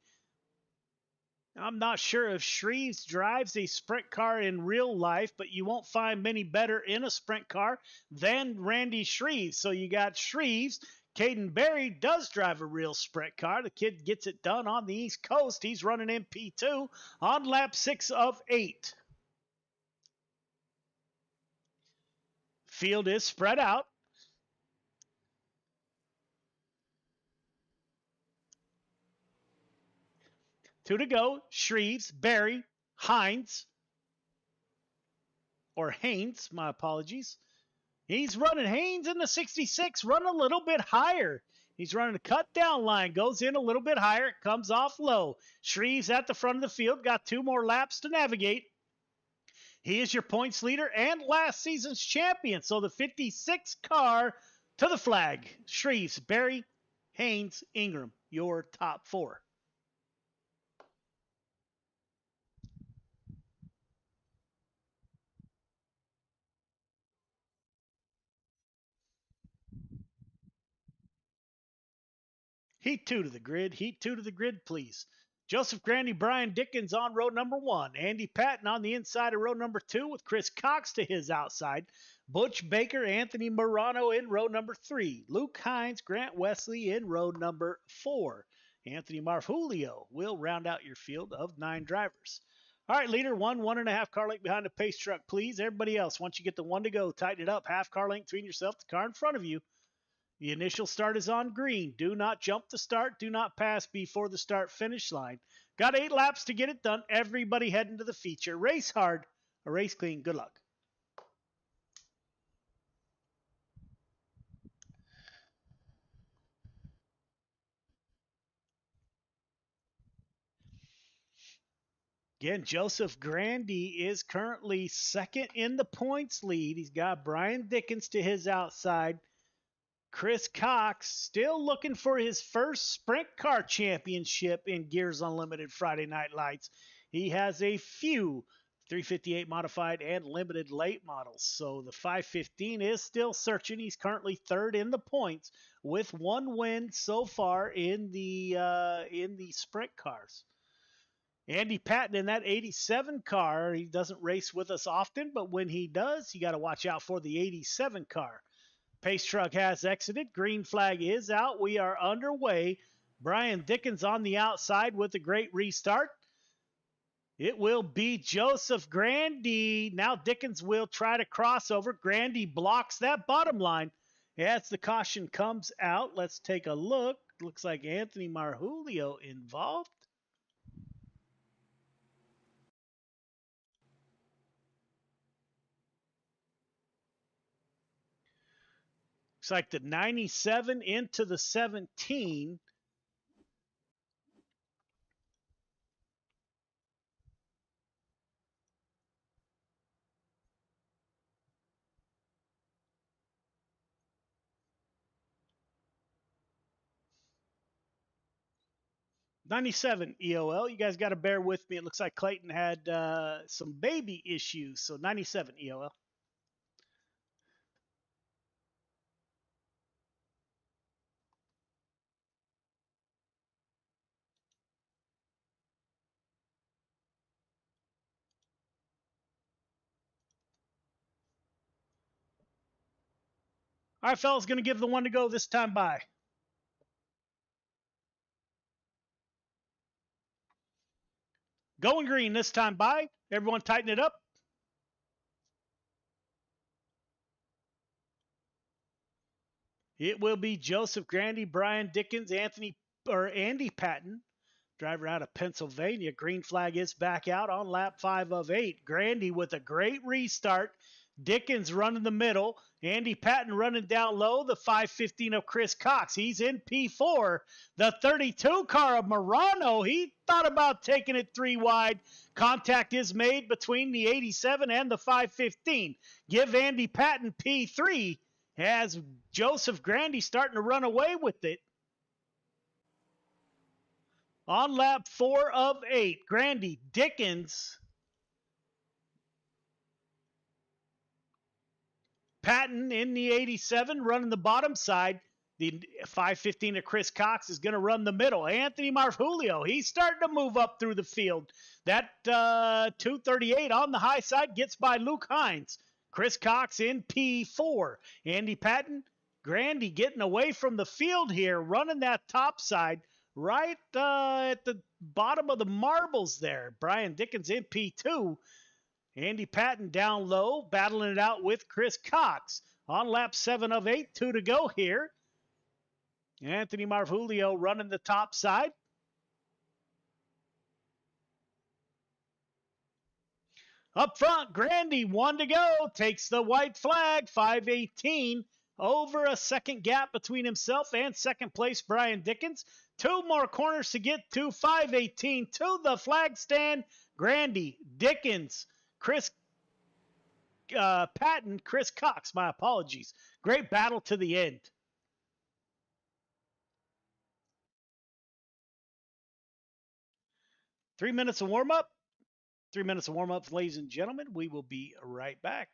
I'm not sure if Shreves drives a sprint car in real life, but you won't find many better in a sprint car than Randy Shreves. So you got Shreves. Caden Berry does drive a real sprint car. The kid gets it done on the East Coast. He's running in P2 on lap 6 of 8. Field is spread out. Two to go. Shreves, Berry, Hines, or Haynes, my apologies. He's running Haynes in the 66, run a little bit higher. He's running a cut down line, goes in a little bit higher, comes off low. Shreves at the front of the field, got 2 more laps to navigate. He is your points leader and last season's champion. So the 56 car to the flag. Shreves, Berry, Haynes, Ingram, your top 4. Heat 2 to the grid. Heat 2 to the grid, please. Joseph Grandy, Brian Dickens on row number 1. Andy Patton on the inside of row number 2 with Chris Cox to his outside. Butch Baker, Anthony Morano in row number 3. Luke Hines, Grant Wesley in row number 4. Anthony Marfulio will round out your field of 9 drivers. All right, leader, 1.5 car length behind the pace truck, please. Everybody else, once you get the 1 to go, tighten it up. Half car length between yourself, the car in front of you. The initial start is on green. Do not jump the start. Do not pass before the start finish line. Got 8 laps to get it done. Everybody heading to the feature. Race hard, a race clean. Good luck. Again, Joseph Grandy is currently second in the points lead. He's got Brian Dickens to his outside. Chris Cox still looking for his first sprint car championship in Gears Unlimited Friday Night Lights. He has a few 358 modified and limited late models. So the 515 is still searching. He's currently third in the points with 1 win so far in the sprint cars. Andy Patton in that 87 car. He doesn't race with us often, but when he does, you got to watch out for the 87 car. Pace truck has exited. Green flag is out. We are underway. Brian Dickens on the outside with a great restart. It will be Joseph Grandy. Now Dickens will try to cross over. Grandy blocks that bottom line as the caution comes out. Let's take a look. Looks like Anthony Marjulio involved. Looks like the 97 into the 17. '97 EOL. You guys got to bear with me. It looks like Clayton had some baby issues. So 97 EOL. All right, fellas, going to give the 1 to go this time by. Going green this time by. Everyone tighten it up. It will be Joseph Grandy, Brian Dickens, Andy Patton, driver out of Pennsylvania. Green flag is back out on lap 5 of 8. Grandy with a great restart. Dickens running the middle. Andy Patton running down low. The 515 of Chris Cox. He's in P4. The 32 car of Morano. He thought about taking it 3 wide. Contact is made between the 87 and the 515. Give Andy Patton P3 as Joseph Grandy starting to run away with it. On lap 4 of 8, Grandy, Dickens, Patton in the 87 running the bottom side. The 515 of Chris Cox is going to run the middle. Anthony Marfulio, he's starting to move up through the field. That 238 on the high side gets by Luke Hines. Chris Cox in P4. Andy Patton, Grandy getting away from the field here, running that top side right at the bottom of the marbles there. Brian Dickens in P2. Andy Patton down low, battling it out with Chris Cox. On lap 7 of 8, 2 to go here. Anthony Marfulio running the top side. Up front, Grandy, 1 to go, takes the white flag, 5:18, over a second gap between himself and second place Brian Dickens. 2 more corners to get to 5:18 to the flag stand. Grandy, Dickens, Chris Patton, Chris Cox, my apologies. Great battle to the end. Three minutes of warm-up. 3 minutes of warm-up, ladies and gentlemen. We will be right back.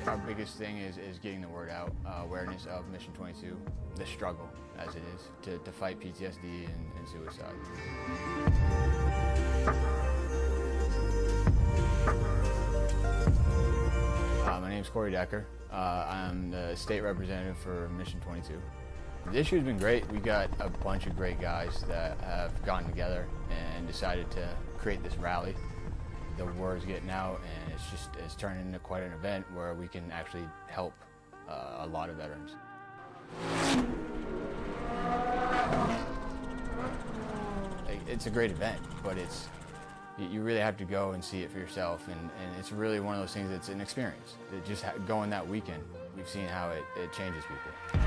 Our biggest thing is getting the word out, awareness of Mission 22, the struggle as it is to fight PTSD and suicide. My name's Corey Decker. I'm the state representative for Mission 22. The issue has been great. We got a bunch of great guys that have gotten together and decided to create this rally. The word's getting out, and it's turning into quite an event where we can actually help a lot of veterans. It's a great event, but you really have to go and see it for yourself, and it's really one of those things that's an experience. Just going that weekend, we've seen how it changes people.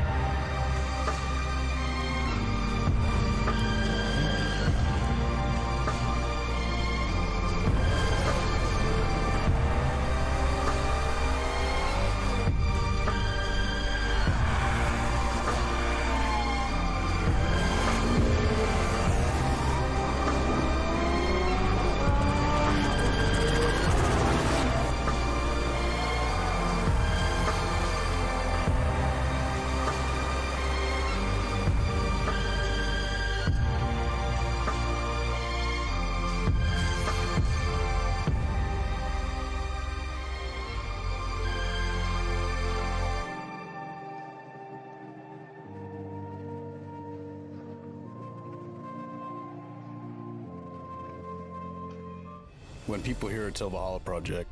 When people hear a Till Valhalla project,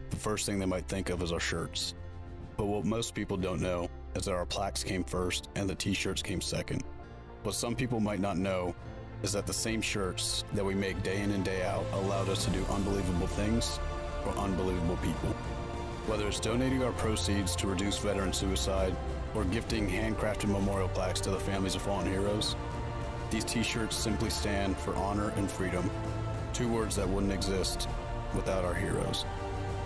the first thing they might think of is our shirts. But what most people don't know is that our plaques came first and the t-shirts came second. What some people might not know is that the same shirts that we make day in and day out allowed us to do unbelievable things for unbelievable people. Whether it's donating our proceeds to reduce veteran suicide or gifting handcrafted memorial plaques to the families of fallen heroes, these t-shirts simply stand for honor and freedom. 2 words that wouldn't exist without our heroes.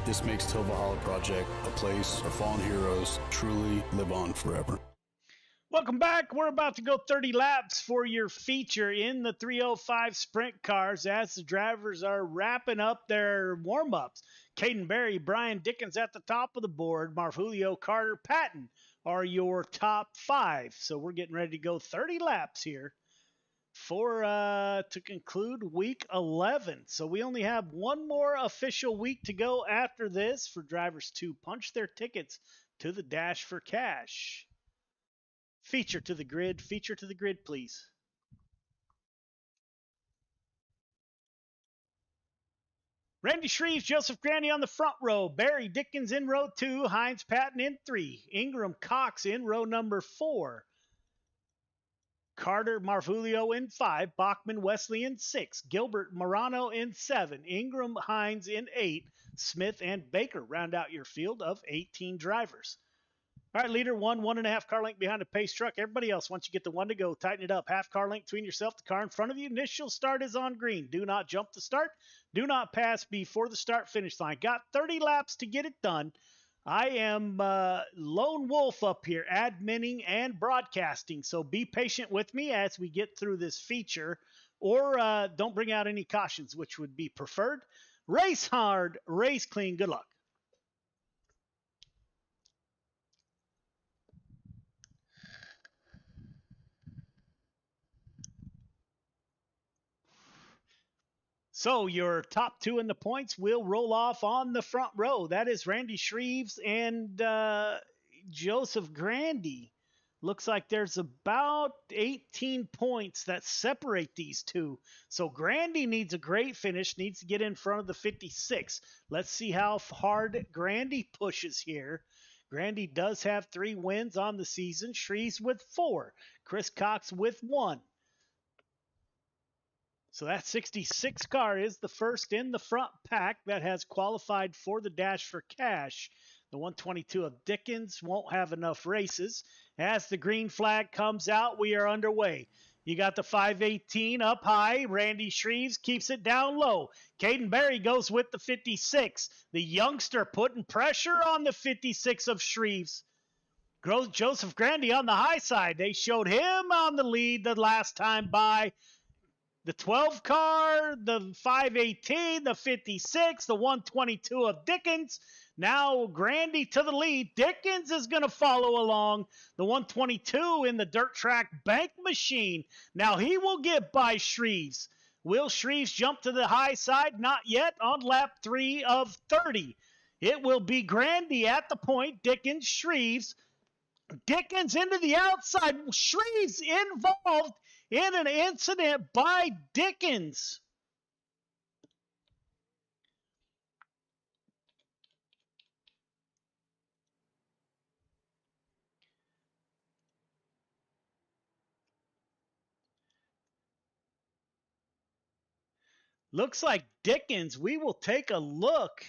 This makes Till Valhalla Project a place our fallen heroes truly live on forever. Welcome back. We're about to go 30 laps for your feature in the 305 sprint cars as the drivers are wrapping up their warm-ups. Caden Berry, Brian Dickens at the top of the board. Marfulio, Carter, Patton are your top 5. So we're getting ready to go 30 laps here for to conclude week 11. So we only have one more official week to go after this for drivers to punch their tickets to the Dash for Cash. Feature to the grid, please. Randy Shreves, Joseph Grandy on the front row, Barry Dickens in row 2, Hines Patton in 3, Ingram Cox in row number 4, Carter Marfulio in 5, Bachman Wesley in 6, Gilbert Morano in 7, Ingram Hines in 8, Smith and Baker round out your field of 18 drivers. All right, leader, 1.5 car length behind the pace truck. Everybody else, once you get the one to go, tighten it up. Half car length between yourself, the car in front of you. Initial start is on green. Do not jump the start. Do not pass before the start finish line. Got 30 laps to get it done. I am lone wolf up here, adminning and broadcasting. So be patient with me as we get through this feature, or don't bring out any cautions, which would be preferred. Race hard, race clean. Good luck. So your top two in the points will roll off on the front row. That is Randy Shreves and Joseph Grandy. Looks like there's about 18 points that separate these two. So Grandy needs a great finish, needs to get in front of the 56. Let's see how hard Grandy pushes here. Grandy does have 3 wins on the season. Shreves with 4. Chris Cox with 1. So that 66 car is the first in the front pack that has qualified for the Dash for Cash. The 122 of Dickens won't have enough races. As the green flag comes out, we are underway. You got the 518 up high. Randy Shreves keeps it down low. Caden Berry goes with the 56. The youngster putting pressure on the 56 of Shreves. Joseph Grandy on the high side. They showed him on the lead the last time by. The 12 car, the 518, the 56, the 122 of Dickens. Now Grandy to the lead. Dickens is going to follow along. The 122 in the dirt track bank machine. Now he will get by Shreves. Will Shreves jump to the high side? Not yet on lap 3 of 30. It will be Grandy at the point. Dickens, Shreves. Dickens into the outside. Shreves involved in an incident by Dickens. Looks like Dickens. We will take a look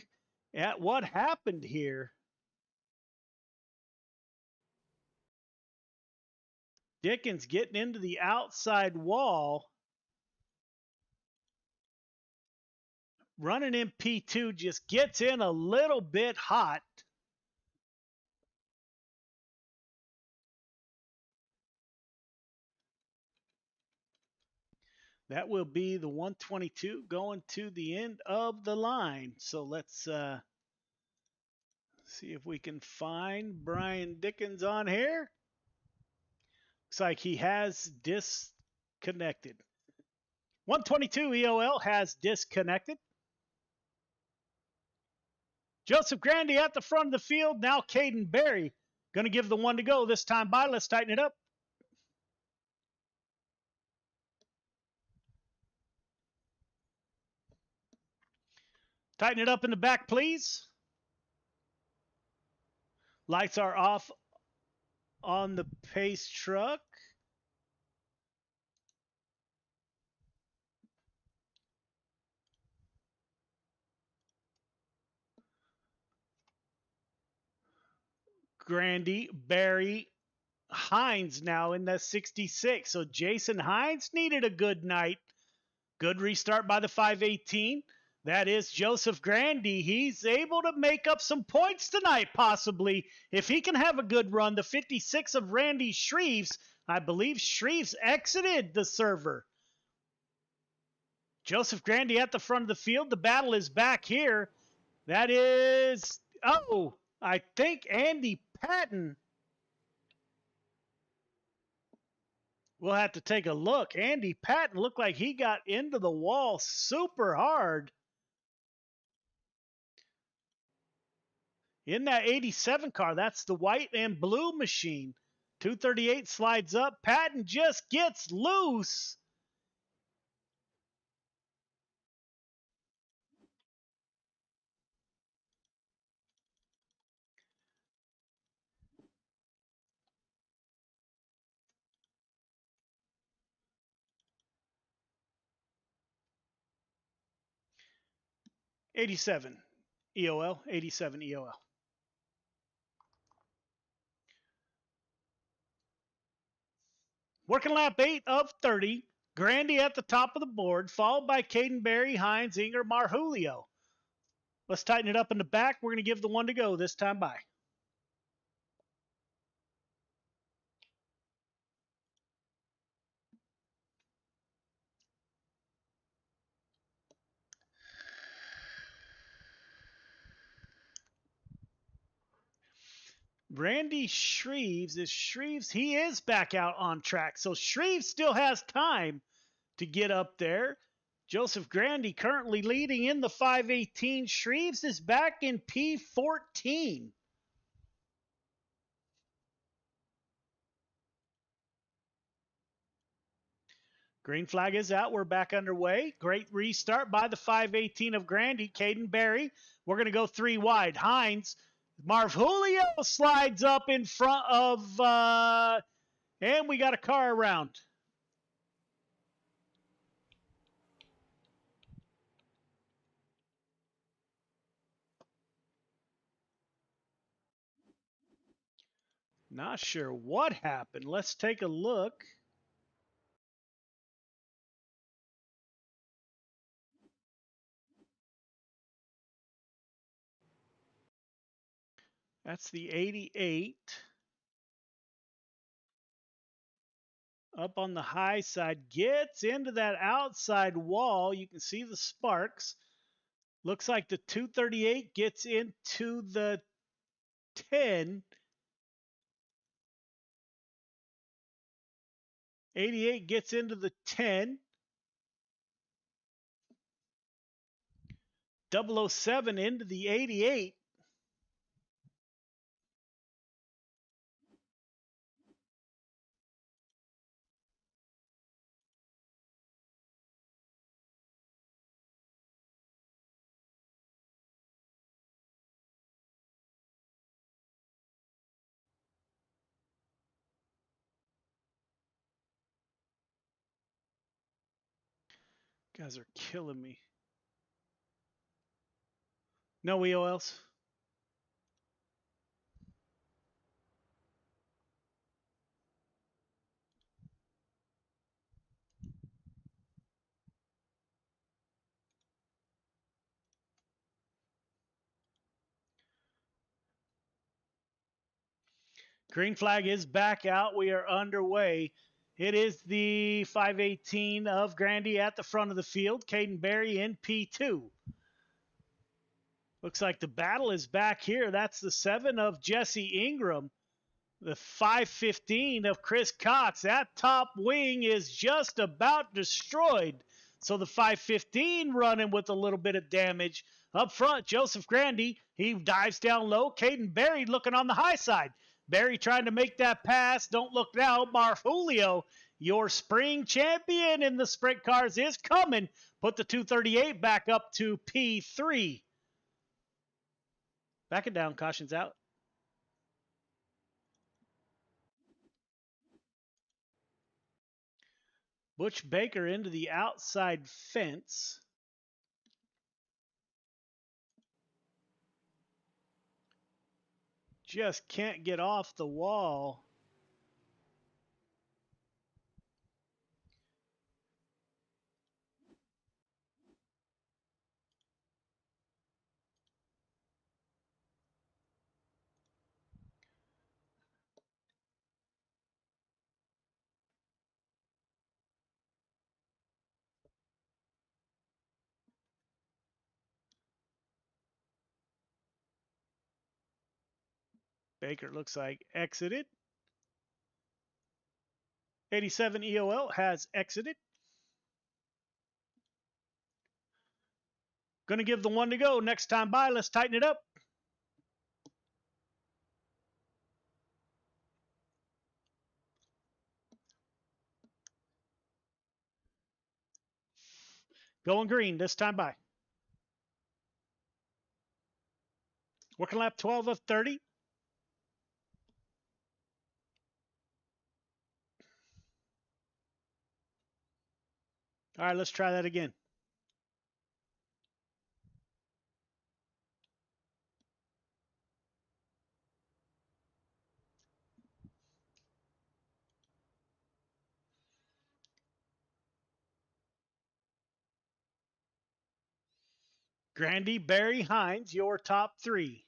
at what happened here. Dickens getting into the outside wall. Running in P2 just gets in a little bit hot. That will be the 122 going to the end of the line. So let's see if we can find Brian Dickens on here. Looks like he has disconnected. 122 EOL has disconnected. Joseph Grandy at the front of the field. Now Caden Berry going to give the one to go this time by. Let's tighten it up. Tighten it up in the back, please. Lights are off on the pace truck. Grandy, Berry, Hines now in the 66. So Jason Hines needed a good night. Good restart by the 518. That is Joseph Grandy. He's able to make up some points tonight, possibly. If he can have a good run, the 56 of Randy Shreves, I believe Shreves exited the server. Joseph Grandy at the front of the field. The battle is back here. That is, I think Andy Patton. We'll have to take a look. Andy Patton looked like he got into the wall super hard. In that 87 car, that's the white and blue machine. 238 slides up. Patton just gets loose. '87 EOL, '87 EOL. Working lap 8 of 30. Grandy at the top of the board, followed by Caden Berry, Hines, Inger, Marjulio. Let's tighten it up in the back. We're going to give the one to go this time by. Randy Shreves is Shreves. He is back out on track. So Shreves still has time to get up there. Joseph Grandy currently leading in the 518. Shreves is back in P14. Green flag is out. We're back underway. Great restart by the 518 of Grandy. Caden Berry. We're going to go 3 wide. Hines. Marjulio slides up in front of, and we got a car around. Not sure what happened. Let's take a look. That's the 88. Up on the high side, gets into that outside wall. You can see the sparks. Looks like the 238 gets into the 10. 88 gets into the 10. 007 into the 88. Guys are killing me. No EOLs. Green flag is back out. We are underway. It is the 518 of Grandy at the front of the field. Caden Berry in P2. Looks like the battle is back here. That's the 7 of Jesse Ingram. The 515 of Chris Cox. That top wing is just about destroyed. So the 515 running with a little bit of damage. Up front, Joseph Grandy. He dives down low. Caden Berry looking on the high side. Berry trying to make that pass. Don't look now. Marjulio, your spring champion in the sprint cars, is coming. Put the 238 back up to P3. Back it down. Caution's out. Butch Baker into the outside fence. Just can't get off the wall. Baker looks like exited. 87 EOL has exited. Going to give the one to go. Next time by, let's tighten it up. Going green this time by. Working lap 12 of 30. All right, let's try that again. Grandy, Barry, Hines, your top three.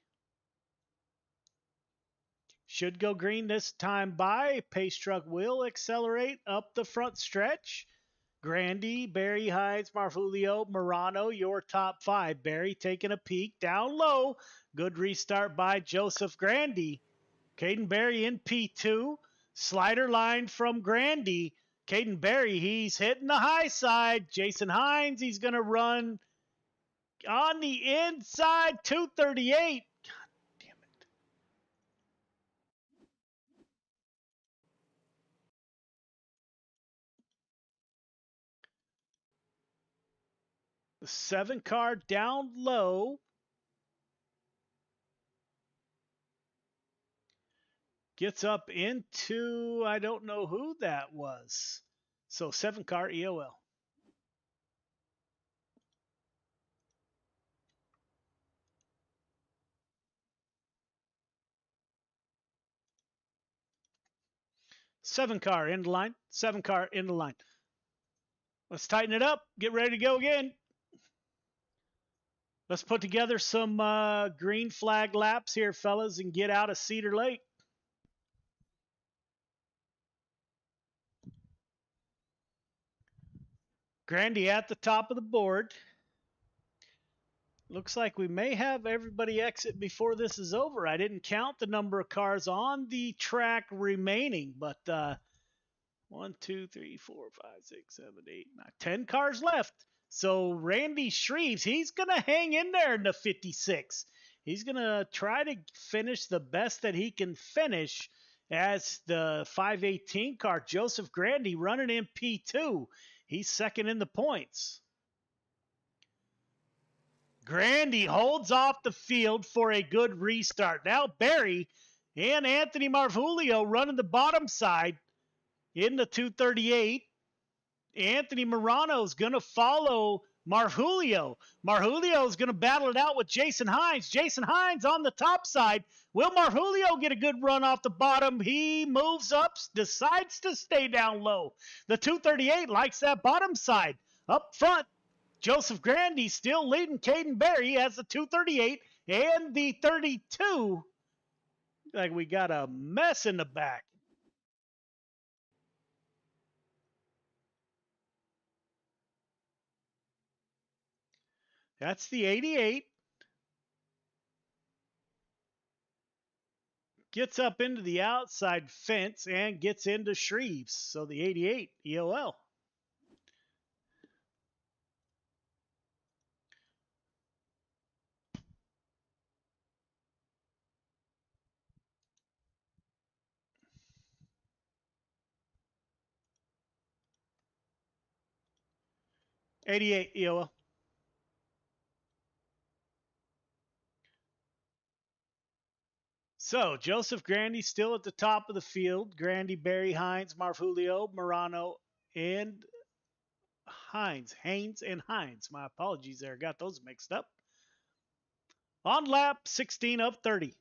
Should go green this time by. Pace truck will accelerate up the front stretch. Grandy, Barry, Hines, Marfulio, Morano, your top five. Barry taking a peek down low. Good restart by Joseph Grandy. Caden Barry in P2. Slider line from Grandy. Caden Barry, he's hitting the high side. Jason Hines, he's going to run on the inside, 238. The 7 car down low. Gets up into, I don't know who that was. So 7 car EOL. Seven car in the line. 7 car in the line. Let's tighten it up. Get ready to go again. Let's put together some green flag laps here, fellas, and get out of Cedar Lake. Grandy at the top of the board. Looks like we may have everybody exit before this is over. I didn't count the number of cars on the track remaining, but 1, 2, 3, 4, 5, 6, 7, 8, 9, 10 cars left. So Randy Shreves, he's going to hang in there in the 56. He's going to try to finish the best that he can finish as the 518 car. Joseph Grandy running in P2. He's second in the points. Grandy holds off the field for a good restart. Now Barry and Anthony Marvulio running the bottom side in the 238. Anthony Morano's going to follow Marvulio. Marvulio's going to battle it out with Jason Hines. Jason Hines on the top side. Will Marvulio get a good run off the bottom? He moves up, decides to stay down low. The 238 likes that bottom side. Up front, Joseph Grandy still leading Caden Barry as the 238 and the 32. Like we got a mess in the back. That's the 88. Gets up into the outside fence and gets into Shreves. So the 88 EOL. '88 EOL. So Joseph Grandy still at the top of the field. Grandy, Barry, Hines, Marfulio, Morano, and Hines. Haynes and Hines. My apologies there. Got those mixed up. On lap 16 of 30.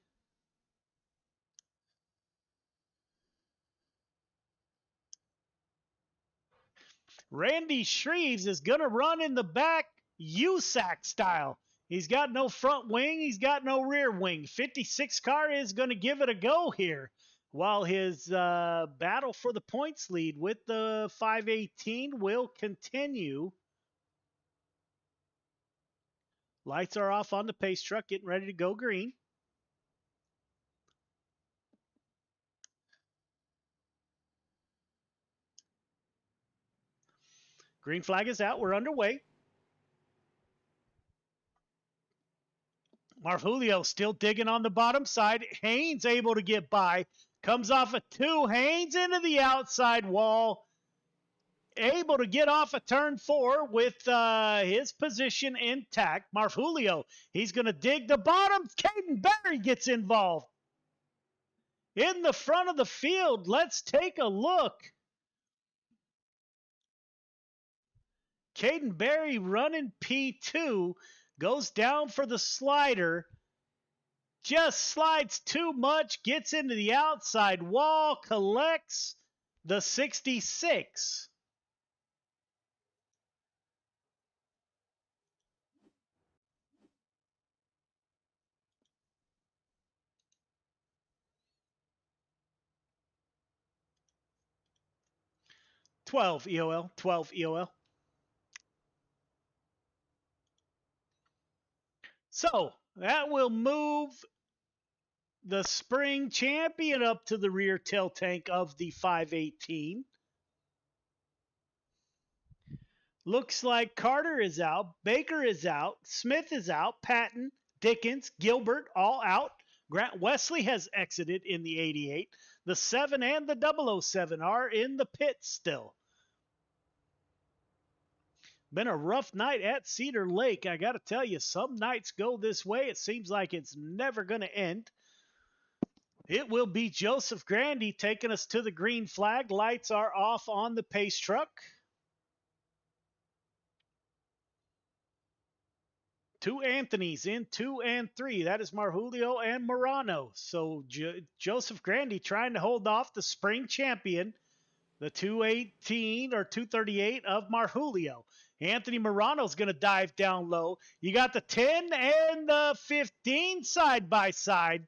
Randy Shreves is going to run in the back USAC style. He's got no front wing. He's got no rear wing. 56 car is going to give it a go here while his battle for the points lead with the 518 will continue. Lights are off on the pace truck, getting ready to go green. Green flag is out. We're underway. Marfulio still digging on the bottom side. Haynes able to get by. Comes off a 2. Haynes into the outside wall. Able to get off a turn 4 with his position intact. Marfulio, he's going to dig the bottom. Caden Barry gets involved. In the front of the field, let's take a look. Caden Barry running P2, goes down for the slider, just slides too much, gets into the outside wall, collects the 66. 12 EOL, 12 EOL. So that will move the spring champion up to the rear tail tank of the 518. Looks like Carter is out, Baker is out, Smith is out, Patton, Dickens, Gilbert all out. Grant Wesley has exited in the 88. The 7 and the 007 are in the pit still. Been a rough night at Cedar Lake. I got to tell you, some nights go this way. It seems like it's never going to end. It will be Joseph Grandy taking us to the green flag. Lights are off on the pace truck. Two Anthonys in 2 and 3. That is Marjulio and Morano. So Joseph Grandy trying to hold off the spring champion, the 218 or 238 of Marjulio. Anthony Morano's going to dive down low. You got the 10 and the 15 side by side.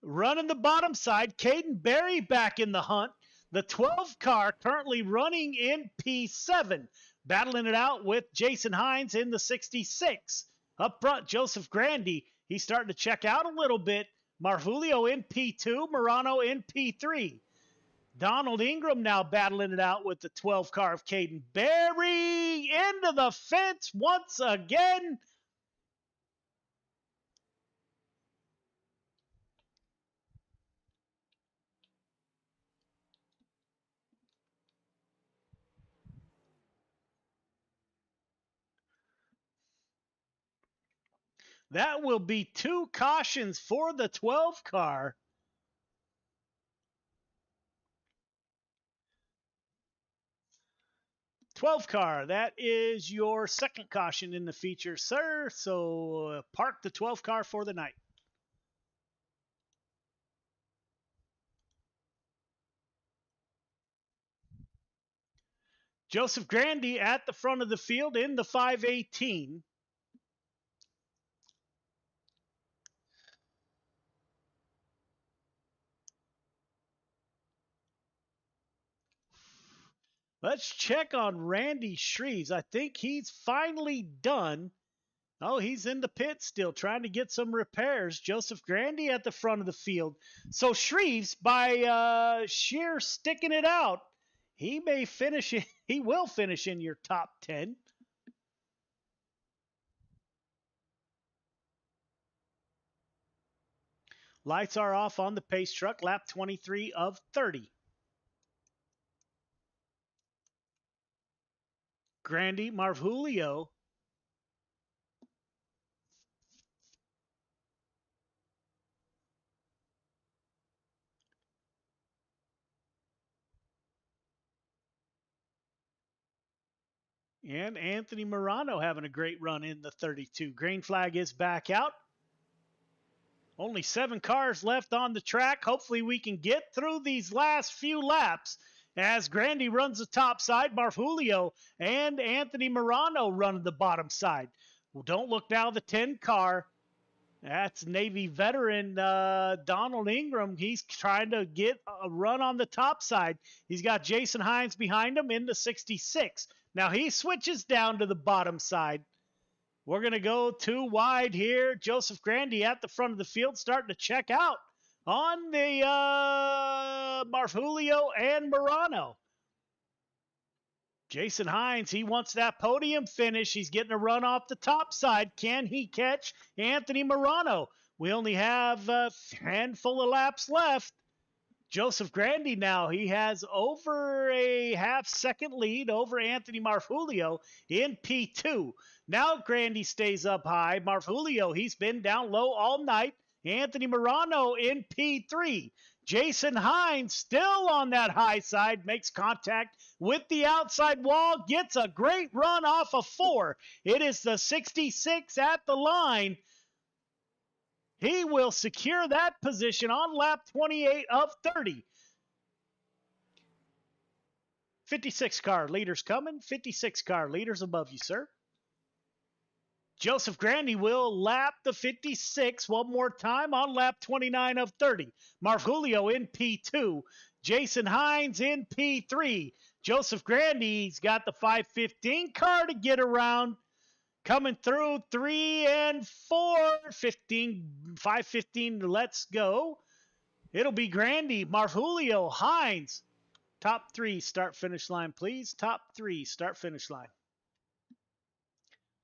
Running the bottom side, Caden Berry back in the hunt. The 12 car currently running in P7. Battling it out with Jason Hines in the 66. Up front, Joseph Grandy. He's starting to check out a little bit. Marjulio in P2, Morano in P3. Donald Ingram now battling it out with the 12 car of Caden Berry. Into the fence once again. That will be 2 cautions for the 12 car. That is your second caution in the feature, sir. So park the 12 car for the night. Joseph Grandy at the front of the field in the 518. Let's check on Randy Shreves. I think he's finally done. Oh, he's in the pit still trying to get some repairs. Joseph Grandy at the front of the field. So Shreves, by sheer sticking it out, he may finish it. He will finish in your top 10. Lights are off on the pace truck. Lap 23 of 30. Grandy, Marjulio. And Anthony Morano having a great run in the 32. Green flag is back out. Only 7 cars left on the track. Hopefully we can get through these last few laps as Grandy runs the top side. Marjulio and Anthony Morano run the bottom side. Well, don't look now, the 10 car. That's Navy veteran Donald Ingram. He's trying to get a run on the top side. He's got Jason Hines behind him in the 66. Now he switches down to the bottom side. We're going to go 2 wide here. Joseph Grandy at the front of the field starting to check out on the Marjulio and Morano. Jason Hines, he wants that podium finish. He's getting a run off the top side. Can he catch Anthony Morano? We only have a handful of laps left. Joseph Grandy now, he has over a half-second lead over Anthony Marjulio in P2. Now Grandy stays up high. Marjulio, he's been down low all night. Anthony Morano in P3. Jason Hines still on that high side, makes contact with the outside wall, gets a great run off of 4. It is the 66 at the line. He will secure that position on lap 28 of 30. 56 car leaders coming. 56 car leaders above you, sir. Joseph Grandy will lap the 56 one more time on lap 29 of 30. Marjulio in P2. Jason Hines in P3. Joseph Grandy's got the 515 car to get around. Coming through 3 and 4. 515, let's go. It'll be Grandy, Marfulio, Hines. Top 3 start finish line, please. Top 3 start finish line.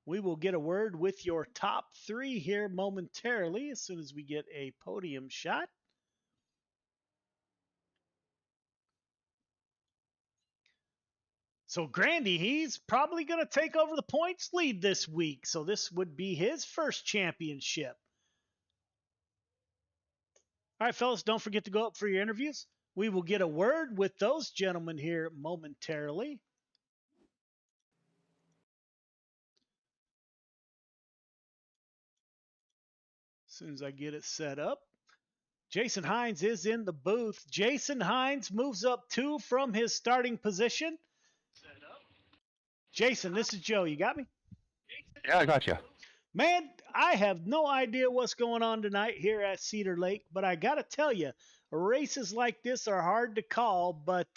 We will get a word with your top 3 here momentarily as soon as we get a podium shot. So Grandy, he's probably going to take over the points lead this week. So this would be his first championship. All right, fellas, don't forget to go up for your interviews. We will get a word with those gentlemen here momentarily. As soon as I get it set up. Jason Hines is in the booth. Jason Hines moves up 2 from his starting position. Jason, this is Joe. You got me? Yeah, I got you. Man, I have no idea what's going on tonight here at Cedar Lake, but I got to tell you, races like this are hard to call, but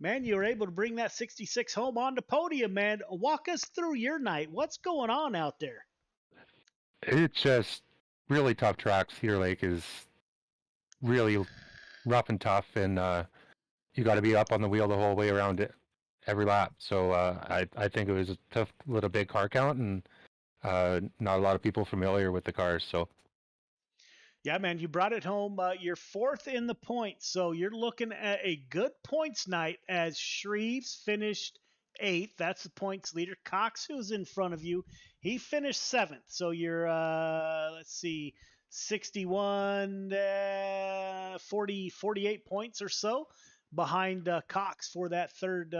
man, you were able to bring that 66 home on the podium, man. Walk us through your night. What's going on out there? It's just really tough tracks. Cedar Lake is really rough and tough, and you got to be up on the wheel the whole way around it every lap. So I think it was a tough little big car count, and not a lot of people familiar with the cars. So yeah, man, you brought it home. You're 4th in the points, so you're looking at a good points night as Shreves finished 8th. That's the points leader. Cox, who's in front of you, he finished 7th. So you're, let's see, 61, 40, 48 points or so behind Cox for that third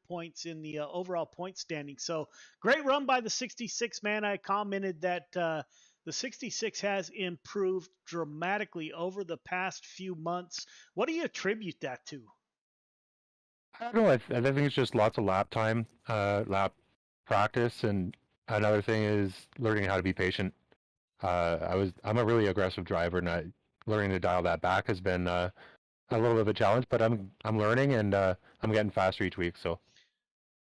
points in the overall point standing. So great run by the 66, man. I commented that the 66 has improved dramatically over the past few months. What do you attribute that to? I don't know. I think it's just lots of lap time, lap practice, and another thing is learning how to be patient. I'm a really aggressive driver, and learning to dial that back has been a little bit of a challenge. But I'm learning, and I'm getting faster each week. So.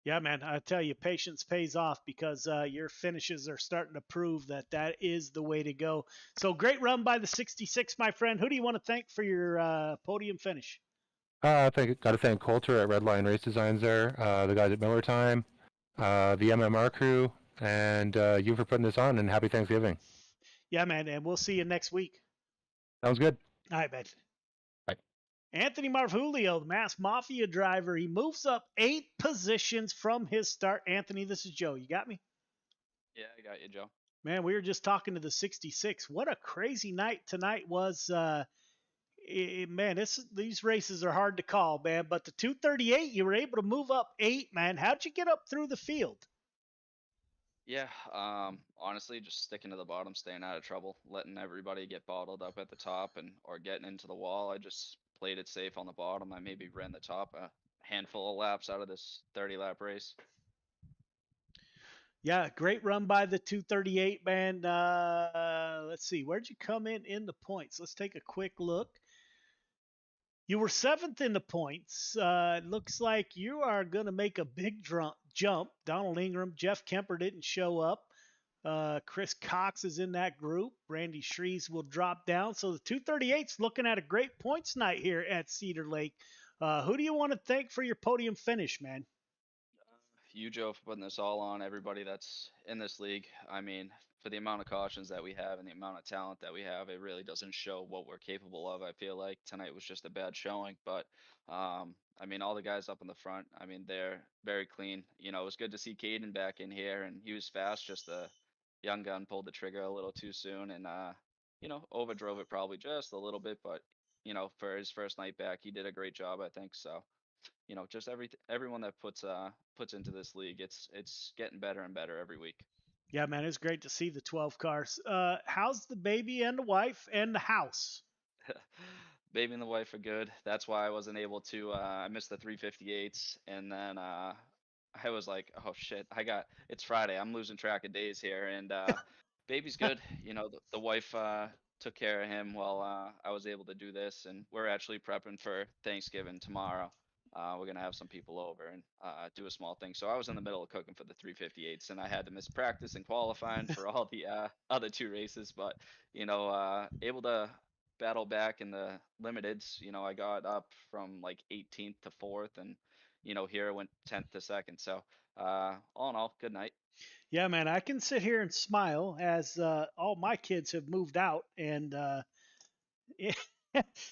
Yeah, man, I tell you, patience pays off because your finishes are starting to prove that that is the way to go. So great run by the 66, my friend. Who do you want to thank for your podium finish? Got to thank Coulter at Redline Race Designs there, the guys at Miller Time, the MMR crew, and you for putting this on, and happy Thanksgiving. Yeah, man, and we'll see you next week. Sounds good. All right, man. Bye. Anthony Marvulio, the Mass Mafia driver, he moves up 8 positions from his start. Anthony, this is Joe. You got me? Yeah, I got you, Joe. Man, we were just talking to the 66. What a crazy night tonight was. Man, these races are hard to call, man. But the 238, you were able to move up 8, man. How'd you get up through the field? Yeah, honestly, just sticking to the bottom, staying out of trouble, letting everybody get bottled up at the top or getting into the wall. I just played it safe on the bottom. I maybe ran the top a handful of laps out of this 30-lap race. Yeah, great run by the 238, man. Let's see, where'd you come in the points? Let's take a quick look. You were 7th in the points. Looks like you are going to make a big jump. Donald Ingram, Jeff Kemper didn't show up. Chris Cox is in that group. Randy Shreves will drop down. So the 238's looking at a great points night here at Cedar Lake. Who do you want to thank for your podium finish, man? You, Joe, for putting this all on everybody that's in this league. I mean, for the amount of cautions that we have and the amount of talent that we have, it really doesn't show what we're capable of. I feel like tonight was just a bad showing, but I mean, all the guys up in the front, I mean, they're very clean. You know, it was good to see Caden back in here, and he was fast. Just the young gun pulled the trigger a little too soon, and you know, overdrove it probably just a little bit, but you know, for his first night back, he did a great job, I think. So, you know, just everyone that puts into this league, it's getting better and better every week. Yeah, man, it's great to see the 12 cars. How's the baby and the wife and the house? Baby and the wife are good. That's why I wasn't able to. I missed the 358s, and then I was like, oh shit, it's Friday. I'm losing track of days here, and baby's good. You know, the wife took care of him while I was able to do this, and we're actually prepping for Thanksgiving tomorrow. We're gonna have some people over and do a small thing. So I was in the middle of cooking for the 358s, and I had to miss practice and qualifying for all the other 2 races. But able to battle back in the limiteds. I got up from like 18th to 4th, and here I went 10th to 2nd. So all in all, good night. Yeah, man, I can sit here and smile as all my kids have moved out, and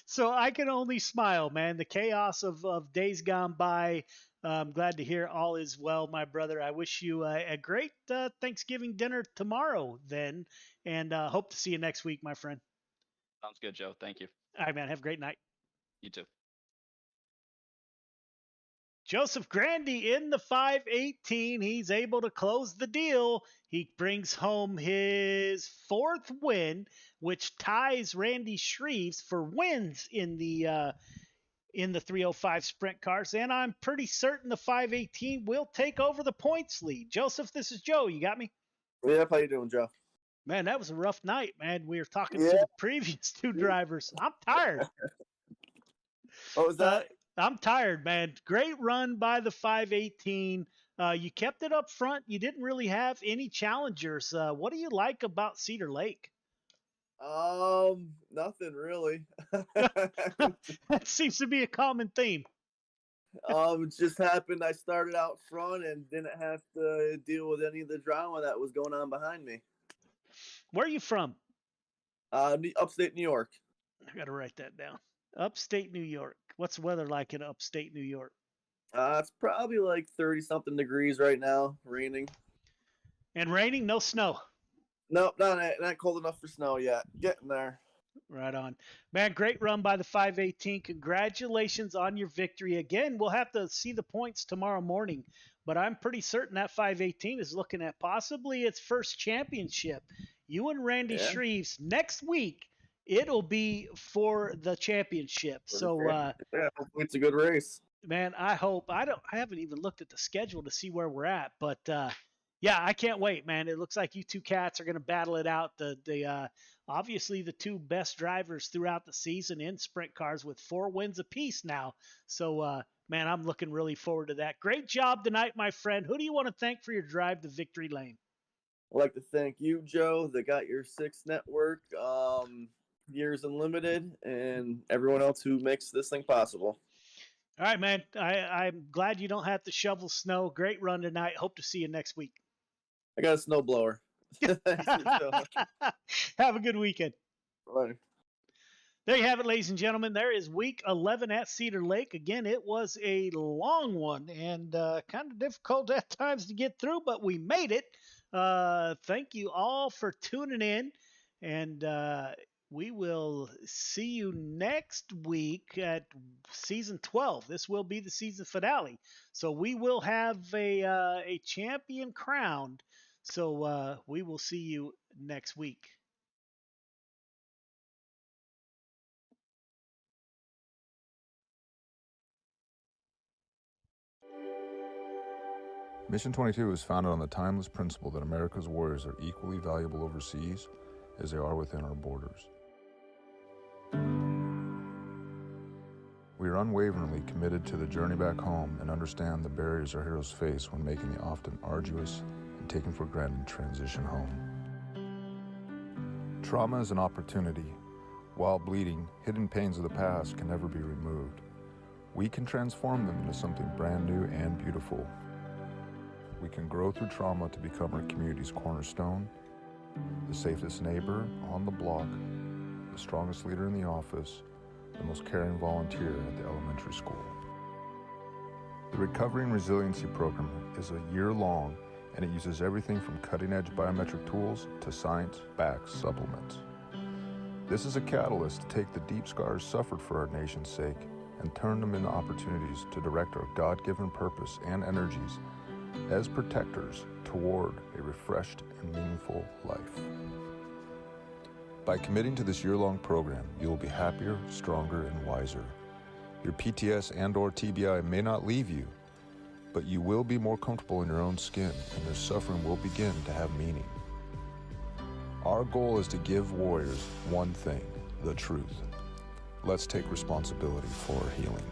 so I can only smile, man. The chaos of days gone by. I'm glad to hear all is well, my brother. I wish you a great Thanksgiving dinner tomorrow, then, and hope to see you next week, my friend. Sounds good, Joe. Thank you. All right, man. Have a great night. You too. Joseph Grandy in the 518. He's able to close the deal. He brings home his 4th win, which ties Randy Shreves for wins in the 305 sprint cars. And I'm pretty certain the 518 will take over the points lead. Joseph, this is Joe. You got me? Yep. How you doing, Joe? Man, that was a rough night, man. We were talking to the previous 2 drivers. I'm tired. What was that? I'm tired, man. Great run by the 518. You kept it up front. You didn't really have any challengers. What do you like about Cedar Lake? Nothing really. That seems to be a common theme. It just happened. I started out front and didn't have to deal with any of the drama that was going on behind me. Where are you from? Upstate New York. I got to write that down. Upstate New York. What's the weather like in upstate New York? It's probably like 30-something degrees right now, raining. And raining, no snow? Nope, not cold enough for snow yet. Getting there. Right on. Man, great run by the 518. Congratulations on your victory. Again, we'll have to see the points tomorrow morning, but I'm pretty certain that 518 is looking at possibly its first championship. You and Randy Shreves next week. It'll be for the championship. Hopefully it's a good race. Man, I hope. I haven't even looked at the schedule to see where we're at, but yeah, I can't wait, man. It looks like you 2 cats are going to battle it out. The obviously the 2 best drivers throughout the season in sprint cars with 4 wins apiece now. So man, I'm looking really forward to that. Great job tonight, my friend. Who do you want to thank for your drive to victory lane? I'd like to thank you, Joe, that got your 6 network. Years Unlimited, and everyone else who makes this thing possible. All right, man. I'm glad you don't have to shovel snow. Great run tonight. Hope to see you next week. I got a snowblower. Have a good weekend. Bye. There you have it, ladies and gentlemen. There is week 11 at Cedar Lake. Again, it was a long one and kind of difficult at times to get through, but we made it. Thank you all for tuning in, and we will see you next week at season 12. This will be the season finale. So we will have a champion crowned. So we will see you next week. Mission 22 is founded on the timeless principle that America's warriors are equally valuable overseas as they are within our borders. We are unwaveringly committed to the journey back home and understand the barriers our heroes face when making the often arduous and taken for granted transition home. Trauma is an opportunity. While bleeding, hidden pains of the past can never be removed. We can transform them into something brand new and beautiful. We can grow through trauma to become our community's cornerstone, the safest neighbor on the block, the strongest leader in the office, the most caring volunteer at the elementary school. The Recovery and Resiliency Program is a year-long, and it uses everything from cutting-edge biometric tools to science-backed supplements. This is a catalyst to take the deep scars suffered for our nation's sake and turn them into opportunities to direct our God-given purpose and energies as protectors toward a refreshed and meaningful life. By committing to this year-long program, you will be happier, stronger, and wiser. Your PTS and/or TBI may not leave you, but you will be more comfortable in your own skin, and your suffering will begin to have meaning. Our goal is to give warriors one thing, the truth. Let's take responsibility for our healing.